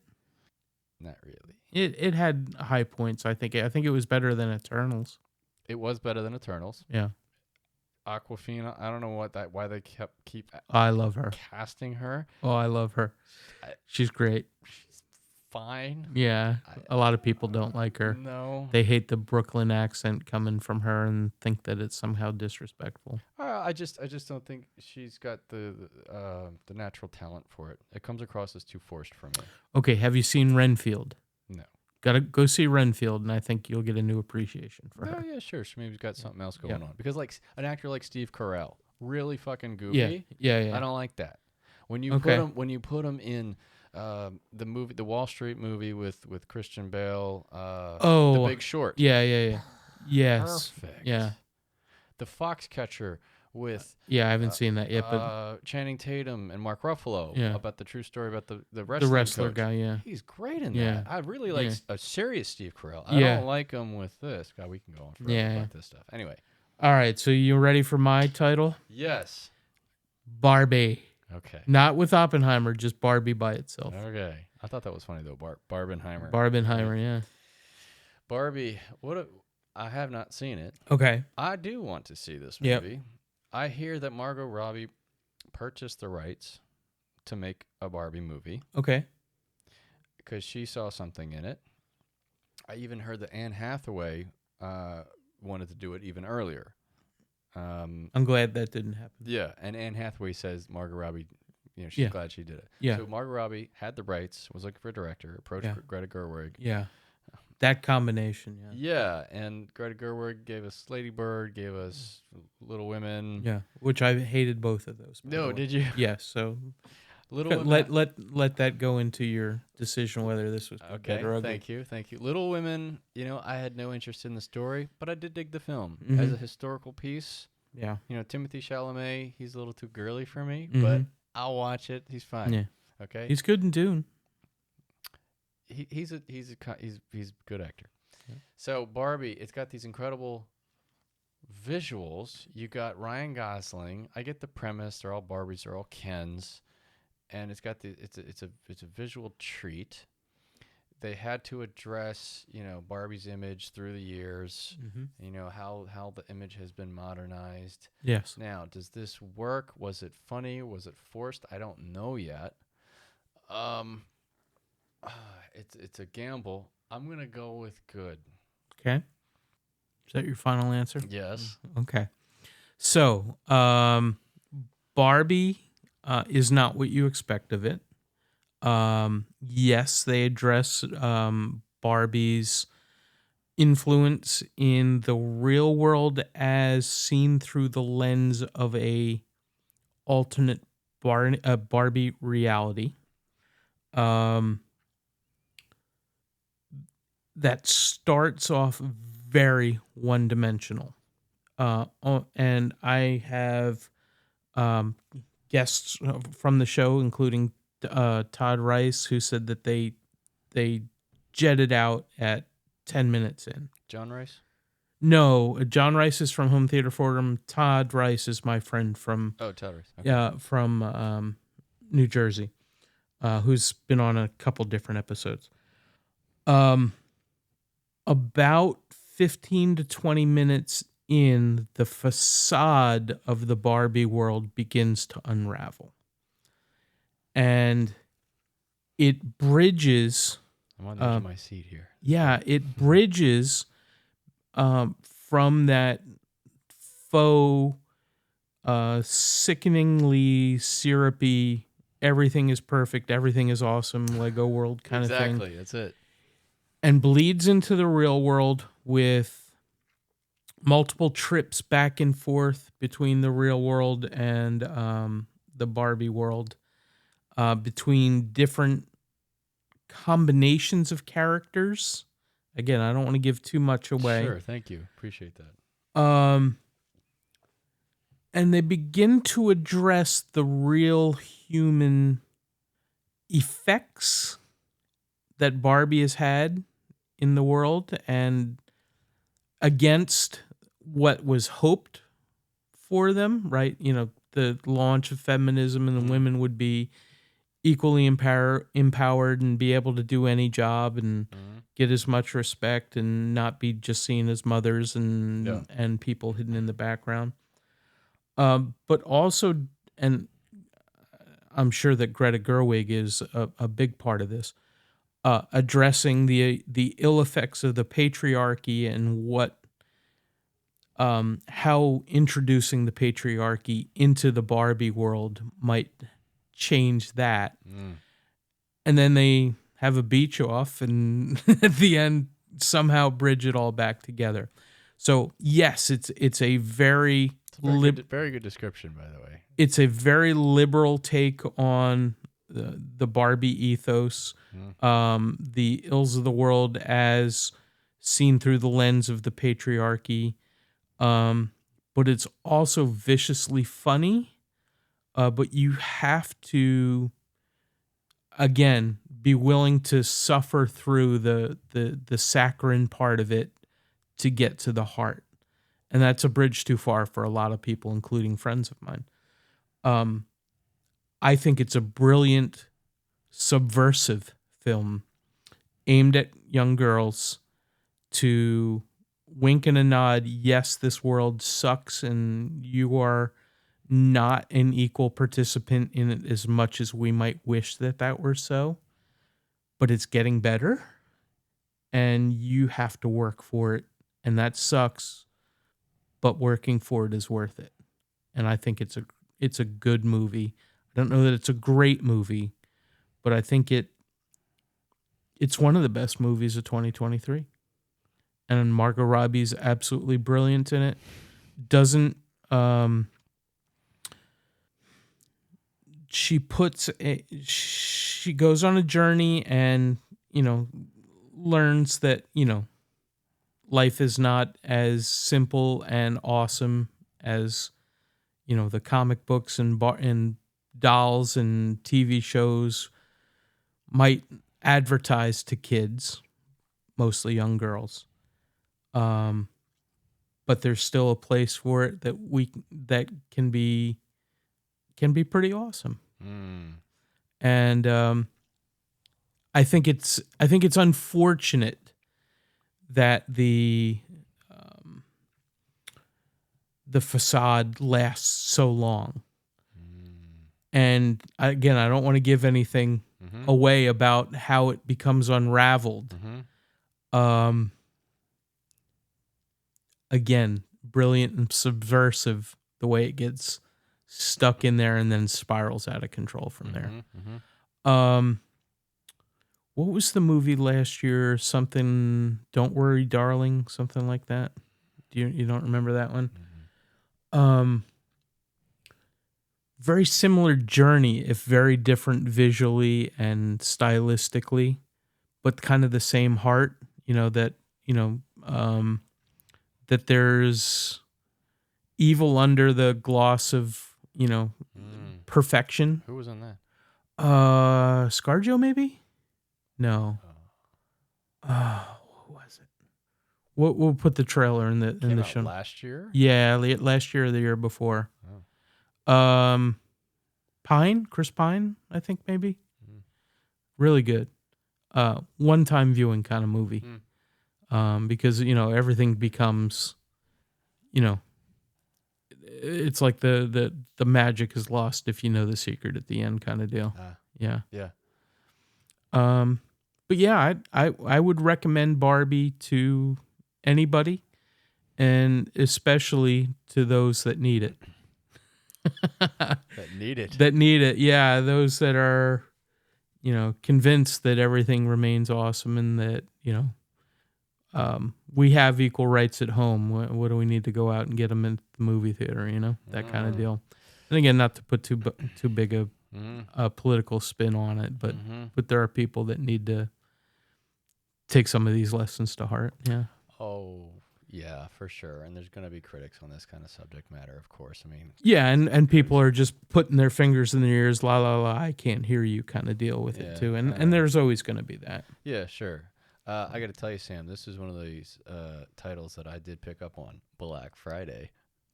Not really. It had high points. I think it was better than Eternals. It was better than Eternals. Yeah, Aquafina, I don't know why they keep I love her. casting her. Oh, I love her. She's great. She's fine. Yeah, a lot of people don't like her. No. They hate the Brooklyn accent coming from her and think that it's somehow disrespectful. I just don't think she's got the natural talent for it. It comes across as too forced for me. Okay, have you seen Renfield? No. Gotta go see Renfield, and I think you'll get a new appreciation for Oh her. yeah, sure. She maybe's got something else going Yeah. on. Because like an actor like Steve Carell, really fucking goofy. Yeah, yeah, yeah. I don't like that. When you Okay. put him in the Wall Street movie with Christian Bale, Oh, The Big Short. Yeah, yeah, yeah. Yes. Perfect. Yeah. The Foxcatcher with Yeah, I haven't seen that yet, but Channing Tatum and Mark Ruffalo Yeah. about the true story about the the wrestler wrestler guy, yeah. He's great in Yeah. that. I really like Yeah. a serious Steve Carell. I Yeah. don't like him with this. God, we can go on forever Yeah. about this stuff. Anyway. All right, so you ready for my title? Yes. Barbie. Okay. Not with Oppenheimer, just Barbie by itself. Okay. I thought that was funny though. Barbenheimer. Barbenheimer, yeah. Barbie. I have not seen it. Okay. I do want to see this Yep. movie. I hear that Margot Robbie purchased the rights to make a Barbie movie Okay. because she saw something in it. I even heard that Anne Hathaway wanted to do it even earlier. I'm glad that didn't happen. Yeah, and Anne Hathaway says Margot Robbie, she's Yeah. glad she did it. Yeah. So Margot Robbie had the rights, was looking for a director, approached Yeah. Greta Gerwig. Yeah. That combination, yeah. Yeah, and Greta Gerwig gave us Lady Bird, gave us Little Women. Yeah. Which I hated both of those. by the No, way. did you? Yes, so Little Women. let that go into your decision whether this was Okay, good or ugly. thank you. Little Women, I had no interest in the story, but I did dig the film. Mhm. As a historical piece, Yeah. Timothy Chalamet, he's a little too girly for me, Mhm. but I'll watch it. He's fine. Yeah. Okay? He's good in Dune. He's a good actor. Yeah. So Barbie, it's got these incredible visuals. You got Ryan Gosling. I get the premise. They're all Barbies. They're all Kens, and it's got it's a visual treat. They had to address Barbie's image through the years. Mm-hmm. How the image has been modernized. Yes. Now, does this work? Was it funny? Was it forced? I don't know yet. It's a gamble. I'm gonna go with good. Okay. Is that your final answer? Yes. Okay. So, Barbie is not what you expect of it. Yes, they address Barbie's influence in the real world as seen through the lens of a alternate Barbie reality. That starts off very one-dimensional. And I have guests from the show, including Todd Rice, who said that they jetted out at 10 minutes in. John Rice? No, John Rice is from Home Theater Forum. Todd Rice is my friend from Oh, Todd Rice. Okay. from New Jersey, who's been on a couple different episodes. About 15 to 20 minutes in, the facade of the Barbie world begins to unravel. And it bridges. I'm on the edge of my seat here. Yeah, it bridges from that faux, sickeningly syrupy, everything is perfect, everything is awesome, Lego world kind of thing. Exactly, that's it. And bleeds into the real world with multiple trips back and forth between the real world and the Barbie world, between different combinations of characters. Again, I don't want to give too much away. Sure, thank you. Appreciate that. And they begin to address the real human effects that Barbie has had in the world and against what was hoped for them, right? You know, the launch of feminism and the women would be equally empowered and be able to do any job and get as much respect and not be just seen as mothers and people hidden in the background. But also, and I'm sure that Greta Gerwig is a big part of this, addressing the ill effects of the patriarchy and how introducing the patriarchy into the Barbie world might change that. And then they have a beach off and at the end somehow bridge it all back together. So yes, it's a very very good description, by the way. It's a very liberal take on the Barbie ethos, the ills of the world as seen through the lens of the patriarchy. But it's also viciously funny. But you have to, again, be willing to suffer through the saccharine part of it to get to the heart. And that's a bridge too far for a lot of people, including friends of mine. I think it's a brilliant, subversive film aimed at young girls to wink and a nod. Yes, this world sucks and you are not an equal participant in it as much as we might wish that were so, but it's getting better and you have to work for it. And that sucks, but working for it is worth it. And I think it's a good movie. I don't know that it's a great movie, but I think it's one of the best movies of 2023. And Margot Robbie's absolutely brilliant in it. She goes on a journey and, learns that, life is not as simple and awesome as, the comic books and dolls and TV shows might advertise to kids, mostly young girls. But there's still a place for it that can be pretty awesome. And I think it's unfortunate that the facade lasts so long. And again, I don't want to give anything away about how it becomes unraveled. Again, brilliant and subversive the way it gets stuck in there and then spirals out of control from there. What was the movie last year? Something, Don't Worry, Darling, something like that. You don't remember that one? Very similar journey, if very different visually and stylistically, but kind of the same heart. That there's evil under the gloss of perfection. Who was on that? ScarJo maybe? No. What was it? We'll put the trailer in the show. Last year? Yeah, last year or the year before. Pine, Chris Pine, I think maybe. Really good. One-time viewing kind of movie. Because everything becomes, it's like the magic is lost if you know the secret at the end kind of deal. Yeah. But yeah, I would recommend Barbie to anybody, and especially to those that need it. That need it. That need it, yeah. Those that are, convinced that everything remains awesome and that, we have equal rights at home. What do we need to go out and get them in the movie theater, that kind of deal. And again, not to put too big a political spin on it, but there are people that need to take some of these lessons to heart. Yeah. Oh, yeah, for sure. And there's going to be critics on this kind of subject matter, of course. I mean, yeah, and people are just putting their fingers in their ears, la la la, I can't hear you, kind of deal with it too. And there's always going to be that. Yeah, sure. I got to tell you, Sam, this is one of these titles that I did pick up on Black Friday.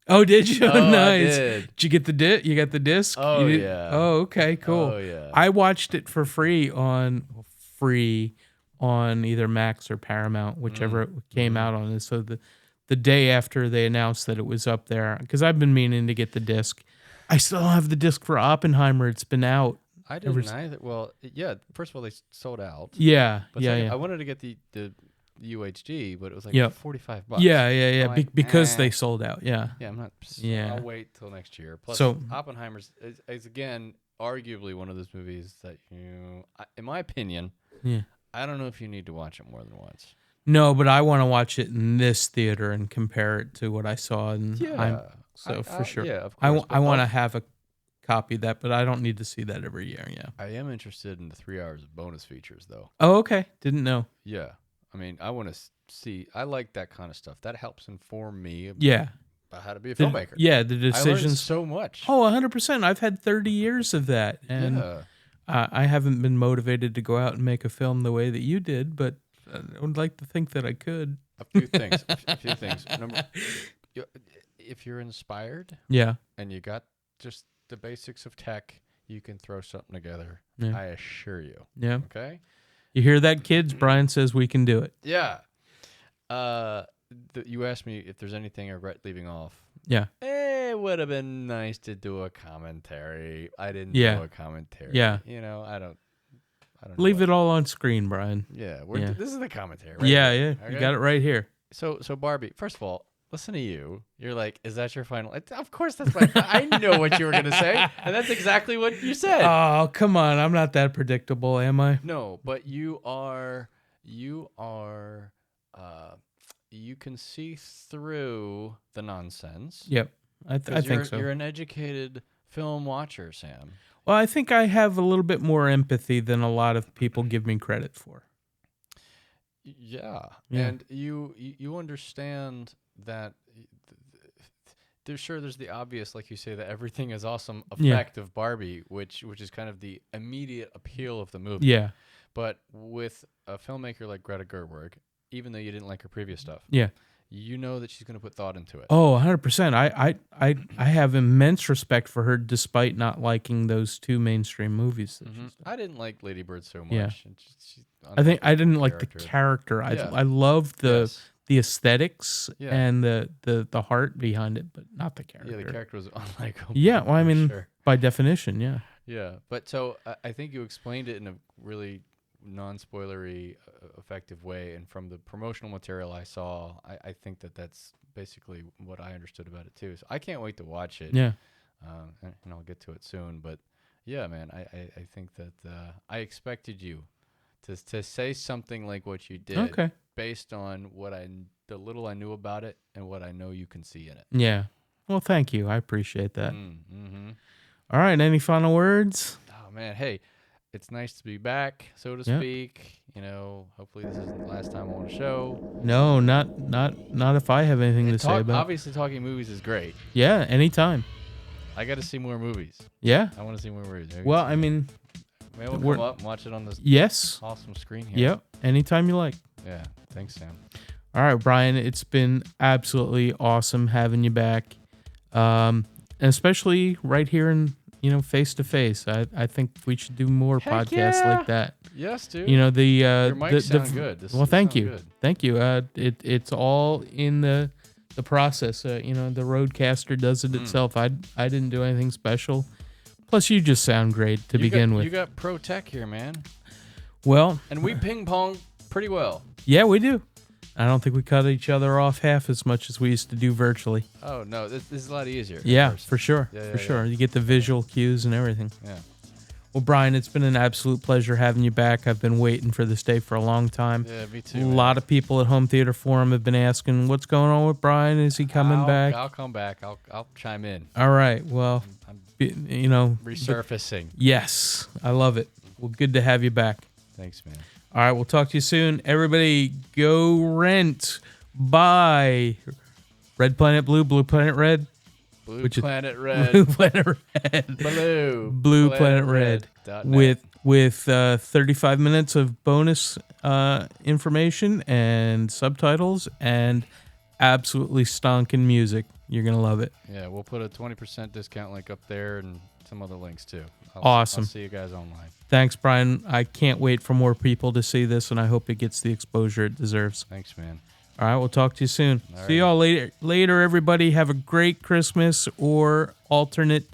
Oh, did you? Oh, Nice. I did. Did you get the disc? You got the disc? Oh, yeah. Oh, okay, cool. Oh, yeah. I watched it for free on either Max or Paramount, whichever it came out on. And so the day after they announced that it was up there, because I've been meaning to get the disc. I still don't have the disc for Oppenheimer. It's been out. I didn't either. Well, yeah, first of all, they sold out. Yeah, But yeah, second, yeah. I wanted to get the UHD, but it was like Yep. $45. Yeah. I'm like, Because they sold out. Yeah. Yeah, I'm not. Yeah. I'll wait till next year. Plus, So- Oppenheimer's is again arguably one of those movies that in my opinion, Yeah. I don't know if you need to watch it more than once. No, but I want to watch it in this theater and compare it to what I saw. And for sure. Yeah, of I course. but want to have a copy of that, but I don't need to see that every year. Yeah. I am interested in the 3 hours of bonus features, though. Oh, okay. Didn't know. Yeah, I mean, I want to see. I like that kind of stuff. That helps inform me Yeah. about how to be a filmmaker. The I learned decisions. so much. Oh, 100%. I've had 30 years of that. And yeah. I haven't been motivated to go out and make a film the way that you did, but I would like to think that I could. A few things. If you're inspired, Yeah. and you got just the basics of tech, you can throw something together. Yeah. I assure you. Yeah. Okay. You hear that, kids? Brian says we can do it. Yeah. You asked me if there's anything I regret leaving off. Yeah. It would have been nice to do a commentary. I didn't Yeah. do a commentary. Yeah. I don't. Leave it all on screen, Brian. Yeah. Yeah. This is the commentary. Right Yeah, here, yeah. okay? You got it right here. So Barbie. First of all, listen to you. You're like, is that your final? Of course, that's my. I know what you were gonna say, and that's exactly what you said. Oh, come on. I'm not that predictable, am I? No, but you are. You can see through the nonsense. Yep. I 'Cause think so. You're an educated film watcher, Sam. Well, I think I have a little bit more empathy than a lot of people give me credit for. Yeah. Yeah. And you understand that there's the obvious, like you say, that everything is awesome effect of Barbie, which is kind of the immediate appeal of the movie. Yeah. But with a filmmaker like Greta Gerwig, even though you didn't like her previous stuff, Yeah. you know that she's going to put thought into it. Oh, 100%. I have immense respect for her despite not liking those two mainstream movies that she's done. I didn't like Lady Bird so much. Yeah. And she's I think I didn't like the character. Yeah. I loved the aesthetics Yeah. and the heart behind it, but not the character. Yeah, the character was unlikable. Yeah, well, I for mean, sure. by definition, yeah. Yeah, but so I think you explained it in a really non-spoilery, effective way. And from the promotional material I saw, I think that's basically what I understood about it too. So I can't wait to watch it. Yeah. And I'll get to it soon. But yeah, man, I think that I expected you to say something like what you did, Okay. based on the little I knew about it and what I know you can see in it. Yeah. Well, thank you. I appreciate that. Mm-hmm. All right. Any final words? Oh man, hey, it's nice to be back, so to Yeah. speak. Hopefully this isn't the last time I'm on a show. No, not if I have anything to say about it. Obviously, talking movies is great. Yeah, anytime. I got to see more movies. Yeah. I want to see more movies. Well, I mean, maybe we'll we're- come up and watch it on this yes. awesome screen here. Yep. Anytime you like. Yeah. Thanks, Sam. All right, Brian, it's been absolutely awesome having you back. And especially right here in, face to face. I think we should do more Heck podcasts yeah. like that. Yes, dude. Your mics sound good. Well, thank sound you. good. Thank you. It's all in the process. The Rodecaster does it itself. I didn't do anything special. Plus, you just sound great to begin with. You got pro tech here, man. Well, And we ping pong pretty well. yeah, we do. I don't think we cut each other off half as much as we used to do virtually. Oh, no, this is a lot easier. in Yeah, person. for sure. Yeah, For sure. You get the visual cues and everything. Yeah. Well, Brian, it's been an absolute pleasure having you back. I've been waiting for this day for a long time. Yeah, me too. A man. lot of people at Home Theater Forum have been asking, what's going on with Brian? Is he coming back? I'll come back. I'll chime in. All right. Well, I'm you know. resurfacing. Yes. I love it. Well, good to have you back. Thanks, man. All right. We'll talk to you soon. Everybody go rent, buy Red Planet Blue, Blue Planet Red. Blue Which is- Planet Red. Blue Planet Red. Blue Planet Red. With 35 minutes of bonus information and subtitles and absolutely stonking music. You're gonna love it. Yeah, we'll put a 20% discount link up there and some other links too. Awesome. I'll see you guys online. Thanks, Brian. I can't wait for more people to see this, and I hope it gets the exposure it deserves. Thanks, man. All right, we'll talk to you soon. All See y'all later. Later, everybody. Have a great Christmas or alternate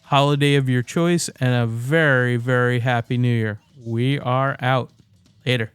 holiday of your choice, and a very, very happy New Year. We are out. Later.